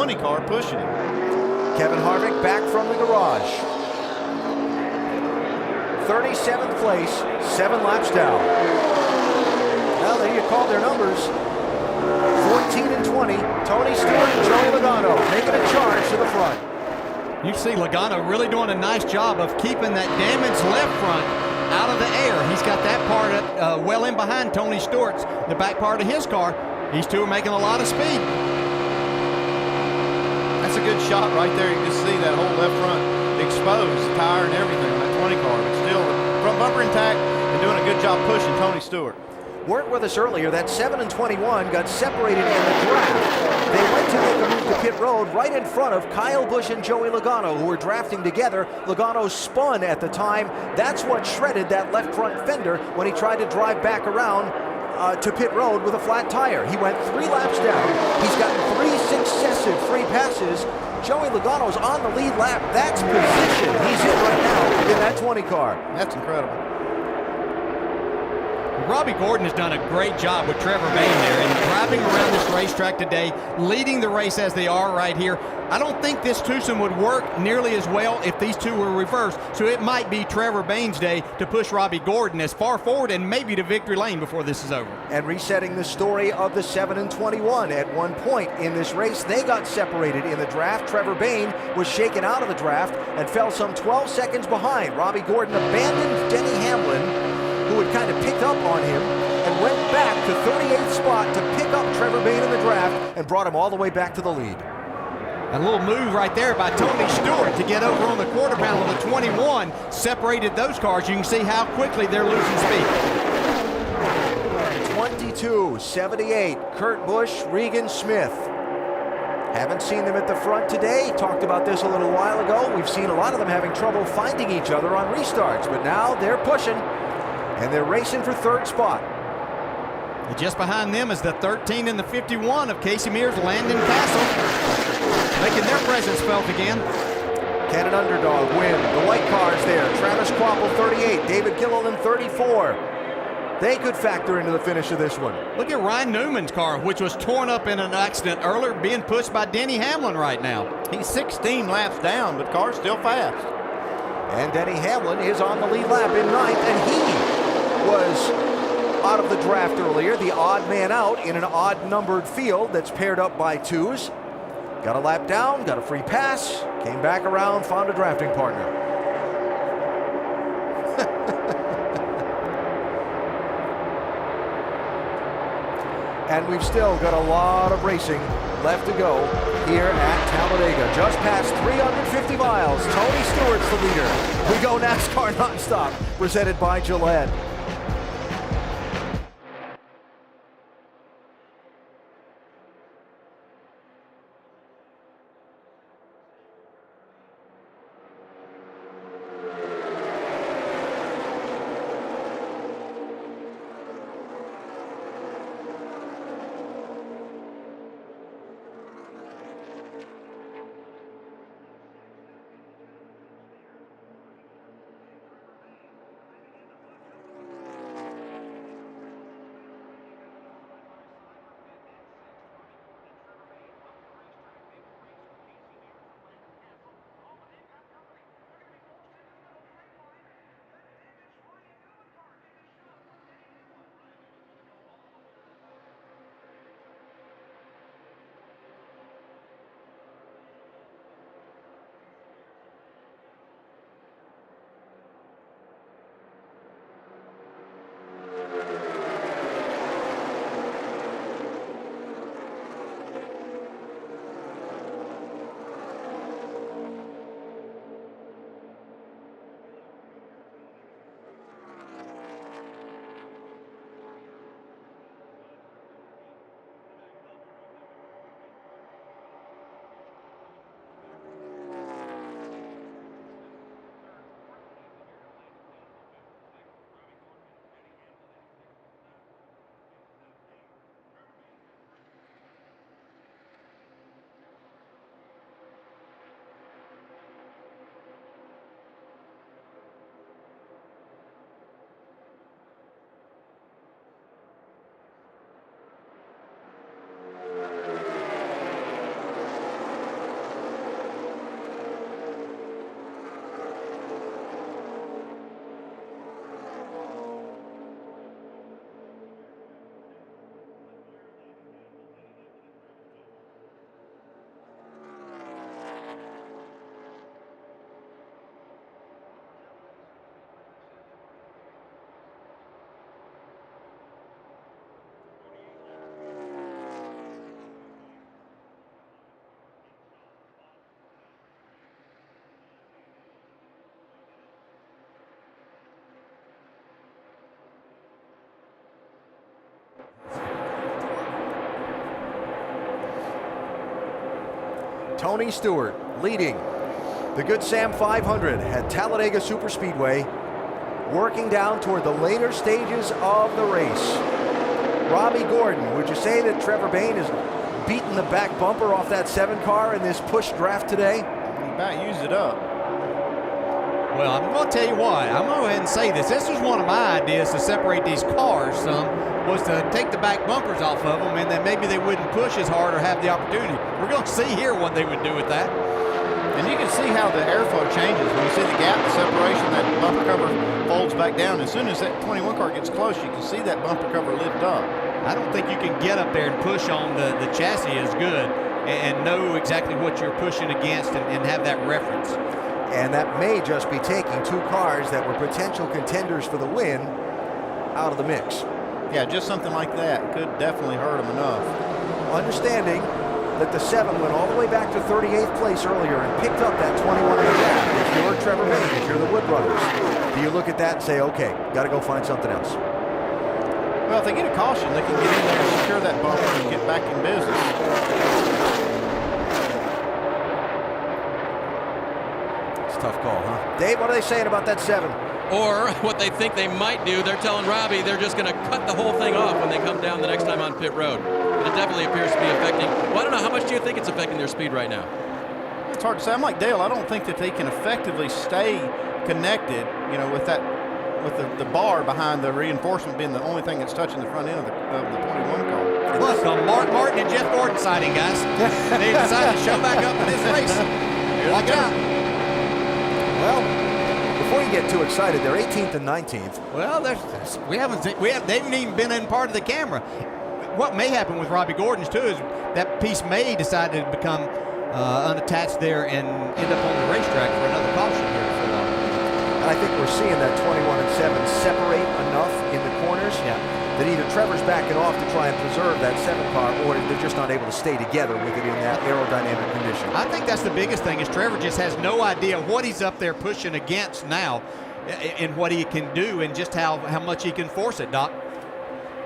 Car pushing him. Kevin Harvick back from the garage. 37th place, 7 laps down. Well, there you call their numbers. 14 and 20. Tony Stewart and Joey Logano making a charge to the front. You see Logano really doing a nice job of keeping that damaged left front out of the air. He's got that part well in behind Tony Stewart's, the back part of his car. These two are making a lot of speed. That's a good shot right there. You can see that whole left front exposed, tire and everything on that 20 car, but still front bumper intact and doing a good job pushing Tony Stewart. Weren't with us earlier, that 7 and 21 got separated in the draft. They went to make a move to pit road right in front of Kyle Busch and Joey Logano, who were drafting together. Logano spun at the time. That's what shredded that left front fender when he tried to drive back around to pit road with a flat tire. He went 3 laps down. He's gotten 3 successive free passes. Joey Logano's on the lead lap. That's position he's in right now in that 20 car. That's incredible. Robbie Gordon has done a great job with Trevor Bayne there and driving around this racetrack today, leading the race as they are right here. I don't think this twosome would work nearly as well if these two were reversed, so it might be Trevor Bayne's day to push Robbie Gordon as far forward and maybe to victory lane before this is over. And resetting the story of the 7 and 21. At one point in this race, they got separated in the draft. Trevor Bayne was shaken out of the draft and fell some 12 seconds behind. Robbie Gordon abandoned Denny Hamlin, who had kind of picked up on him, and went back to 38th spot to pick up Trevor Bayne in the draft and brought him all the way back to the lead. A little move right there by Tony Stewart to get over on the quarter panel of the 21, separated those cars. You can see how quickly they're losing speed. 22-78, Kurt Busch, Regan Smith. Haven't seen them at the front today. Talked about this a little while ago. We've seen a lot of them having trouble finding each other on restarts, but now they're pushing, and they're racing for third spot. And just behind them is the 13 and the 51 of Casey Mears, Landon Castle, making their presence felt again. Can an underdog win? The white cars there. Travis Kvapil, 38. David Gilliland, 34. They could factor into the finish of this one. Look at Ryan Newman's car, which was torn up in an accident earlier, being pushed by Denny Hamlin right now. He's 16 laps down, but car's still fast. And Denny Hamlin is on the lead lap in ninth, and he was out of the draft earlier, the odd man out in an odd-numbered field that's paired up by twos. Got a lap down, got a free pass, came back around, found a drafting partner. And we've still got a lot of racing left to go here at Talladega. Just past 350 miles. Tony Stewart's the leader. We go NASCAR nonstop, presented by Gillette. Tony Stewart leading the Good Sam 500 at Talladega Superspeedway, working down toward the later stages of the race. Robbie Gordon, would you say that Trevor Bayne has beaten the back bumper off that 7 car in this push draft today? He about used it up. Well, I'm going to tell you why. I'm going to go ahead and say this. This was one of my ideas to separate these cars some, was to take the back bumpers off of them, and then maybe they wouldn't push as hard or have the opportunity. We're going to see here what they would do with that. And you can see how the airflow changes. When you see the gap, the separation, that bumper cover folds back down. As soon as that 21 car gets close, you can see that bumper cover lift up. I don't think you can get up there and push on the chassis as good and know exactly what you're pushing against and have that reference. And that may just be taking 2 cars that were potential contenders for the win out of the mix. Yeah, just something like that could definitely hurt them enough. Understanding that the 7 went all the way back to 38th place earlier and picked up that 21 in the gap. If you're Trevor Bayne, if you're the Wood Brothers, do you look at that and say, okay, got to go find something else? Well, if they get a caution, they can get in there and secure that bumper and get back in business. It's a tough call, huh? Dave, what are they saying about that 7? Or what they think they might do, they're telling Robbie they're just going to cut the whole thing off when they come down the next time on pit road. But it definitely appears to be affecting. Well, I don't know, how much do you think it's affecting their speed right now? It's hard to say. I'm like Dale. I don't think that they can effectively stay connected, with that, with the bar behind the reinforcement being the only thing that's touching the front end of the 21 car. Look, Mark Martin and Jeff Gordon sighting, guys. They decided to show back up in this race. Watch out. Well, before you get too excited, they're 18th and 19th. Well, they haven't even been in part of the camera. What may happen with Robbie Gordon's too is that piece may decide to become unattached there and end up on the racetrack for another caution here for long. And I think we're seeing that 21 and 7 separate enough in the corners that either Trevor's backing off to try and preserve that 7 car, or they're just not able to stay together with it in that aerodynamic condition. I think that's the biggest thing, is Trevor just has no idea what he's up there pushing against now and what he can do and just how much he can force it, Doc.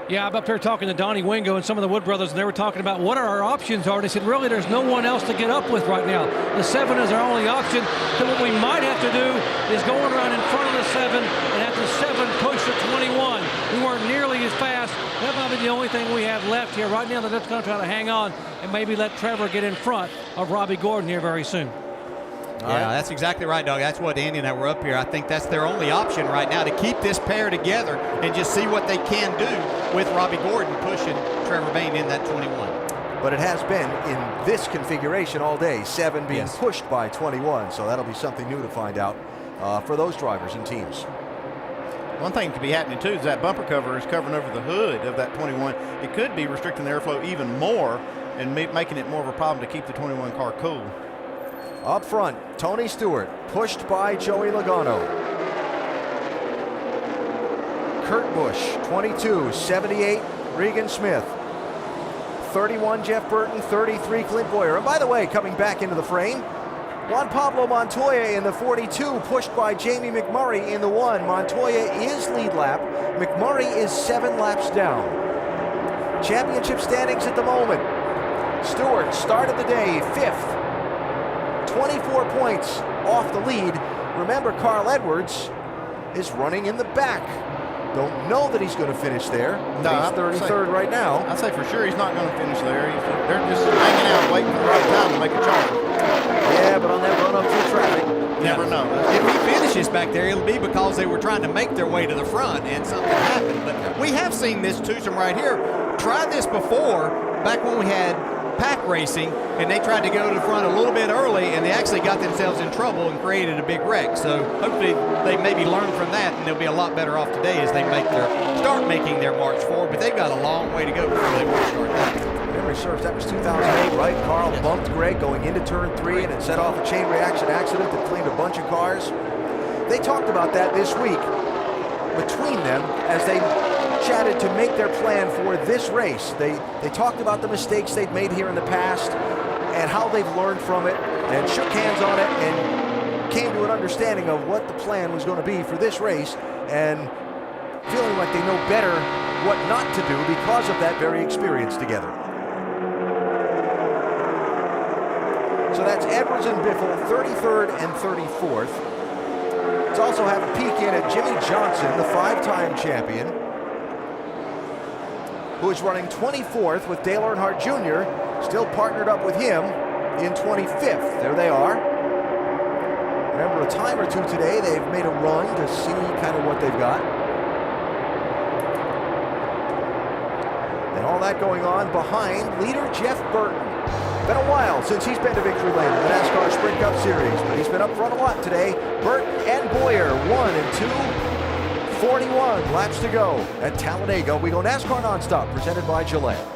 Yeah, I'm up there talking to Donnie Wingo and some of the Wood brothers, and they were talking about what our options are. They said, really, there's no one else to get up with right now. The 7 is our only option. So what we might have to do is go around in front of the 7 and have the 7 push the 21. We weren't nearly as fast. That might be the only thing we have left here right now. They're just going to try to hang on and maybe let Trevor get in front of Robbie Gordon here very soon. Yeah, that's exactly right, Doug. That's what Andy and I were up here. I think that's their only option right now, to keep this pair together and just see what they can do with Robbie Gordon pushing Trevor Bayne in that 21. But it has been in this configuration all day, 7 being pushed by 21, so that'll be something new to find out for those drivers and teams. One thing that could be happening too is that bumper cover is covering over the hood of that 21. It could be restricting the airflow even more and making it more of a problem to keep the 21 car cool. Up front, Tony Stewart, pushed by Joey Logano. Kurt Busch, 22, 78, Regan Smith. 31, Jeff Burton, 33, Clint Boyer. And by the way, coming back into the frame, Juan Pablo Montoya in the 42, pushed by Jamie McMurray in the 1. Montoya is lead lap. McMurray is 7 laps down. Championship standings at the moment. Stewart started the day 5th. 24 points off the lead. Remember, Carl Edwards is running in the back. Don't know that he's going to finish there. No, he's 33rd right now. I'd say for sure he's not going to finish there. They're just hanging out, waiting for the right time to make a charge. Yeah, but on that run up through traffic, never know. If he finishes back there, it'll be because they were trying to make their way to the front and something happened. But we have seen this twosome right here. Tried this before, back when we had pack racing, and they tried to go to the front a little bit early, and they actually got themselves in trouble and created a big wreck. So hopefully they maybe learn from that, and they'll be a lot better off today as they start making their march forward. But they've got a long way to go before they want to start that. Memory serves, that was 2008, right? Carl bumped Greg going into turn 3, and it set off a chain reaction accident that claimed a bunch of cars. They talked about that this week between them as they chatted to make their plan for this race. They talked about the mistakes they'd made here in the past and how they've learned from it, and shook hands on it and came to an understanding of what the plan was going to be for this race, and feeling like they know better what not to do because of that very experience together. So that's Edwards and Biffle, 33rd and 34th. Let's also have a peek in at Jimmy Johnson, the 5-time champion, who is running 24th with Dale Earnhardt Jr., still partnered up with him in 25th. There they are. Remember, a time or two today, they've made a run to see kind of what they've got. And all that going on behind leader Jeff Burton. Been a while since he's been to victory lane in the NASCAR Sprint Cup Series, but he's been up front a lot today. Burton and Boyer, 1 and 2. 41 laps to go at Talladega. We go NASCAR Nonstop, presented by Gillette.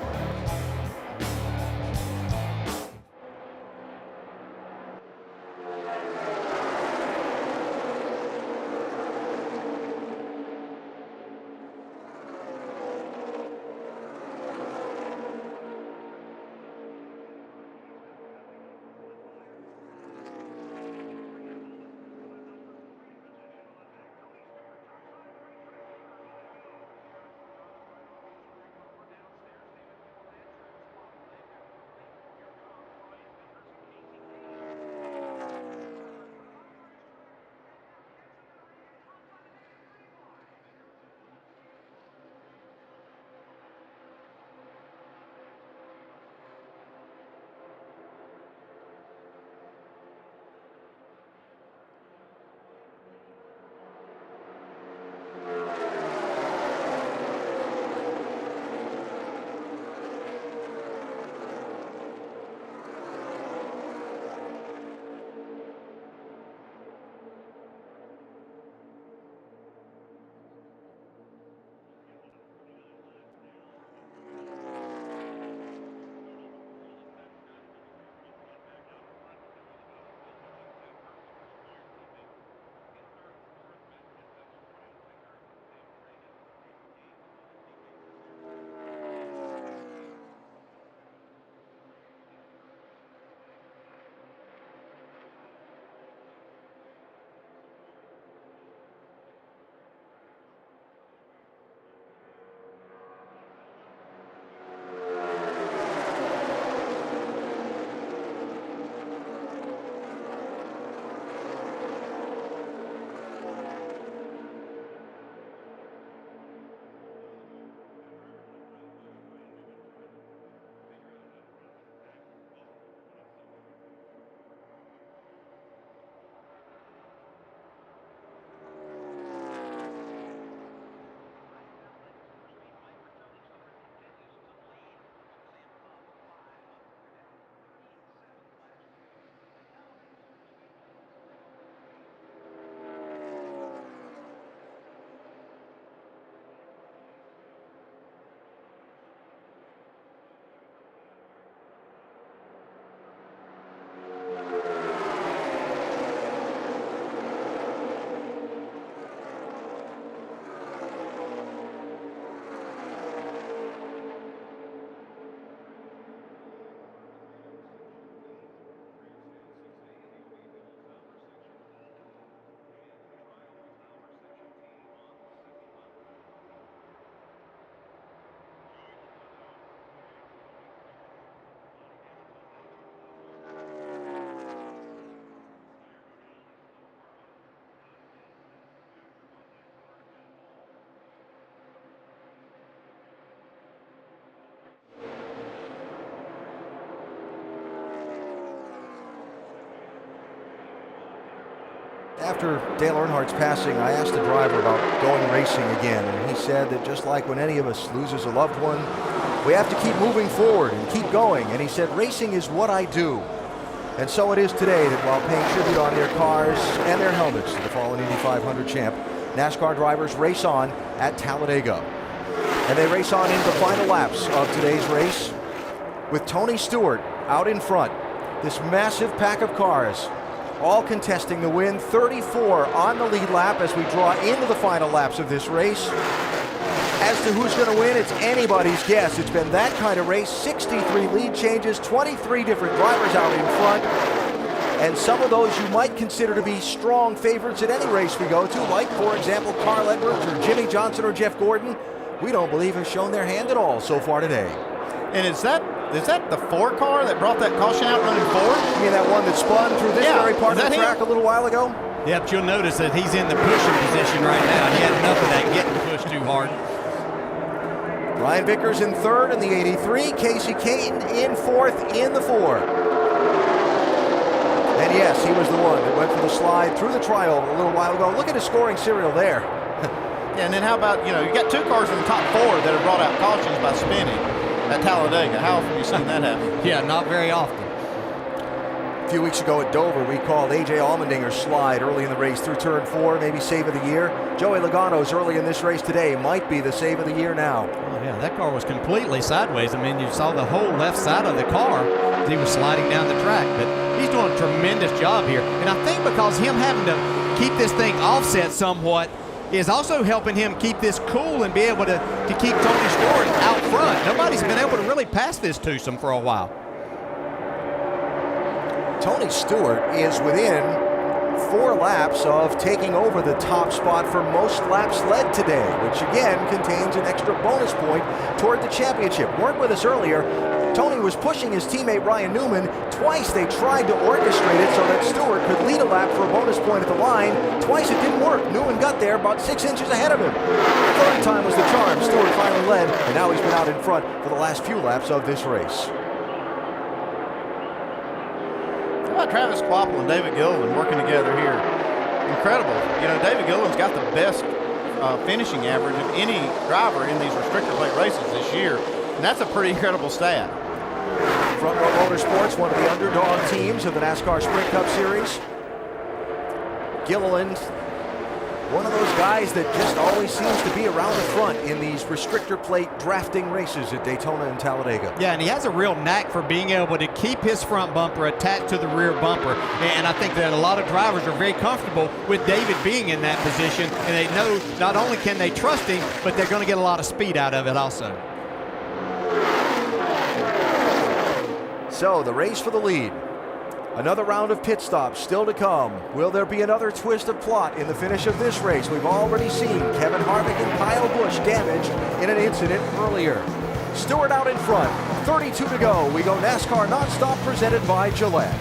After Dale Earnhardt's passing, I asked the driver about going racing again, and he said that just like when any of us loses a loved one, we have to keep moving forward and keep going. And he said, racing is what I do. And so it is today that while paying tribute on their cars and their helmets to the fallen Indy 500 champ, NASCAR drivers race on at Talladega. And they race on into the final laps of today's race with Tony Stewart out in front. This massive pack of cars all contesting the win. 34 on the lead lap as we draw into the final laps of this race. As to who's going to win, it's anybody's guess. It's been that kind of race. 63 lead changes, 23 different drivers out in front. And some of those you might consider to be strong favorites at any race we go to, like, for example, Carl Edwards or Jimmy Johnson or Jeff Gordon, we don't believe have shown their hand at all so far today. And is that the 4 car that brought that caution out running forward? You mean that one that spun through this very part of the track a little while ago? Yep, but you'll notice that he's in the pushing position right now. He had enough of that getting pushed too hard. Ryan Vickers in third in the 83. Casey Caton in fourth in the 4. And yes, he was the one that went for the slide through the trioval a little while ago. Look at his scoring serial there. Yeah, and then how about, you got 2 cars in the top 4 that have brought out cautions by spinning at Talladega. How often have you seen that happen? Yeah, not very often. A few weeks ago at Dover, we called A.J. Allmendinger's slide early in the race through turn 4, maybe save of the year. Joey Logano's early in this race today might be the save of the year now. Oh, yeah, that car was completely sideways. I mean, you saw the whole left side of the car as he was sliding down the track. But he's doing a tremendous job here. And I think because him having to keep this thing offset somewhat is also helping him keep this cool and be able to keep Tony Stewart out front. Nobody's been able to really pass this twosome for a while. Tony Stewart is within 4 laps of taking over the top spot for most laps led today, which again contains an extra bonus point toward the championship. Weren't with us earlier. Tony was pushing his teammate Ryan Newman. Twice they tried to orchestrate it so that Stewart could lead a lap for a bonus point at the line. Twice it didn't work. Newman got there about 6 inches ahead of him. Third time was the charm. Stewart finally led, and now he's been out in front for the last few laps of this race. How about Travis Kvapil and David Gilliland working together here? Incredible. David Gilliland's got the best finishing average of any driver in these restrictor plate races this year, and that's a pretty incredible stat. Front Row Motorsports, one of the underdog teams of the NASCAR Sprint Cup Series. Gilliland, one of those guys that just always seems to be around the front in these restrictor plate drafting races at Daytona and Talladega. Yeah, and he has a real knack for being able to keep his front bumper attached to the rear bumper. And I think that a lot of drivers are very comfortable with David being in that position, and they know not only can they trust him, but they're going to get a lot of speed out of it also. So the race for the lead. Another round of pit stops still to come. Will there be another twist of plot in the finish of this race? We've already seen Kevin Harvick and Kyle Busch damaged in an incident earlier. Stewart out in front, 32 to go. We go NASCAR Nonstop presented by Gillette.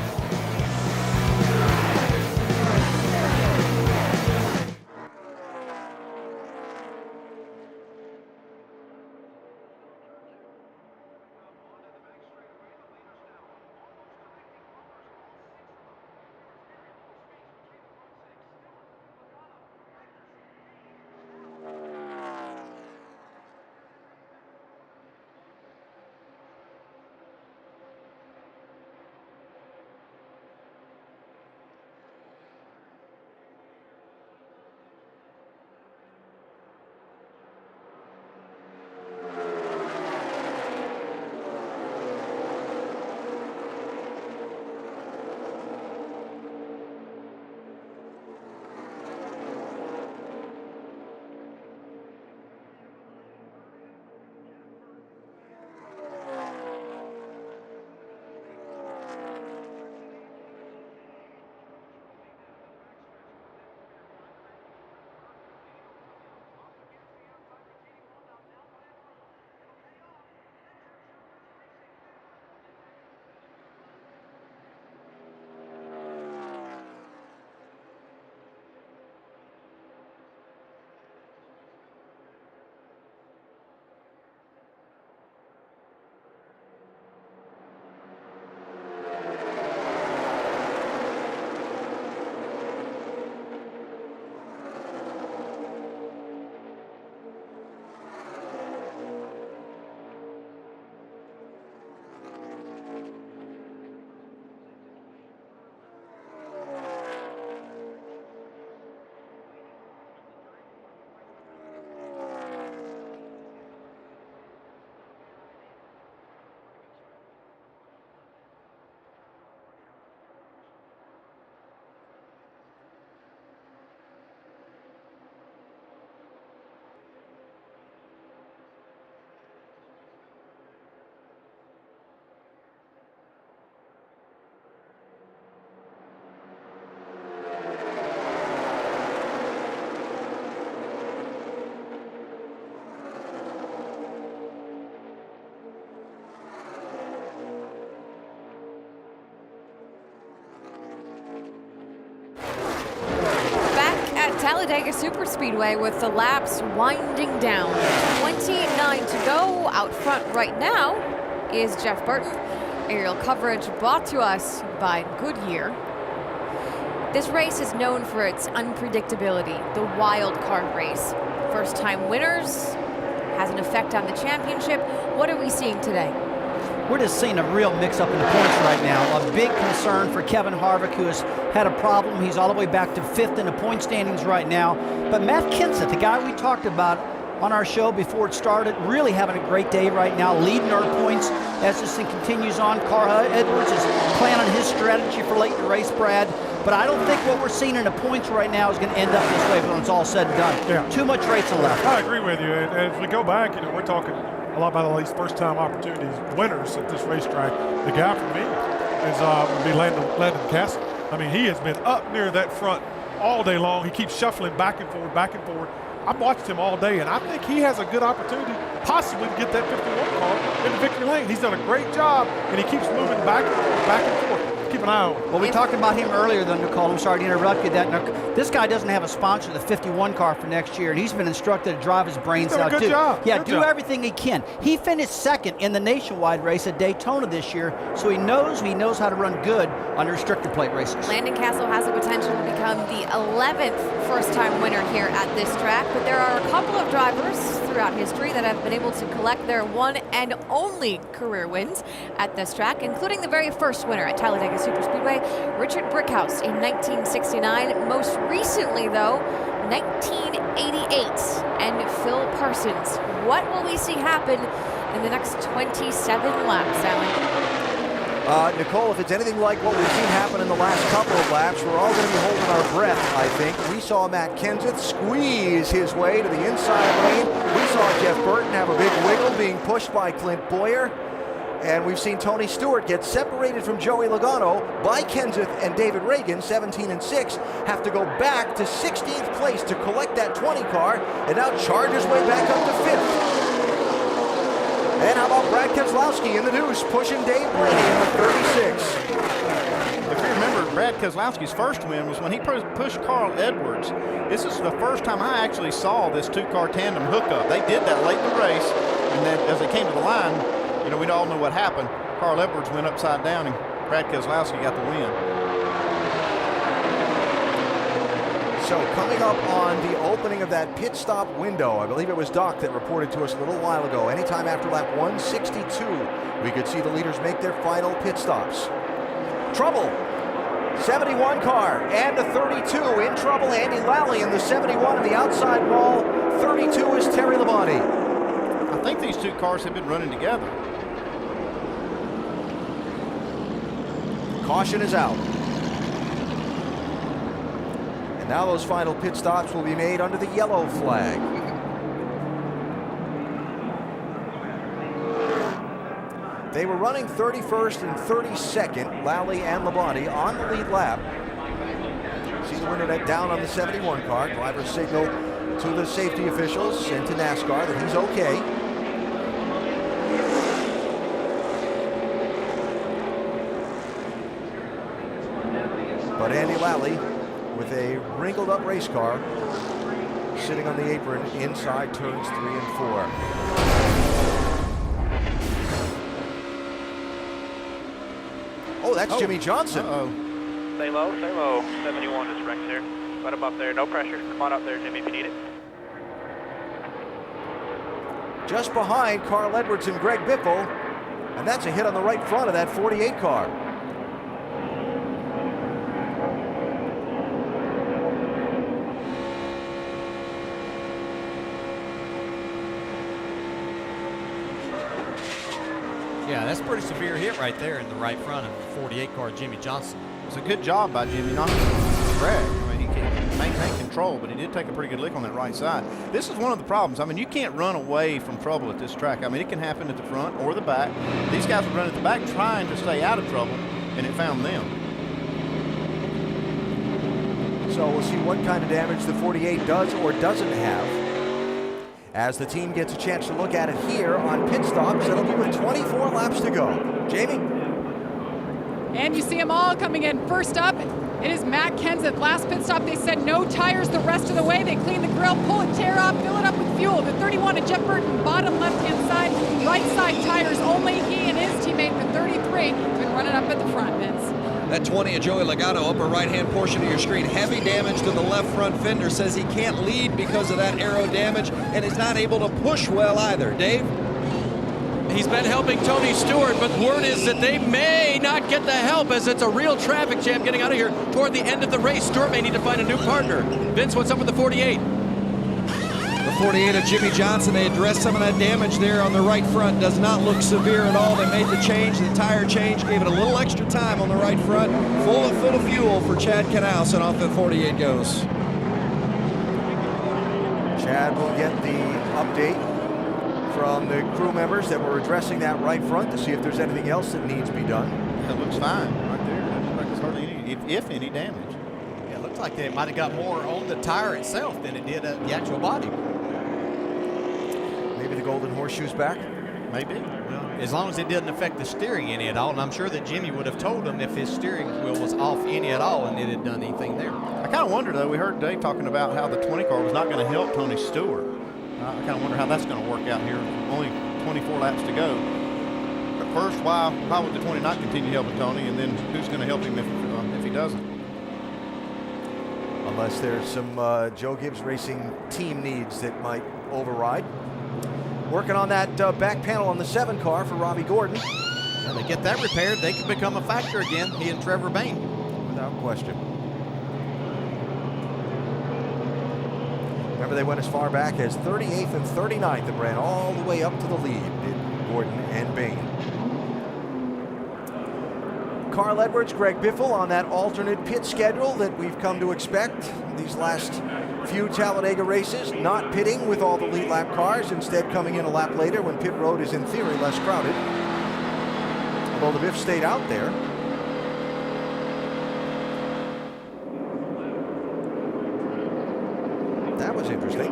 Talladega Superspeedway with the laps winding down. 29 to go. Out front right now is Jeff Burton. Aerial coverage brought to us by Goodyear. This race is known for its unpredictability, the wild card race. First-time winners has an effect on the championship. What are we seeing today? We're just seeing a real mix-up in the points right now. A big concern for Kevin Harvick, who has had a problem. He's all the way back to 5th in the point standings right now. But Matt Kenseth, the guy we talked about on our show before it started, really having a great day right now, leading our points as this thing continues on. Carl Edwards is planning his strategy for late in the race, Brad. But I don't think what we're seeing in the points right now is going to end up this way when it's all said and done. Yeah. Too much racing left. I agree with you. And as we go back, we're talking a lot about these first-time opportunities, winners at this racetrack. The guy for me is would be Landon Castle. I mean, he has been up near that front all day long. He keeps shuffling back and forth, back and forth. I've watched him all day, and I think he has a good opportunity possibly to get that 51 car into victory lane. He's done a great job, and he keeps moving back and forth, back and forth. Keep an eye on him. Well, we talked about him earlier, though, Nicole. I'm sorry to interrupt you. This guy doesn't have a sponsor, the 51 car for next year, and he's been instructed to drive his brains out, too. Yeah, do everything he can. He finished second in the nationwide race at Daytona this year, so he knows how to run good on restrictor plate races. Landon Castle has the potential to become the 11th first-time winner here at this track, but there are a couple of drivers throughout history that have been able to collect their one and only career wins at this track, including the very first winner at Talladega Superspeedway, Richard Brickhouse in 1969. Most recently, though, 1988, and Phil Parsons. What will we see happen in the next 27 laps, Alan? Nicole, if it's anything like what we've seen happen in the last couple of laps, we're all going to be holding our breath, I think. We saw Matt Kenseth squeeze his way to the inside lane. We saw Jeff Burton have a big wiggle being pushed by Clint Boyer. And we've seen Tony Stewart get separated from Joey Logano by Kenseth and David Reagan, 17 and 6, have to go back to 16th place to collect that 20 car, and now charge his way back up to 5th. And how about Brad Keselowski in the deuce, pushing Dave Blaney in the 36. If you remember, Brad Keselowski's first win was when he pushed Carl Edwards. This is the first time I actually saw this two-car tandem hookup. They did that late in the race, and then as they came to the line, we all know what happened. Carl Edwards went upside down, and Brad Keselowski got the win. So coming up on the opening of that pit stop window, I believe it was Doc that reported to us a little while ago, anytime after lap 162, we could see the leaders make their final pit stops. Trouble. 71 car and the 32 in trouble. Andy Lally in the 71 on the outside wall. 32 is Terry Labonte. I think these two cars have been running together. Caution is out. And now those final pit stops will be made under the yellow flag. They were running 31st and 32nd, Lally and Labonte on the lead lap. See the winner net down on the 71 car. Drivers signal to the safety officials and to NASCAR that he's okay. But Andy Lally, with a wrinkled up race car, sitting on the apron inside turns 3 and 4. Oh, that's Jimmy Johnson. Stay low, stay low. 71 is Rex here. Let him up there, no pressure. Come on up there, Jimmy, if you need it. Just behind Carl Edwards and Greg Biffle, and that's a hit on the right front of that 48 car. Yeah, that's a pretty severe hit right there in the right front of the 48 car Jimmy Johnson. It was a good job by Jimmy, not Greg. I mean, he can maintain control, but he did take a pretty good lick on that right side. This is one of the problems. I mean, you can't run away from trouble at this track. I mean, it can happen at the front or the back. These guys were running at the back trying to stay out of trouble, and it found them. So we'll see what kind of damage the 48 does or doesn't have as the team gets a chance to look at it here on pit stops. It'll be with 24 laps to go. Jamie? And you see them all coming in. First up, It is Matt Kenseth. Last pit stop, they said no tires the rest of the way. They clean the grill, pull a tear off, fill it up with fuel. The 31 of Jeff Burton, bottom left-hand side, right side tires only. He and his teammate, the 33, been running up at the front, Vince. That 20 of Joey Logano, upper right-hand portion of your screen, heavy damage to the left front fender. Says he can't lead because of that aero damage, and is not able to push well either. Dave? He's been helping Tony Stewart, but word is that they may not get the help as it's a real traffic jam getting out of here toward the end of the race. Stewart may need to find a new partner. Vince, what's up with the 48? The 48 of Jimmy Johnson, they addressed some of that damage there on the right front. Does not look severe at all. They made the change, the tire change, gave it a little extra time on the right front. Full of fuel for Chad Knaus, and off the 48 goes. Chad will get the update from the crew members that were addressing that right front to see if there's anything else that needs to be done. It looks fine right there. It looks like there's hardly any, if any, damage. Yeah, it looks like it might have got more on the tire itself than it did the actual body. Maybe the golden horseshoe's back? Maybe. Well, as long as it didn't affect the steering any at all, and I'm sure that Jimmy would have told him if his steering wheel was off any at all and it had done anything there. I kind of wonder, though, we heard Dave talking about how the 20 car was not going to help Tony Stewart. I kind of wonder how that's going to work out here. Only 24 laps to go. But first, why would the 20 not continue helping Tony? And then who's going to help him if he doesn't? Unless there's some Joe Gibbs Racing team needs that might override. Working on that back panel on the 7 car for Robbie Gordon. When they get that repaired, they could become a factor again, he and Trevor Bayne. Without question. Remember, they went as far back as 38th and 39th and ran all the way up to the lead, did Gordon and Bayne. Carl Edwards, Greg Biffle on that alternate pit schedule that we've come to expect these last few Talladega races, not pitting with all the lead lap cars, instead coming in a lap later when pit road is in theory less crowded. Although the Biff stayed out there. That was interesting.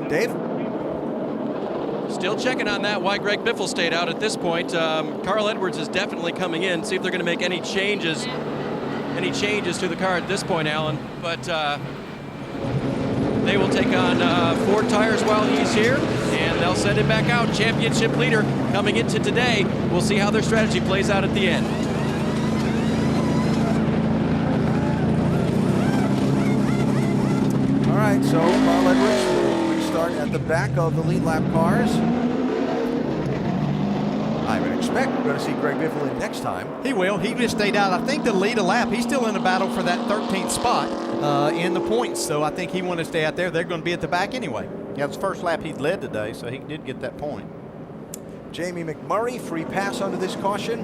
Dave? Still checking on that, why Greg Biffle stayed out at this point. Carl Edwards is definitely coming in. See if they're going to make any changes to the car at this point, Alan. But they will take on 4 tires while he's here, and they'll send him back out. Championship leader coming into today. We'll see how their strategy plays out at the end. All right, so Carl Edwards will restart at the back of the lead lap cars. I would expect we're going to see Greg Biffle in next time. He will. He just stayed out. I think to lead a lap, he's still in the battle for that 13th spot in the points. So I think he wanted to stay out there. They're going to be at the back anyway. Yeah, it's the first lap he'd led today, so he did get that point. Jamie McMurray, free pass under this caution.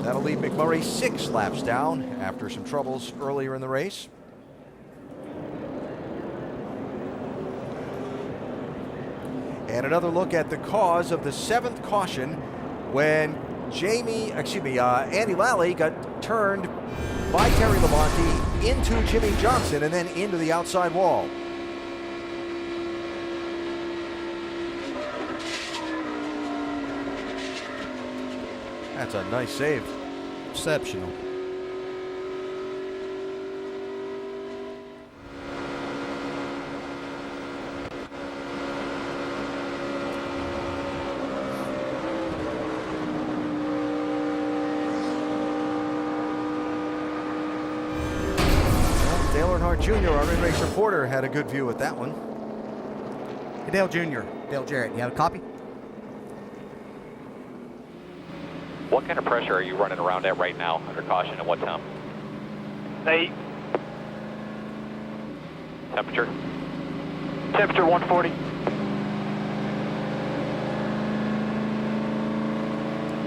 That'll leave McMurray 6 laps down after some troubles earlier in the race. And another look at the cause of the 7th caution when Andy Lally got turned by Terry Labonte into Jimmy Johnson and then into the outside wall. That's a nice save. Exceptional. Dale Earnhardt Jr., our in-race reporter, had a good view at that one. Hey, Dale Jr., Dale Jarrett, you have a copy? What kind of pressure are you running around at right now under caution and what time? 8. Temperature? Temperature 140.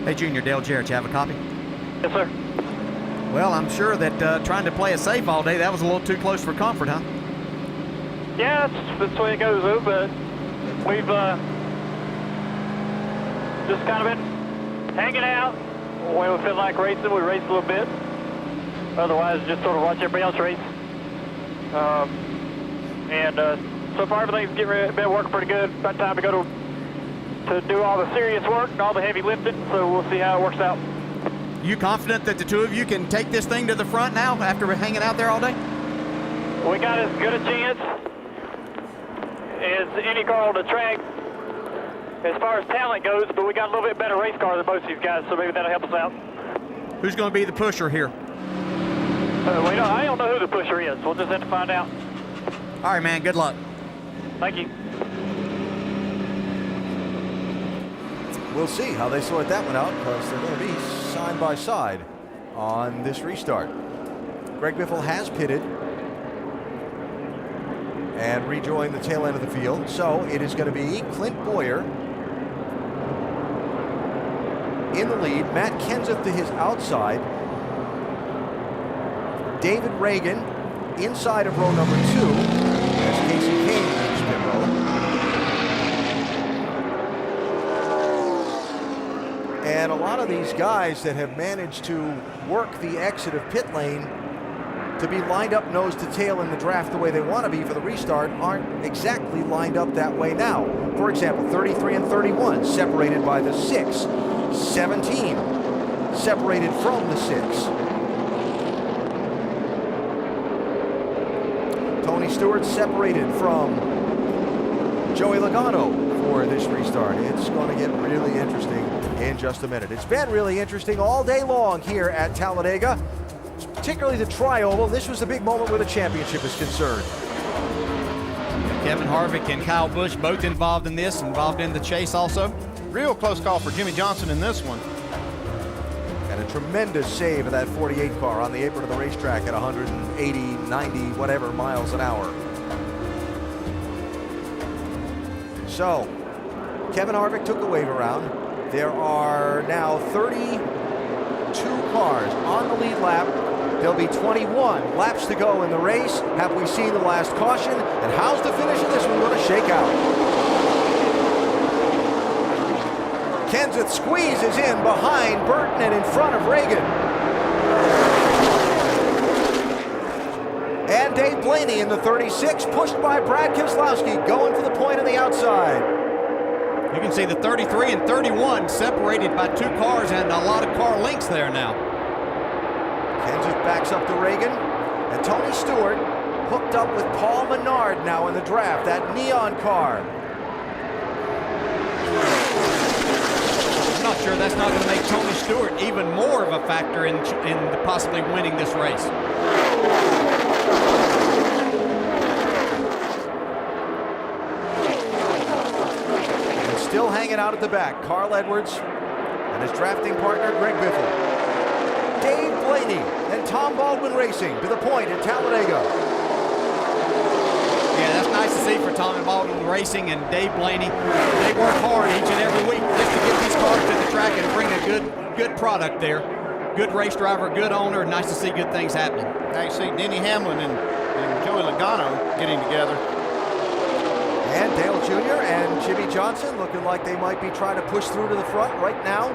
Hey, Junior, Dale Jarrett, you have a copy? Yes, sir. Well, I'm sure that trying to play it safe all day, that was a little too close for comfort, huh? Yeah, that's the way it goes, though, but we've just kind of been hanging out. When we feel like racing, we race a little bit. Otherwise, just sort of watch everybody else race. So far, everything's been working pretty good. About time to go to do all the serious work and all the heavy lifting, so we'll see how it works out. You confident that the two of you can take this thing to the front now after hanging out there all day? We got as good a chance as any car on the track as far as talent goes, but we got a little bit better race car than most of these guys, so maybe that'll help us out. Who's going to be the pusher here? I don't know who the pusher is. We'll just have to find out. All right, man. Good luck. Thank you. We'll see how they sort that one out, because they're going to be side by side on this restart. Greg Biffle has pitted and rejoined the tail end of the field. So it is going to be Clint Boyer in the lead, Matt Kenseth to his outside, David Reagan inside of row number 2 as Casey Kane leaves pit row. And a lot of these guys that have managed to work the exit of pit lane to be lined up nose to tail in the draft the way they want to be for the restart aren't exactly lined up that way now. For example, 33 and 31 separated by the 6. 17 separated from the 6. Tony Stewart separated from Joey Logano for this restart. It's going to get really interesting in just a minute. It's been really interesting all day long here at Talladega, particularly the tri-oval. This was the big moment where the championship is concerned. Kevin Harvick and Kyle Busch both involved in this, involved in the chase also. Real close call for Jimmy Johnson in this one. And a tremendous save of that 48 car on the apron of the racetrack at 180, 90, whatever miles an hour. So, Kevin Harvick took the wave around. There are now 32 cars on the lead lap. There'll be 21 laps to go in the race. Have we seen the last caution? And how's the finish of this one going to shake out? Kenseth squeezes in behind Burton and in front of Reagan. And Dave Blaney in the 36, pushed by Brad Keselowski, going for the point on the outside. You can see the 33 and 31 separated by 2 cars and a lot of car lengths there now. Kenseth backs up to Reagan, and Tony Stewart hooked up with Paul Menard now in the draft, that neon car. I'm not sure that's not going to make Tony Stewart even more of a factor in possibly winning this race. And still hanging out at the back, Carl Edwards and his drafting partner, Greg Biffle. Dave Blaney and Tom Baldwin Racing to the point at Talladega. Yeah, that's nice to see for Tom Baldwin Racing and Dave Blaney. They work hard each and every week just to get these cars to the track and bring a good product there. Good race driver, good owner, and nice to see good things happening. Now you see Denny Hamlin and Joey Logano getting together. And Dale Jr. and Jimmy Johnson looking like they might be trying to push through to the front right now.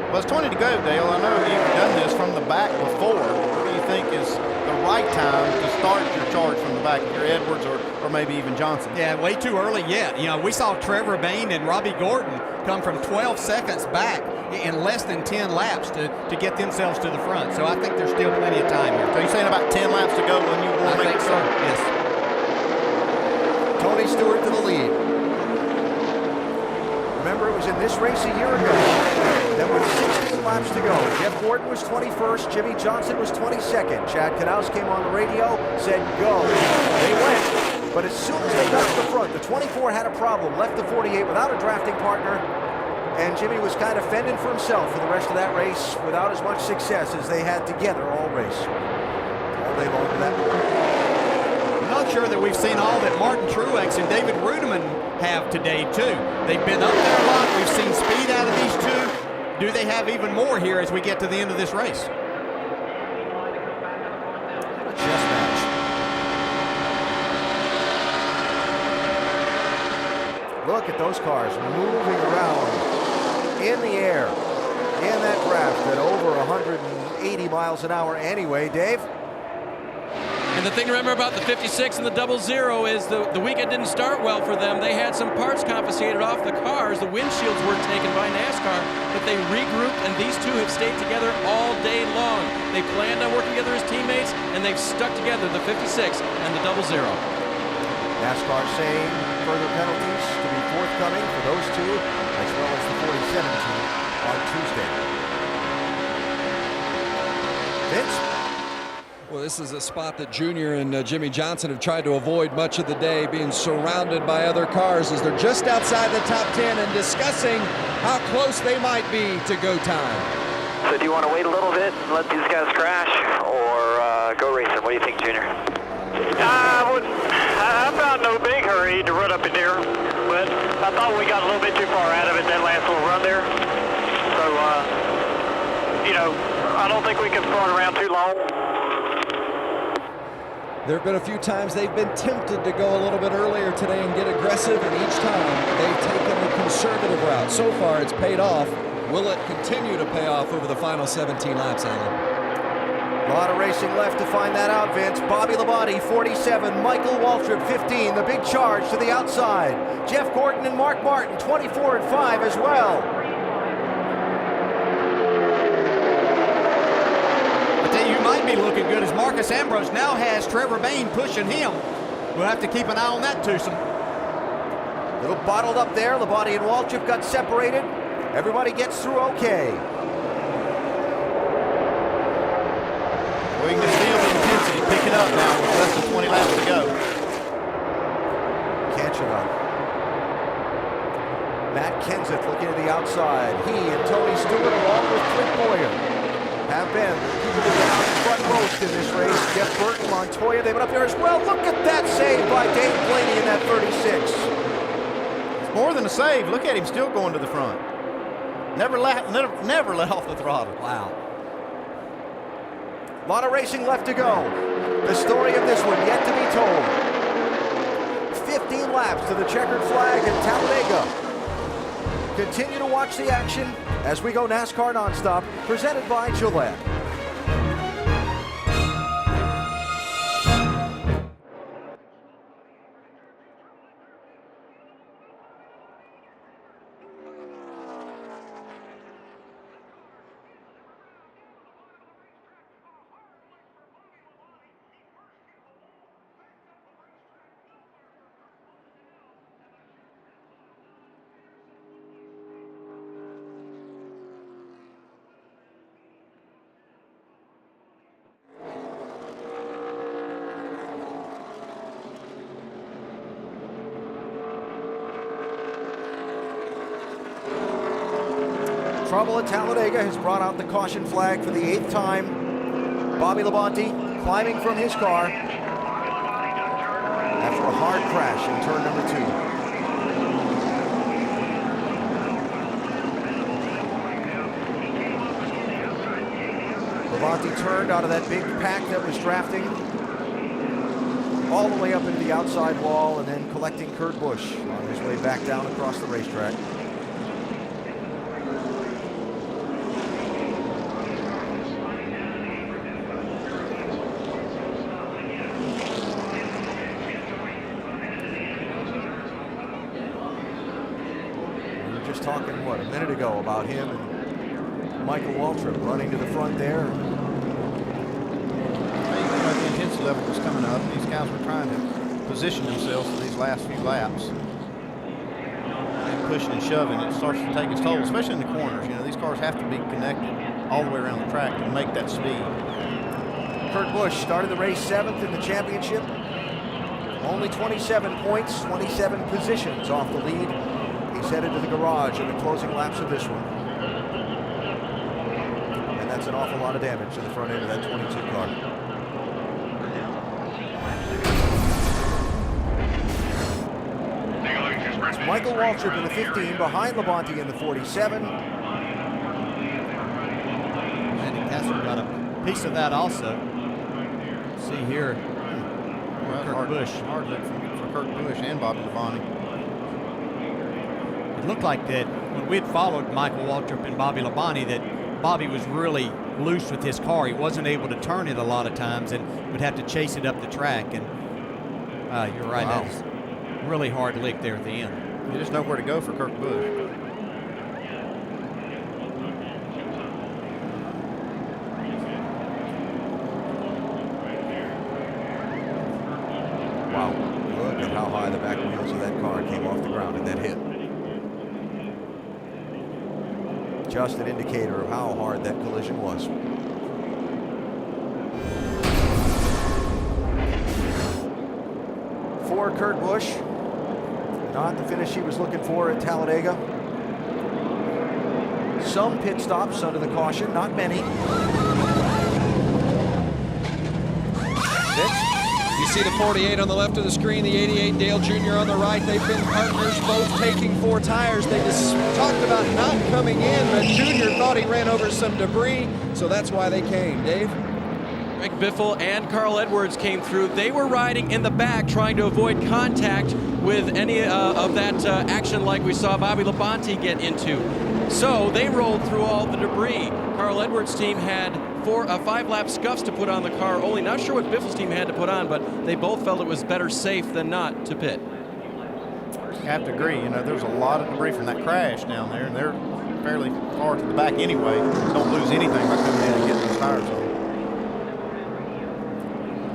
Well, it's 20 to go, Dale. I know you've done this from the back before. What do you think is the right time to start your charge from the back, either Edwards or maybe even Johnson? Yeah, way too early yet. You know, we saw Trevor Bayne and Robbie Gordon come from 12 seconds back in less than 10 laps to get themselves to the front. So I think there's still plenty of time here. So you're saying about 10 laps to go when you want to make it so? Yes. Tony Stewart to the lead. Remember, it was in this race a year ago that with 16 laps to go, Jeff Gordon was 21st, Jimmy Johnson was 22nd. Chad Knaus came on the radio, said go. They went, but as soon as they got to the front, the 24 had a problem, left the 48 without a drafting partner, and Jimmy was kind of fending for himself for the rest of that race without as much success as they had together all race. All day long for that. I'm not sure that we've seen all that Martin Truex and David Rudiman have today, too. They've been up there a lot. We've seen speed out of these two. Do they have even more here as we get to the end of this race? A chess match. Look at those cars moving around in the air in that draft at over 180 miles an hour anyway, Dave. And the thing to remember about the 56 and the 00 is the weekend didn't start well for them. They had some parts confiscated off the cars. The windshields were taken by Nascar. The but they regrouped, and these two have stayed together all day long. They planned on working together as teammates, and they've stuck together, the 56 and the 00. NASCAR saying further penalties to be forthcoming for those two, as well as the 47 team on Tuesday. Vince? Well, this is a spot that Junior and Jimmy Johnson have tried to avoid much of the day, being surrounded by other cars as they're just outside the top 10 and discussing how close they might be to go time. So do you want to wait a little bit and let these guys crash, or go racing? What do you think, Junior? I'm not in no big hurry to run up in there, but I thought we got a little bit too far out of it that last little run there. So, I don't think we can start around too long. There have been a few times they've been tempted to go a little bit earlier today and get aggressive, and each time they've taken the conservative route. So far, it's paid off. Will it continue to pay off over the final 17 laps, Alan? A lot of racing left to find that out, Vince. Bobby Labonte, 47. Michael Waltrip, 15. The big charge to the outside. Jeff Gordon and Mark Martin, 24 and 5 as well. Might be looking good as Marcus Ambrose now has Trevor Bayne pushing him. We'll have to keep an eye on that, Twosome. A little bottled up there. Labonte and Waltrip got separated. Everybody gets through okay. We can just feel the intensity picking up now with less than 20 laps to go. Catching up. Matt Kenseth looking to the outside. He and Tony Stewart along with Clint Boyer have been people who've been out in front most in this race. Jeff Burton, Montoya, they've been up there as well. Look at that save by Dave Blaney in that 36. It's more than a save. Look at him still going to the front. Never let off the throttle. Wow. A lot of racing left to go. The story of this one yet to be told. 15 laps to the checkered flag in Talladega. Continue to watch the action as we go NASCAR Nonstop, presented by Gillette. Trouble at Talladega has brought out the caution flag for the 8th time. Bobby Labonte climbing from his car after a hard crash in turn number 2. Labonte turned out of that big pack that was drafting all the way up into the outside wall and then collecting Kurt Busch on his way back down across the racetrack. Talking, a minute ago about him and Michael Waltrip running to the front there. The intensity level was coming up. These guys were trying to position themselves for these last few laps. And pushing and shoving, it starts to take its toll, especially in the corners. These cars have to be connected all the way around the track to make that speed. Kurt Busch started the race 7th in the championship. Only 27 points, 27 positions off the lead. He's headed to the garage in the closing laps of this one. And that's an awful lot of damage to the front end of that 22 car. It's Michael Waltrip in the 15, behind Labonte in the 47. Andy Kessler got a piece of that also. See here, Kurt Busch. Hard look for Kurt Busch and Bobby Labonte. It looked like that when we had followed Michael Waltrip and Bobby Labonte that Bobby was really loose with his car. He wasn't able to turn it a lot of times and would have to chase it up the track. And you're right, Wow. that's really hard lick there at the end. You just know where to go for Kurt Busch. Just an indicator of how hard that collision was. For Kurt Busch, not the finish he was looking for at Talladega. Some pit stops under the caution, not many. You see the 48 on the left of the screen, the 88 Dale Jr. on the right. They've been partners, both taking 4 tires. They just talked about not coming in, but Jr. thought he ran over some debris, so that's why they came. Dave? Greg Biffle and Carl Edwards came through. They were riding in the back trying to avoid contact with any of that action like we saw Bobby Labonte get into. So they rolled through all the debris. Carl Edwards' team had 5-lap scuffs to put on the car only. Not sure what Biffle's team had to put on, but they both felt it was better safe than not to pit. I have to agree. You know, there's a lot of debris from that crash down there, and they're fairly far to the back anyway. Don't lose anything by coming in and getting those tires on.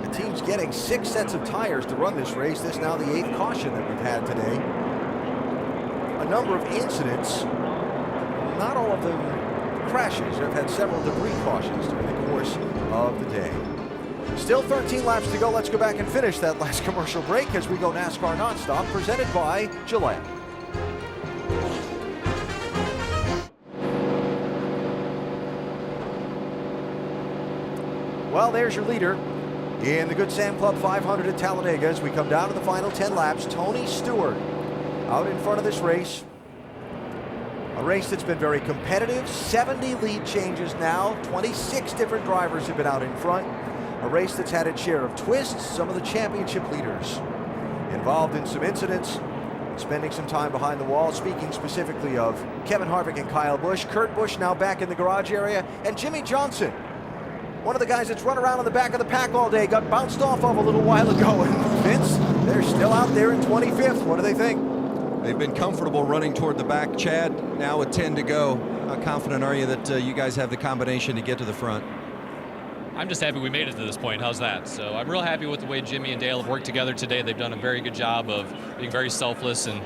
The team's getting 6 sets of tires to run this race. This is now the 8th caution that we've had today. A number of incidents, not all of them crashes. They've had several debris cautions during the course of the day. Still 13 laps to go. Let's go back and finish that last commercial break as we go NASCAR Nonstop, presented by Gillette. Well, there's your leader in the Good Sam Club 500 at Talladega as we come down to the final 10 laps. Tony Stewart out in front of this race. A race that's been very competitive, 70 lead changes now, 26 different drivers have been out in front. A race that's had its share of twists, some of the championship leaders involved in some incidents, spending some time behind the wall, speaking specifically of Kevin Harvick and Kyle Busch. Kurt Busch now back in the garage area, and Jimmy Johnson, one of the guys that's run around on the back of the pack all day, got bounced off of a little while ago. And Vince, they're still out there in 25th. What do they think? They've been comfortable running toward the back. Chad, now with 10 to go, how confident are you that you guys have the combination to get to the front? I'm just happy we made it to this point. How's that? So I'm real happy with the way Jimmy and Dale have worked together today. They've done a very good job of being very selfless and,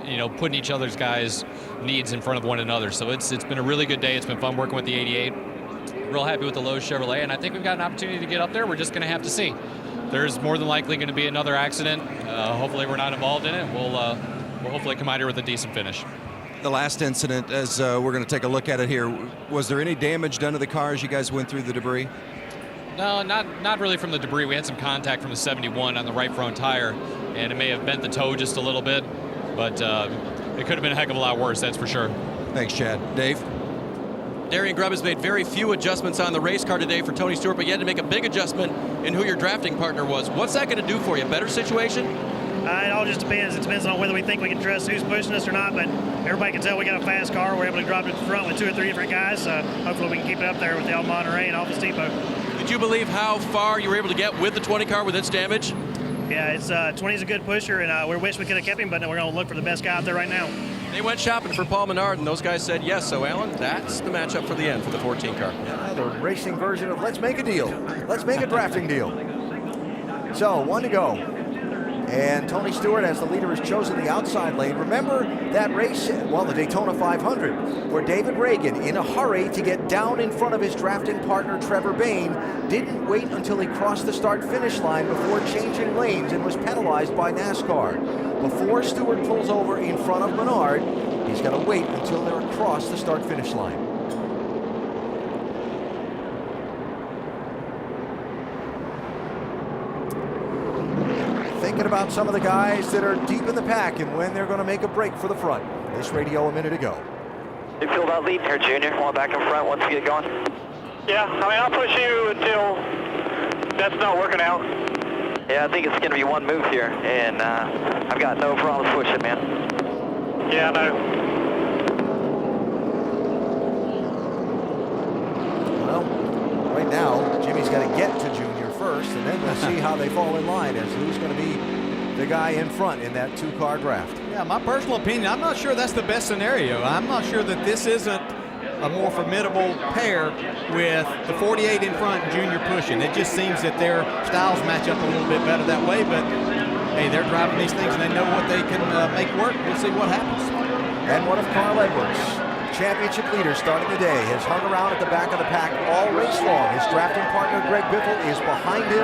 you know, putting each other's guys' needs in front of one another. So it's been a really good day. It's been fun working with the 88. Real happy with the Lowe's Chevrolet, and I think we've got an opportunity to get up there. We're just going to have to see. There's more than likely going to be another accident. Hopefully we're not involved in it. We'll hopefully come out here with a decent finish. The last incident, as we're going to take a look at it here, was there any damage done to the car as you guys went through the debris? No, not really from the debris. We had some contact from the 71 on the right front tire, and it may have bent the toe just a little bit, but it could have been a heck of a lot worse, that's for sure. Thanks, Chad. Dave? Darian Grubb has made very few adjustments on the race car today for Tony Stewart, but you had to make a big adjustment in who your drafting partner was. What's that going to do for you? Better situation? It all just depends. It depends on whether we think we can trust who's pushing us or not, but everybody can tell we got a fast car. We're able to drop it to the front with 2 or 3 different guys. Hopefully we can keep it up there with El Monterey and Office Depot. Did you believe how far you were able to get with the 20 car with its damage? Yeah, 20's a good pusher, and we wish we could have kept him, but we're going to look for the best guy out there right now. They went shopping for Paul Menard, and those guys said yes. So, Alan, that's the matchup for the end for the 14 car. Yeah, the racing version of let's make a deal. Let's make a drafting deal. So, 1 to go. And Tony Stewart, as the leader, has chosen the outside lane. Remember that race, well, the Daytona 500, where David Reagan, in a hurry to get down in front of his drafting partner, Trevor Bayne, didn't wait until he crossed the start-finish line before changing lanes and was penalized by NASCAR. Before Stewart pulls over in front of Menard, he's got to wait until they're across the start-finish line. Thinking about some of the guys that are deep in the pack and when they're going to make a break for the front. This radio a minute ago. You feel about leading here, Junior? Want back in front once we get going? Yeah, I mean, I'll push you until that's not working out. Yeah, I think it's going to be one move here, and I've got no problems pushing, man. Yeah, I know. Well, right now, Jimmy's got to get to Junior first, and then we'll see how they fall in line as who's going to be the guy in front in that 2-car draft. Yeah, my personal opinion, I'm not sure that's the best scenario. I'm not sure that this isn't a more formidable pair with the 48 in front and Junior pushing. It just seems that their styles match up a little bit better that way, but hey, they're driving these things and they know what they can make work. We'll see what happens. And what of Carl Edwards? championship leader starting the day, has hung around at the back of the pack all race long. His drafting partner, Greg Biffle, is behind him.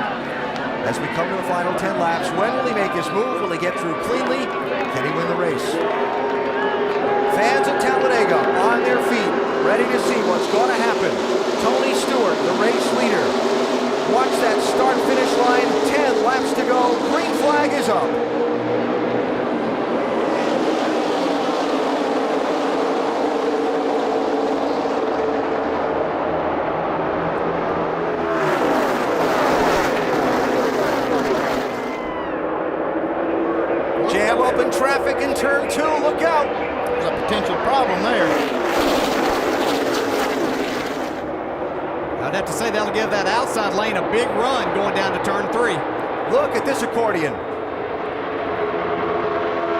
As we come to the final 10 laps, when will he make his move? Will he get through cleanly? Can he win the race? Fans at Talladega on their feet, ready to see what's going to happen. Tony Stewart, the race leader. Watch that start-finish line, 10 laps to go, green flag is up. Jam up in traffic in turn 2, look out. There's a potential problem there. I'd have to say that'll give that outside lane a big run going down to turn 3. Look at this accordion.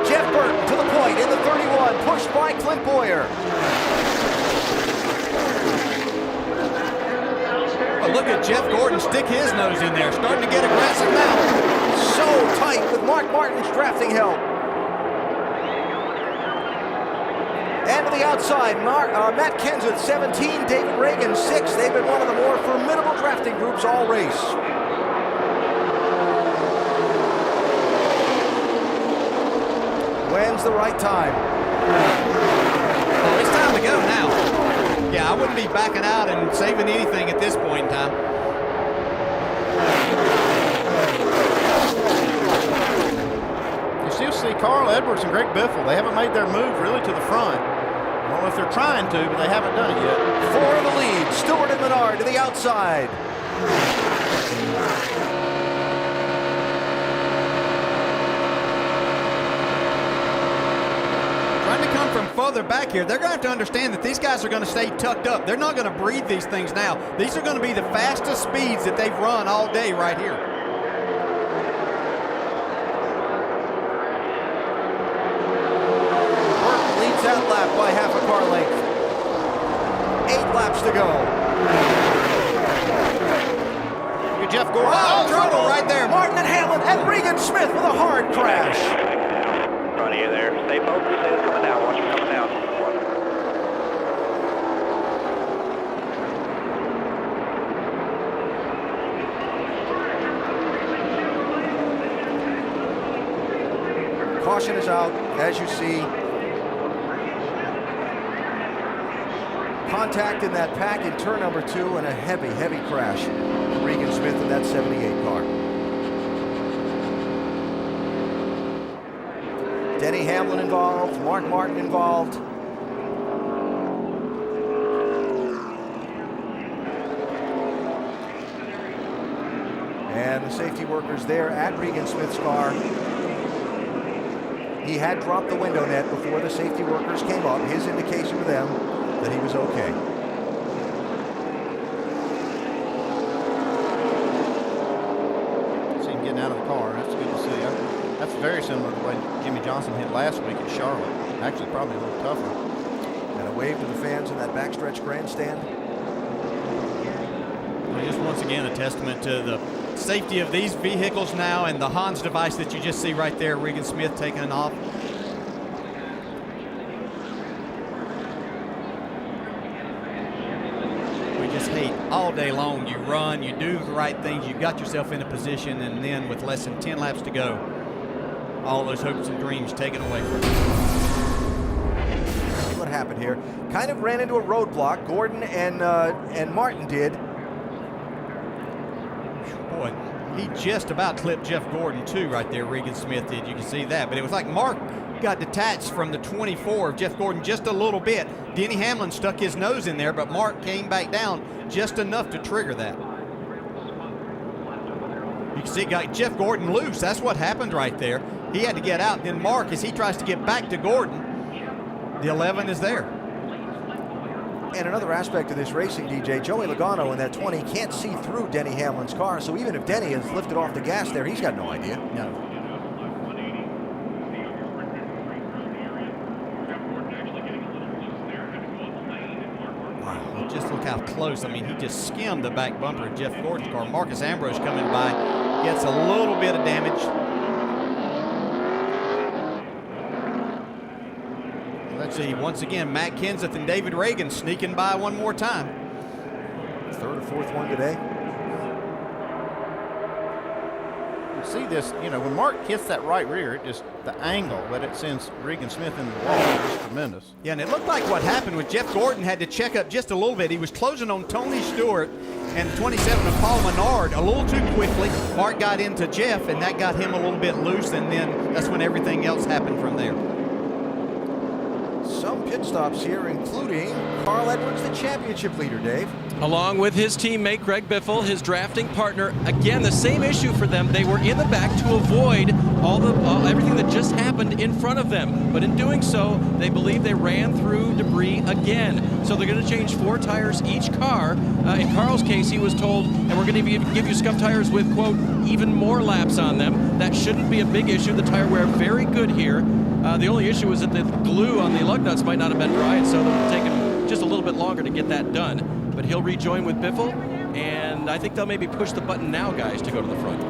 Jeff Burton to the point in the 31, pushed by Clint Boyer. Oh, look at Jeff Gordon stick his nose in there, starting to get aggressive now. So tight with Mark Martin's drafting help. And to the outside, Matt Kenseth, 17, David Reagan, 6. They've been one of the more formidable drafting groups all race. When's the right time? Oh, it's time to go now. Yeah, I wouldn't be backing out and saving anything at this point in time. You still see Carl Edwards and Greg Biffle. They haven't made their move really to the front. I don't know if they're trying to, but they haven't done it yet. 4 in the lead. Stewart and Menard to the outside. Trying to come from further back here, they're going to have to understand that these guys are going to stay tucked up. They're not going to breathe these things now. These are going to be the fastest speeds that they've run all day right here. That lap by half a car length. 8 laps to go. Good Jeff Gordon. Oh, trouble right there. Martin and Hamlin and Regan Smith with a hard crash. In front of you there. Stay focused. Stay coming down. Watch him coming down. Caution is out, as you see. Contact in that pack in turn number 2 and a heavy, heavy crash. Regan Smith in that 78 car. Denny Hamlin involved, Mark Martin involved. And the safety workers there at Regan Smith's car. He had dropped the window net before the safety workers came up. His indication to them that he was okay. See him getting out of the car. That's good to see. That's very similar to the way Jimmy Johnson hit last week at Charlotte. Actually, probably a little tougher. And a wave to the fans in that backstretch grandstand. Well, just once again, a testament to the safety of these vehicles now and the Hans device that you just see right there, Regan Smith taking it off. Hate all day long. You run, you do the right things, you got yourself in a position, and then with less than 10 laps to go, all those hopes and dreams taken away from you. What happened here? Kind of ran into a roadblock. Gordon and Martin did. Boy, he just about clipped Jeff Gordon too right there. Regan Smith did. You can see that, but it was like Mark got detached from the 24 of Jeff Gordon just a little bit. Denny Hamlin stuck his nose in there, but Mark came back down just enough to trigger that. You can see it got Jeff Gordon loose. That's what happened right there. He had to get out. Then Mark, as he tries to get back to Gordon, the 11 is there. And another aspect of this racing, DJ, Joey Logano in that 20 can't see through Denny Hamlin's car, so even if Denny has lifted off the gas there, he's got no idea. No. Wow, just look how close. I mean, he just skimmed the back bumper of Jeff Gordon's car. Marcus Ambrose coming by, gets a little bit of damage. That's See, once again, Matt Kenseth and David Reagan sneaking by one more time. Third or fourth one today. See this, when Mark hits that right rear, the angle that it sends Regan Smith into the wall is tremendous. Yeah, and it looked like what happened was Jeff Gordon had to check up just a little bit. He was closing on Tony Stewart and 27 of Paul Menard a little too quickly. Mark got into Jeff, and that got him a little bit loose, and then that's when everything else happened from there. Some pit stops here, including Carl Edwards, the championship leader, Dave. Along with his teammate Greg Biffle, his drafting partner. Again, the same issue for them. They were in the back to avoid everything that just happened in front of them. But in doing so, they believe they ran through debris again. So they're going to change 4 tires each car. In Carl's case, he was told, and we're going to give you scuff tires with, quote, even more laps on them. That shouldn't be a big issue. The tire wear very good here. The only issue is that the glue on the lug nuts might not have been dry, and so it'll take him just a little bit longer to get that done. But he'll rejoin with Biffle, and I think they'll maybe push the button now, guys, to go to the front.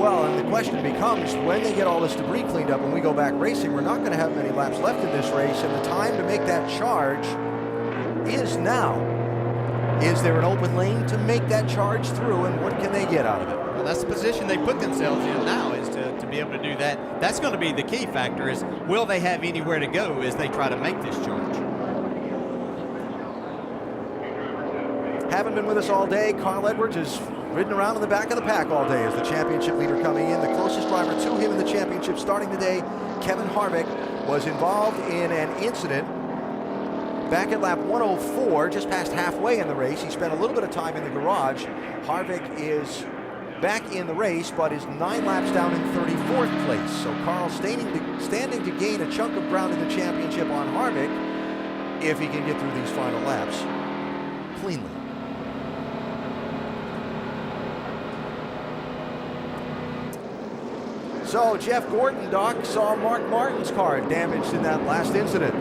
Well, and the question becomes, when they get all this debris cleaned up and we go back racing, we're not going to have many laps left in this race, and the time to make that charge is now. Is there an open lane to make that charge through, and what can they get out of it? Well, that's the position they put themselves in now, is to be able to do that. That's going to be the key factor, is will they have anywhere to go as they try to make this charge? Haven't been with us all day. Carl Edwards has ridden around in the back of the pack all day as the championship leader coming in. The closest driver to him in the championship starting today, Kevin Harvick, was involved in an incident back at lap 104, just past halfway in the race. He spent a little bit of time in the garage. Harvick is back in the race, but is 9 laps down in 34th place. So Carl standing to gain a chunk of ground in the championship on Harvick if he can get through these final laps cleanly. So Jeff Gordon, Doc, saw Mark Martin's car damaged in that last incident.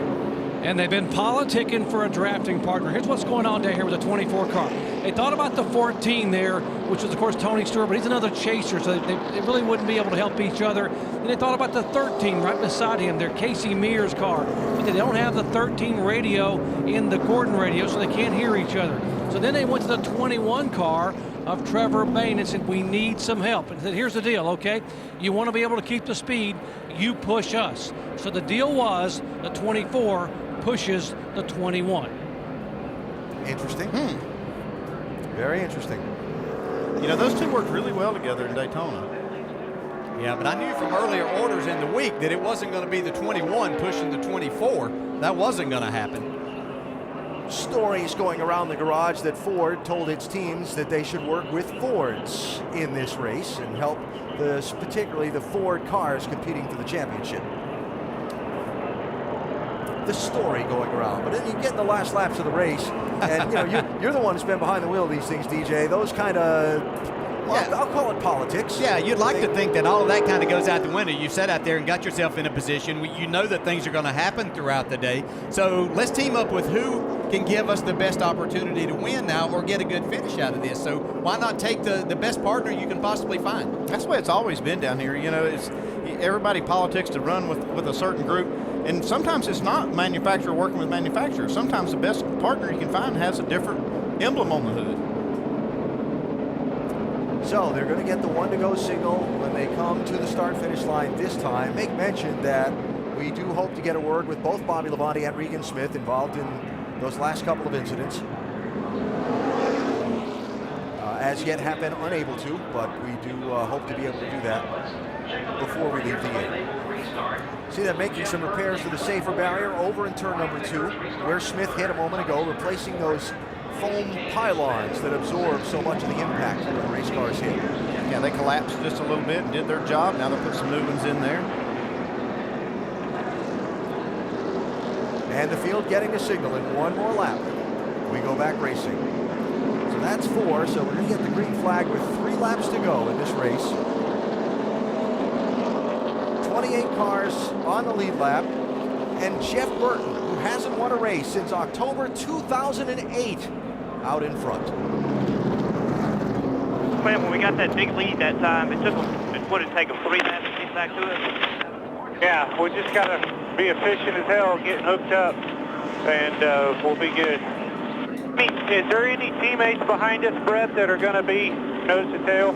And they've been politicking for a drafting partner. Here's what's going on down here with the 24 car. They thought about the 14 there, which was, of course, Tony Stewart, but he's another chaser, so they really wouldn't be able to help each other. And they thought about the 13 right beside him, their Casey Mears car. But they don't have the 13 radio in the Gordon radio, so they can't hear each other. So then they went to the 21 car of Trevor Bayne and said, we need some help. And said, here's the deal, okay? You want to be able to keep the speed, you push us. So the deal was the 24 pushes the 21. Interesting. Very interesting. Those two worked really well together in Daytona. Yeah, but I knew from earlier orders in the week that it wasn't going to be the 21 pushing the 24. That wasn't going to happen. Stories going around the garage that Ford told its teams that they should work with Fords in this race and help particularly the Ford cars competing for the championship. The story going around, but then you get in the last laps of the race, and you're the one who's been behind the wheel of these things, DJ. Those kind of, I'll call it politics. Yeah, you'd like to think that all of that kind of goes out the window. You sat out there and got yourself in a position where you know that things are going to happen throughout the day. So let's team up with who can give us the best opportunity to win now or get a good finish out of this. So why not take the best partner you can possibly find? That's the way it's always been down here. It's everybody politics to run with a certain group. And sometimes it's not manufacturer working with manufacturer. Sometimes the best partner you can find has a different emblem on the hood. So they're going to get the 1-to-go signal when they come to the start-finish line this time. Make mention that we do hope to get a word with both Bobby Labonte and Regan Smith involved in those last couple of incidents. As yet have been unable to, but we do hope to be able to do that before we leave the gate. See them making some repairs to the safer barrier over in turn number 2, where Smith hit a moment ago, replacing those foam pylons that absorb so much of the impact when the race cars hit. Yeah, they collapsed just a little bit and did their job. Now they'll put some new ones in there. And the field getting a signal in one more lap. We go back racing. So that's 4, so we're going to get the green flag with 3 laps to go in this race. 28 cars on the lead lap, and Jeff Burton, who hasn't won a race since October 2008, out in front. Man, when we got that big lead that time, it would have taken 3 laps to get back to it. Yeah, we just got to be efficient as hell getting hooked up, and we'll be good. Is there any teammates behind us, Brett, that are going to be nose to tail?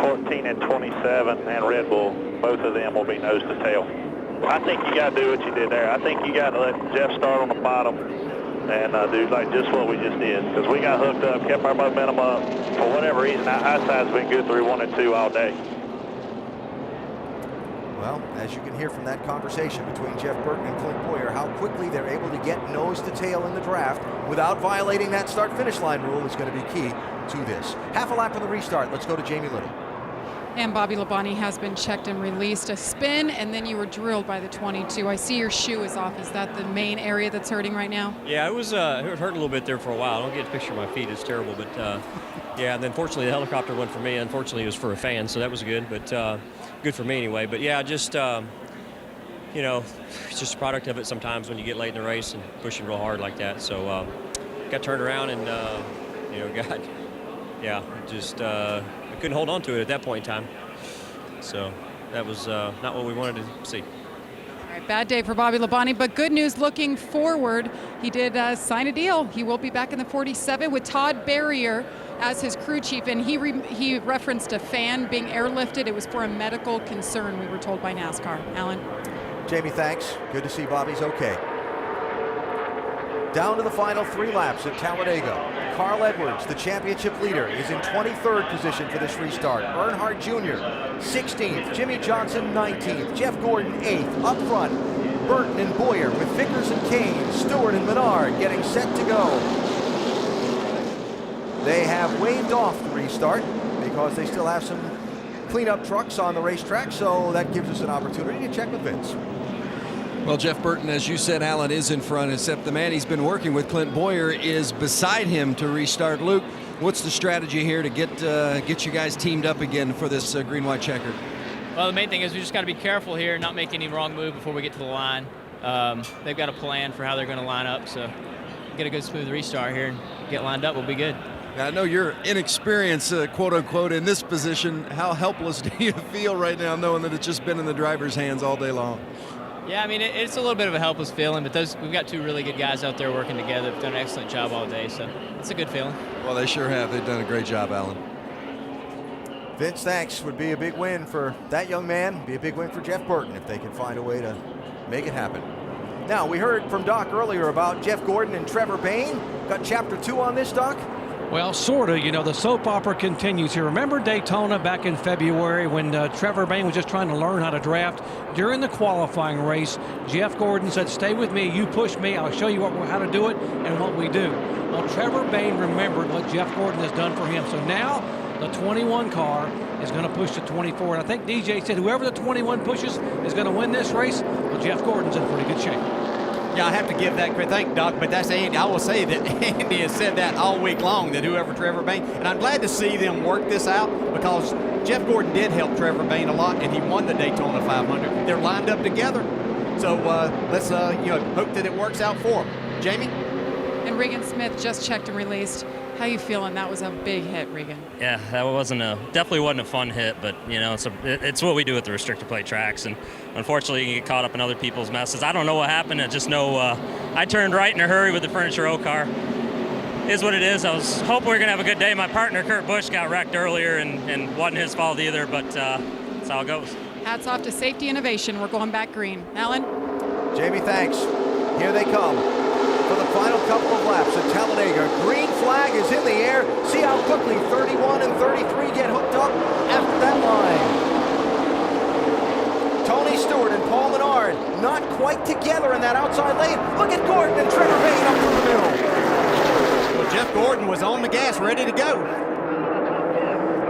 14 and 27 and Red Bull, both of them will be nose to tail. I think you got to do what you did there. I think you got to let Jeff start on the bottom and do like just what we just did, because we got hooked up, kept our momentum up. For whatever reason, our eyeside's been good through 1 and 2 all day. Well, as you can hear from that conversation between Jeff Burton and Clint Boyer, how quickly they're able to get nose to tail in the draft without violating that start-finish line rule is going to be key to this. Half a lap on the restart. Let's go to Jamie Little. And Bobby Labonte has been checked and released. A spin, and then you were drilled by the 22. I see your shoe is off. Is that the main area that's hurting right now? Yeah, it was hurt a little bit there for a while. I don't get a picture of my feet. It's terrible, but yeah. And then fortunately the helicopter went for me. Unfortunately it was for a fan, so that was good. But good for me anyway. But yeah, just you know, it's just a product of it sometimes when you get late in the race and pushing real hard like that. So got turned around and you know, just I couldn't hold on to it at that point in time. So that was not what we wanted to see. All right, bad day for Bobby Labonte, but good news looking forward. He did sign a deal. He will be back in the 47 with Todd Barrier as his crew chief, and he referenced a fan being airlifted. It was for a medical concern, we were told by NASCAR. Alan? Jamie, thanks. Good to see Bobby's okay. Down to the final 3 laps at Talladega. Carl Edwards, the championship leader, is in 23rd position for this restart. Earnhardt Jr., 16th. Jimmy Johnson, 19th. Jeff Gordon, 8th. Up front, Burton and Boyer with Vickers and Kane, Stewart and Menard getting set to go. They have waved off the restart because they still have some cleanup trucks on the racetrack, so that gives us an opportunity to check with Vince. Well, Jeff Burton, as you said, Alan is in front, except the man he's been working with, Clint Boyer, is beside him to restart. Luke, what's the strategy here to get you guys teamed up again for this green-white checkered? Well, the main thing is we just got to be careful here, not make any wrong move before we get to the line. They've got a plan for how they're going to line up, so get a good smooth restart here and get lined up, we'll be good. I know you're inexperienced, quote-unquote, in this position. How helpless do you feel right now knowing that it's just been in the driver's hands all day long? Yeah, I mean, it's a little bit of a helpless feeling, but we've got 2 really good guys out there working together. They've done an excellent job all day, so it's a good feeling. Well, they sure have. They've done a great job, Alan. Vince, thanks. Would be a big win for that young man. Be a big win for Jeff Burton if they can find a way to make it happen. Now, we heard from Doc earlier about Jeff Gordon and Trevor Bayne. Got chapter 2 on this, Doc? Well, sort of. You know, the soap opera continues here. Remember Daytona back in February when Trevor Bayne was just trying to learn how to draft? During the qualifying race, Jeff Gordon said, stay with me, you push me, I'll show you how to do it and what we do. Well, Trevor Bayne remembered what Jeff Gordon has done for him. So now the 21 car is going to push the 24. And I think DJ said whoever the 21 pushes is going to win this race. Well, Jeff Gordon's in pretty good shape. Yeah, I have to give that credit. Thank you, Doc, but that's Andy. I will say that Andy has said that all week long, that whoever Trevor Bayne, and I'm glad to see them work this out because Jeff Gordon did help Trevor Bayne a lot, and he won the Daytona 500. They're lined up together, so let's hope that it works out for them. Jamie? And Regan Smith just checked and released. How you feeling? That was a big hit, Regan. Yeah, that definitely wasn't a fun hit, but you know, it's what we do with the restrictor plate tracks, and unfortunately you get caught up in other people's messes. I don't know what happened. I just know I turned right in a hurry with the Furniture Row car. It is what it is. I was hoping we were gonna have a good day. My partner Kurt Busch got wrecked earlier, and wasn't his fault either, but that's how it goes. Hats off to Safety Innovation. We're going back green. Alan? Jamie, thanks. Here they come for the final couple of laps at Talladega. Green flag is in the air. See how quickly 31 and 33 get hooked up after that line. Tony Stewart and Paul Menard not quite together in that outside lane. Look at Gordon and Trevor Bayne up through the middle. Well, Jeff Gordon was on the gas, ready to go.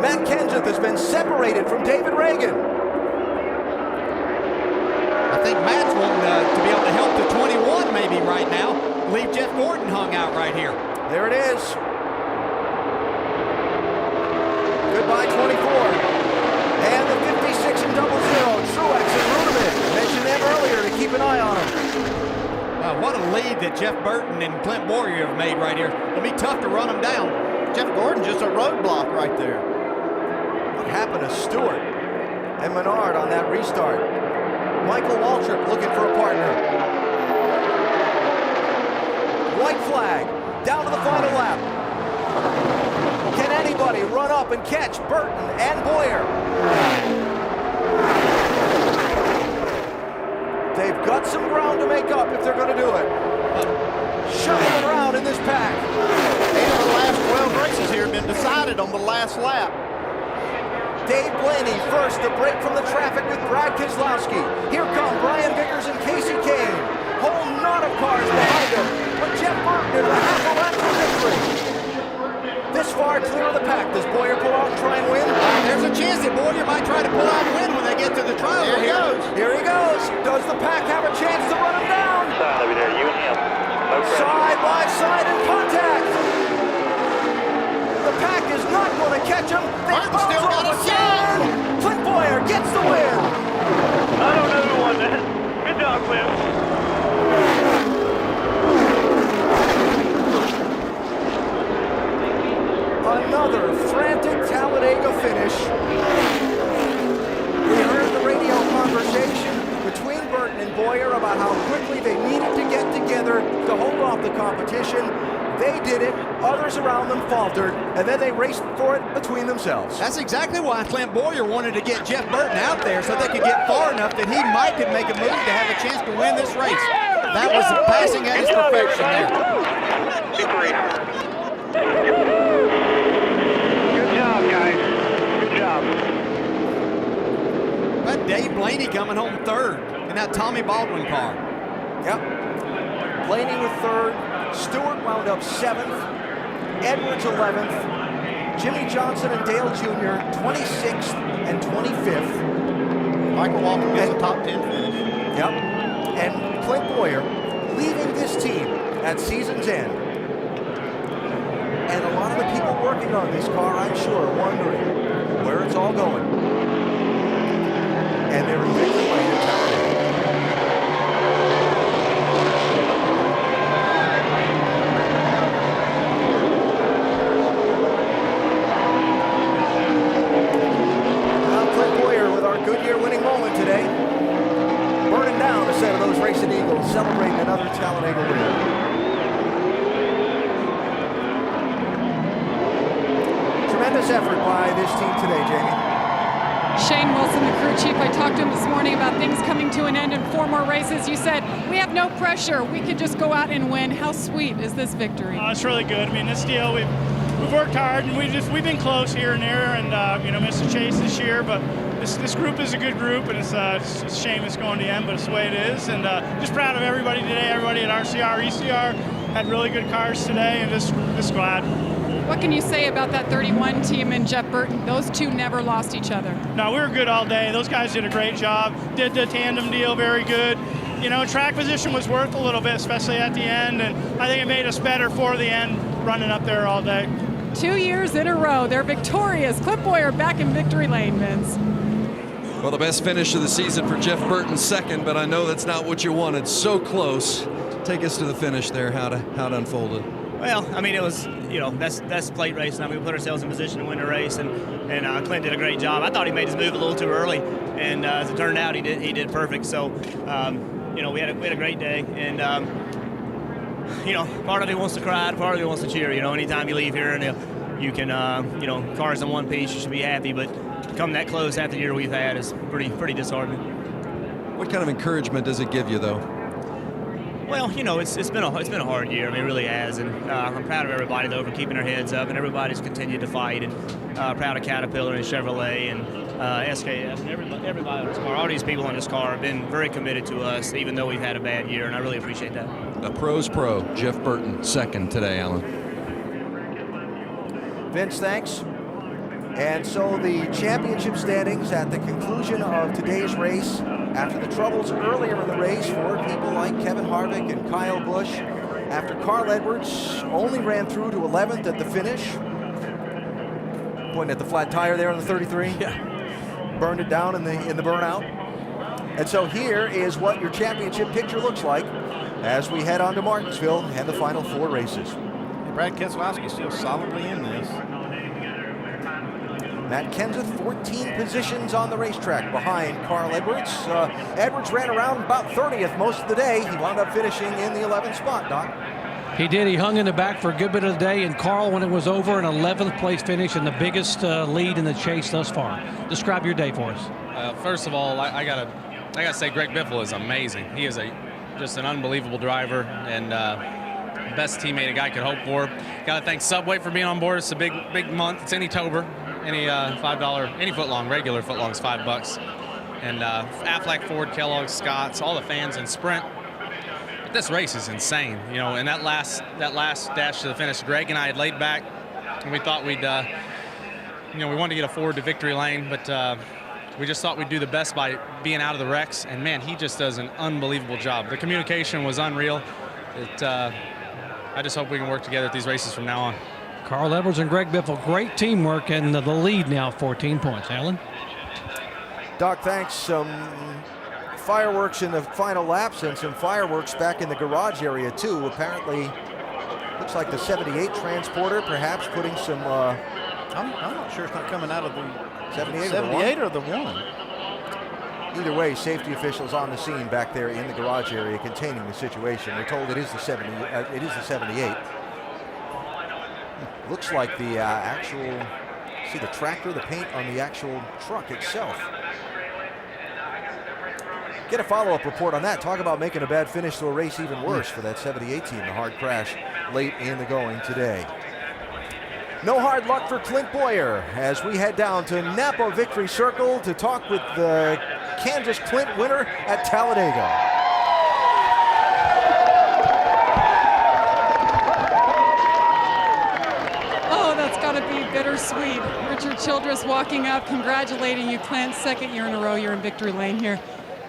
Matt Kenseth has been separated from David Reagan. I think Matt's wanting to be able to help the 21 maybe right now. Leave Jeff Gordon hung out right here. There it is. Goodbye 24. And the 56 and 00, Truex and Ruderman. Mentioned them earlier to keep an eye on them. What a lead that Jeff Burton and Clint Boyer have made right here. It'll be tough to run them down. Jeff Gordon just a roadblock right there. What happened to Stewart and Menard on that restart? Michael Waltrip looking for a partner. White flag, down to the final lap. Can anybody run up and catch Burton and Boyer? They've got some ground to make up if they're going to do it. Shuffling around in this pack. 8 of the last 12 races here have been decided on the last lap. Dave Blaney first to break from the traffic with Brad Keselowski. Here come Brian Vickers and Casey Kane. Whole knot of cars behind them, but Jeff Burton is a half a lap to victory. This far clear of the pack. Does Boyer pull out and try and win? There's a chance that Boyer might try to pull out and win when they get to the trial. Here he goes. Here he goes. Does the pack have a chance to run him down? Over there, you and him. Side by side in contact. The pack is not going to catch him. They bounce off again. Clint Boyer gets the win. I don't know who won that. Good job, Clint. Another frantic Talladega finish. We heard the radio conversation between Burton and Boyer about how quickly they needed to get together to hold off the competition. They did it, others around them faltered, and then they raced for it between themselves. That's exactly why Clint Boyer wanted to get Jeff Burton out there so they could get far enough that he might could make a move to have a chance to win this race. That was passing at his perfection there. Good job, guys. Good job. But Dave Blaney coming home third in that Tommy Baldwin car. Yep. Blaney with third. Stewart wound up 7th. Edwards 11th. Jimmy Johnson and Dale Jr. 26th and 25th. Michael Walker gets a top 10 finish. Yep. And Clint Boyer leaving this team at season's end. And a lot of the people working on this car, I'm sure, are wondering where it's all going. And they're in victory lane in Talladega. Goodyear winning moment today. Burning down a set of those Racing Eagles, celebrating another Talladega win. Tremendous effort by this team today, Jamie. Shane Wilson, the crew chief, I talked to him this morning about things coming to an end in 4 more races. You said, we have no pressure. We can just go out and win. How sweet is this victory? It's really good. I mean, this deal, we've worked hard, and we've been close here and there, and missed a chase this year, but this group is a good group, and it's a shame it's going to the end, but it's the way it is. And just proud of everybody today. Everybody at RCR, ECR had really good cars today, and just glad. What can you say about that 31 team and Jeff Burton? Those two never lost each other. No, we were good all day. Those guys did a great job. Did the tandem deal very good. Track position was worth a little bit, especially at the end, and I think it made us better for the end running up there all day. 2 years in a row, they're victorious. Clint Boyer back in victory lane, Vince. Well, the best finish of the season for Jeff Burton, second, but I know that's not what you wanted. So close. Take us to the finish there, how it unfolded. Well, I mean, it was, that's plate racing. I mean, we put ourselves in position to win the race, and Clint did a great job. I thought he made his move a little too early, and as it turned out, he did perfect. So, we had a great day, and part of it wants to cry, part of it wants to cheer. Anytime you leave here and you can, cars in one piece, you should be happy, but come that close after the year we've had is pretty disheartening. What kind of encouragement does it give you, though? Well, it's been a hard year. I mean, it really has, and I'm proud of everybody though for keeping their heads up, and everybody's continued to fight, and proud of Caterpillar and Chevrolet and SKF and everybody on this car. All these people on this car have been very committed to us, even though we've had a bad year, and I really appreciate that. A pro's pro, Jeff Burton, second today, Alan. Vince, thanks. And so the championship standings at the conclusion of today's race, after the troubles earlier in the race for people like Kevin Harvick and Kyle Busch, after Carl Edwards only ran through to 11th at the finish, pointing at the flat tire there on the 33, burned it down in the burnout. And so here is what your championship picture looks like as we head on to Martinsville and the final 4 races. Brad Keselowski still solidly in this. Matt Kenseth, 14 positions on the racetrack behind Carl Edwards. Edwards ran around about 30th most of the day. He wound up finishing in the 11th spot, Doc. He did. He hung in the back for a good bit of the day, and Carl, when it was over, an 11th place finish and the biggest lead in the chase thus far. Describe your day for us. First of all, I gotta say Greg Biffle is amazing. He is just an unbelievable driver and best teammate a guy could hope for. Got to thank Subway for being on board. It's a big month. It's any Tober, any $5, any footlong, regular footlong is $5. And Aflac, Ford, Kellogg, Scott's, all the fans in Sprint. But this race is insane, you know. And that last dash to the finish, Greg and I had laid back, and we thought we'd, we wanted to get a forward to victory lane, but we just thought we'd do the best by being out of the wrecks. And man, he just does an unbelievable job. The communication was unreal. I just hope we can work together at these races from now on. Carl Edwards and Greg Biffle, great teamwork, and the lead now 14 points. Alan? Doc, thanks. Some fireworks in the final laps and some fireworks back in the garage area, too. Apparently, looks like the 78 transporter perhaps putting some... I'm not sure it's not coming out of the 78 or the one. Either way, safety officials on the scene back there in the garage area containing the situation. We're told it is the 78. Looks like the actual, see the tractor, the paint on the actual truck itself. Get a follow-up report on that. Talk about making a bad finish to a race even worse for that 78 team. The hard crash late in the going today. No hard luck for Clint Boyer as we head down to Napa Victory Circle to talk with the Kansas Clint winner at Talladega. Oh, that's got to be bittersweet. Richard Childress walking up, congratulating you, Clint. Second year in a row you're in victory lane here.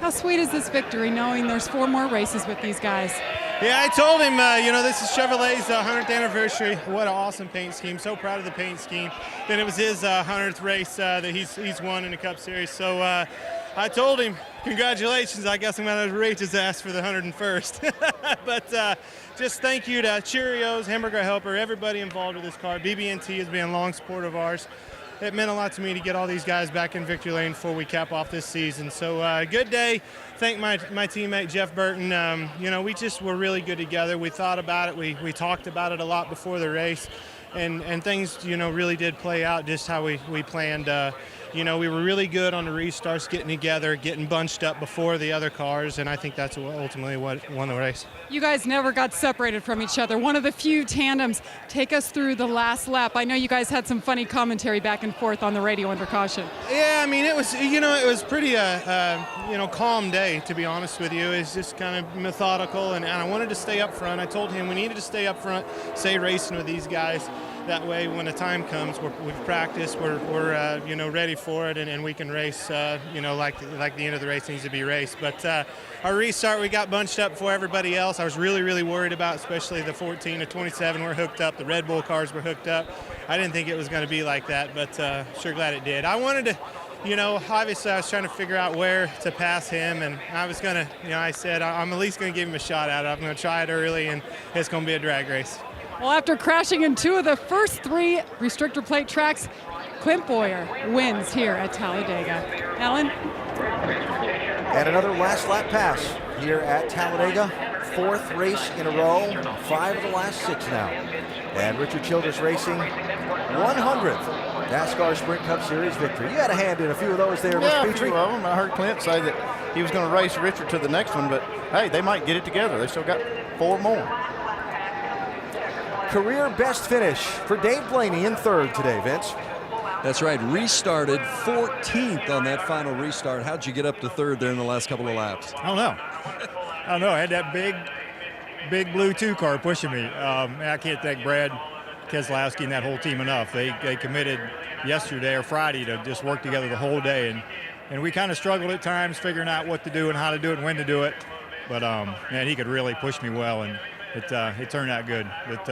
How sweet is this victory, knowing there's 4 more races with these guys? Yeah, I told him, this is Chevrolet's 100th anniversary. What an awesome paint scheme. So proud of the paint scheme. Then it was his 100th race that he's won in the Cup Series. So I told him, congratulations. I guess I'm going to reach his ass for the 101st. But just thank you to Cheerios, Hamburger Helper, everybody involved with this car. BB&T has been a long support of ours. It meant a lot to me to get all these guys back in victory lane before we cap off this season. So good day. Thank my teammate Jeff Burton. We just were really good together. We thought about it. We talked about it a lot before the race, and things really did play out just how we planned. We were really good on the restarts, getting together, getting bunched up before the other cars, and I think that's ultimately what won the race. You guys never got separated from each other. One of the few tandems. Take us through the last lap. I know you guys had some funny commentary back and forth on the radio under caution. Yeah, I mean, it was pretty calm day, to be honest with you. It's just kind of methodical, and I wanted to stay up front. I told him we needed to stay up front, stay racing with these guys. That way, when the time comes, we've practiced, we're ready for it, and we can race, like the end of the race needs to be raced. But our restart, we got bunched up before everybody else. I was really, really worried about, especially the 14 to 27 were hooked up. The Red Bull cars were hooked up. I didn't think it was going to be like that, but sure glad it did. I wanted to, obviously I was trying to figure out where to pass him, and I was going to, I said, I'm at least going to give him a shot at it. I'm going to try it early, and it's going to be a drag race. Well, after crashing in 2 of the first 3 restrictor plate tracks, Clint Boyer wins here at Talladega. Alan? And another last lap pass here at Talladega. 4th race in a row, 5 of the last 6 now. And Richard Childress Racing, 100th NASCAR Sprint Cup Series victory. You had a hand in a few of those there, Mr. Yeah, Petrie. a few of them. I heard Clint say that he was going to race Richard to the next one, but hey, they might get it together. They still got 4 more. Career best finish for Dave Blaney in 3rd today, Vince. That's right, restarted 14th on that final restart. How'd you get up to 3rd there in the last couple of laps? I don't know. I had that big blue 2 car pushing me. I can't thank Brad Keselowski and that whole team enough. They committed yesterday or Friday to just work together the whole day, and we kind of struggled at times figuring out what to do and how to do it and when to do it. But man, he could really push me well, and it turned out good. But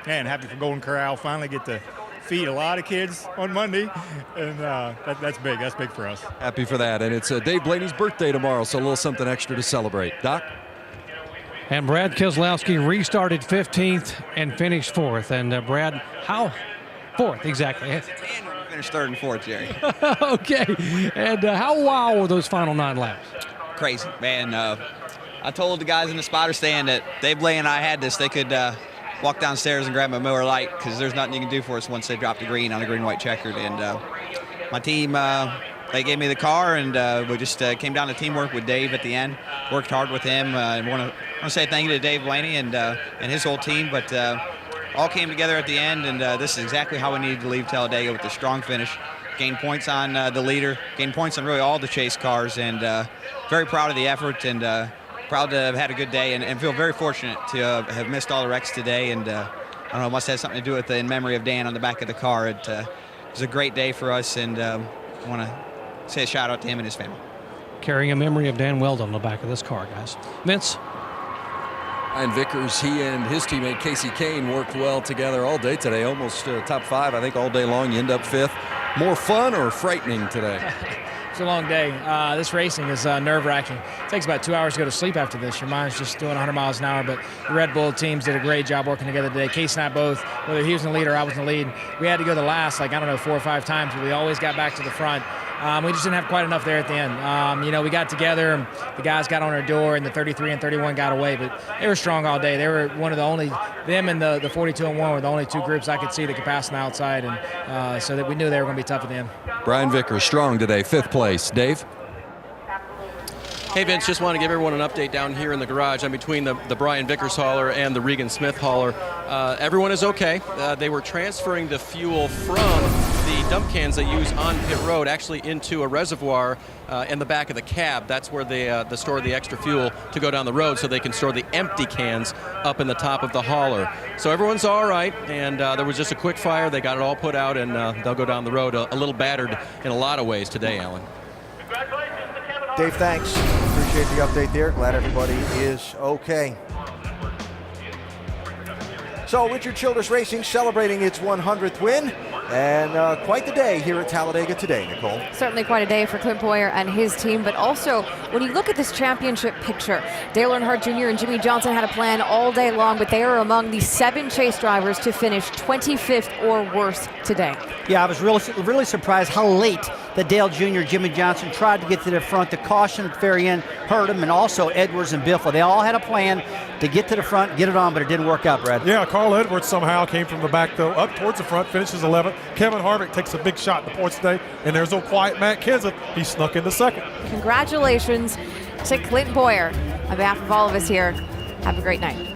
man, happy for Golden Corral. Finally get to feed a lot of kids on Monday, and that's big. That's big for us. Happy for that, and it's Dave Blaney's birthday tomorrow, so a little something extra to celebrate. Doc? And Brad Keselowski restarted 15th and finished 4th. And Brad, how? 4th, exactly. Finished third and fourth, Jerry. Okay. And how wild were those final 9 laps? Crazy, man. I told the guys in the spotter stand that Dave Blay and I had this. They could walk downstairs and grab a Miller Lite because there's nothing you can do for us once they drop the green on the green-white checkered. And my team, they gave me the car, and we just came down to teamwork with Dave at the end. Worked hard with him. And want to say thank you to Dave Blaney and his whole team. But all came together at the end, and this is exactly how we needed to leave Talladega with a strong finish. Gained points on the leader, gained points on really all the chase cars, and very proud of the effort, and proud to have had a good day, and feel very fortunate to have missed all the wrecks today. And I don't know, it must have something to do with the in memory of Dan on the back of the car. It was a great day for us, and I want to say a shout out to him and his family. Carrying a memory of Dan Weldon on the back of this car, guys. Vince? Ryan Vickers, he and his teammate Casey Kane worked well together all day today, almost top 5, I think, all day long. You end up 5th. More fun or frightening today? It's a long day. This racing is nerve-wracking. It takes about 2 hours to go to sleep after this. Your mind's just doing 100 miles an hour, but the Red Bull teams did a great job working together today. Casey and I both, whether he was in the lead or I was in the lead, we had to go the last, 4 or 5 times, but we always got back to the front. We just didn't have quite enough there at the end. We got together, and the guys got on our door, and the 33 and 31 got away, but they were strong all day. They were one of the only, them and the 42 and 1 were the only 2 groups I could see that could pass on the outside, and so that we knew they were going to be tough at the end. Brian Vickers, strong today, 5th place. Dave? Hey, Vince, just want to give everyone an update down here in the garage. I'm between the Brian Vickers hauler and the Regan Smith hauler. Everyone is okay. They were transferring the fuel from the dump cans they use on pit road actually into a reservoir in the back of the cab. That's where they store the extra fuel to go down the road so they can store the empty cans up in the top of the hauler. So everyone's all right, and there was just a quick fire. They got it all put out, and they'll go down the road a little battered in a lot of ways today, Alan. Dave, thanks. Appreciate the update there. Glad everybody is okay. So Richard Childress Racing celebrating its 100th win, and quite the day here at Talladega today, Nicole. Certainly quite a day for Clint Boyer and his team, but also when you look at this championship picture, Dale Earnhardt Jr. and Jimmy Johnson had a plan all day long, but they are among the 7 chase drivers to finish 25th or worse today. Yeah, I was really surprised how late that Dale Jr. Jimmy Johnson tried to get to the front. The caution at the very end hurt him, and also Edwards and Biffle. They all had a plan to get to the front, get it on, but it didn't work out, Brad. Yeah, Carl Edwards somehow came from the back, though, up towards the front, finishes 11th. Kevin Harvick takes a big shot in the points today, and there's old quiet Matt Kenseth. He snuck into second. Congratulations to Clint Boyer. On behalf of all of us here, have a great night.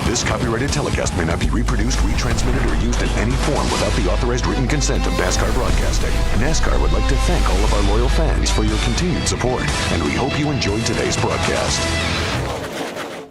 This copyrighted telecast may not be reproduced, retransmitted, or used in any form without the authorized written consent of NASCAR Broadcasting. NASCAR would like to thank all of our loyal fans for your continued support, and we hope you enjoyed today's broadcast.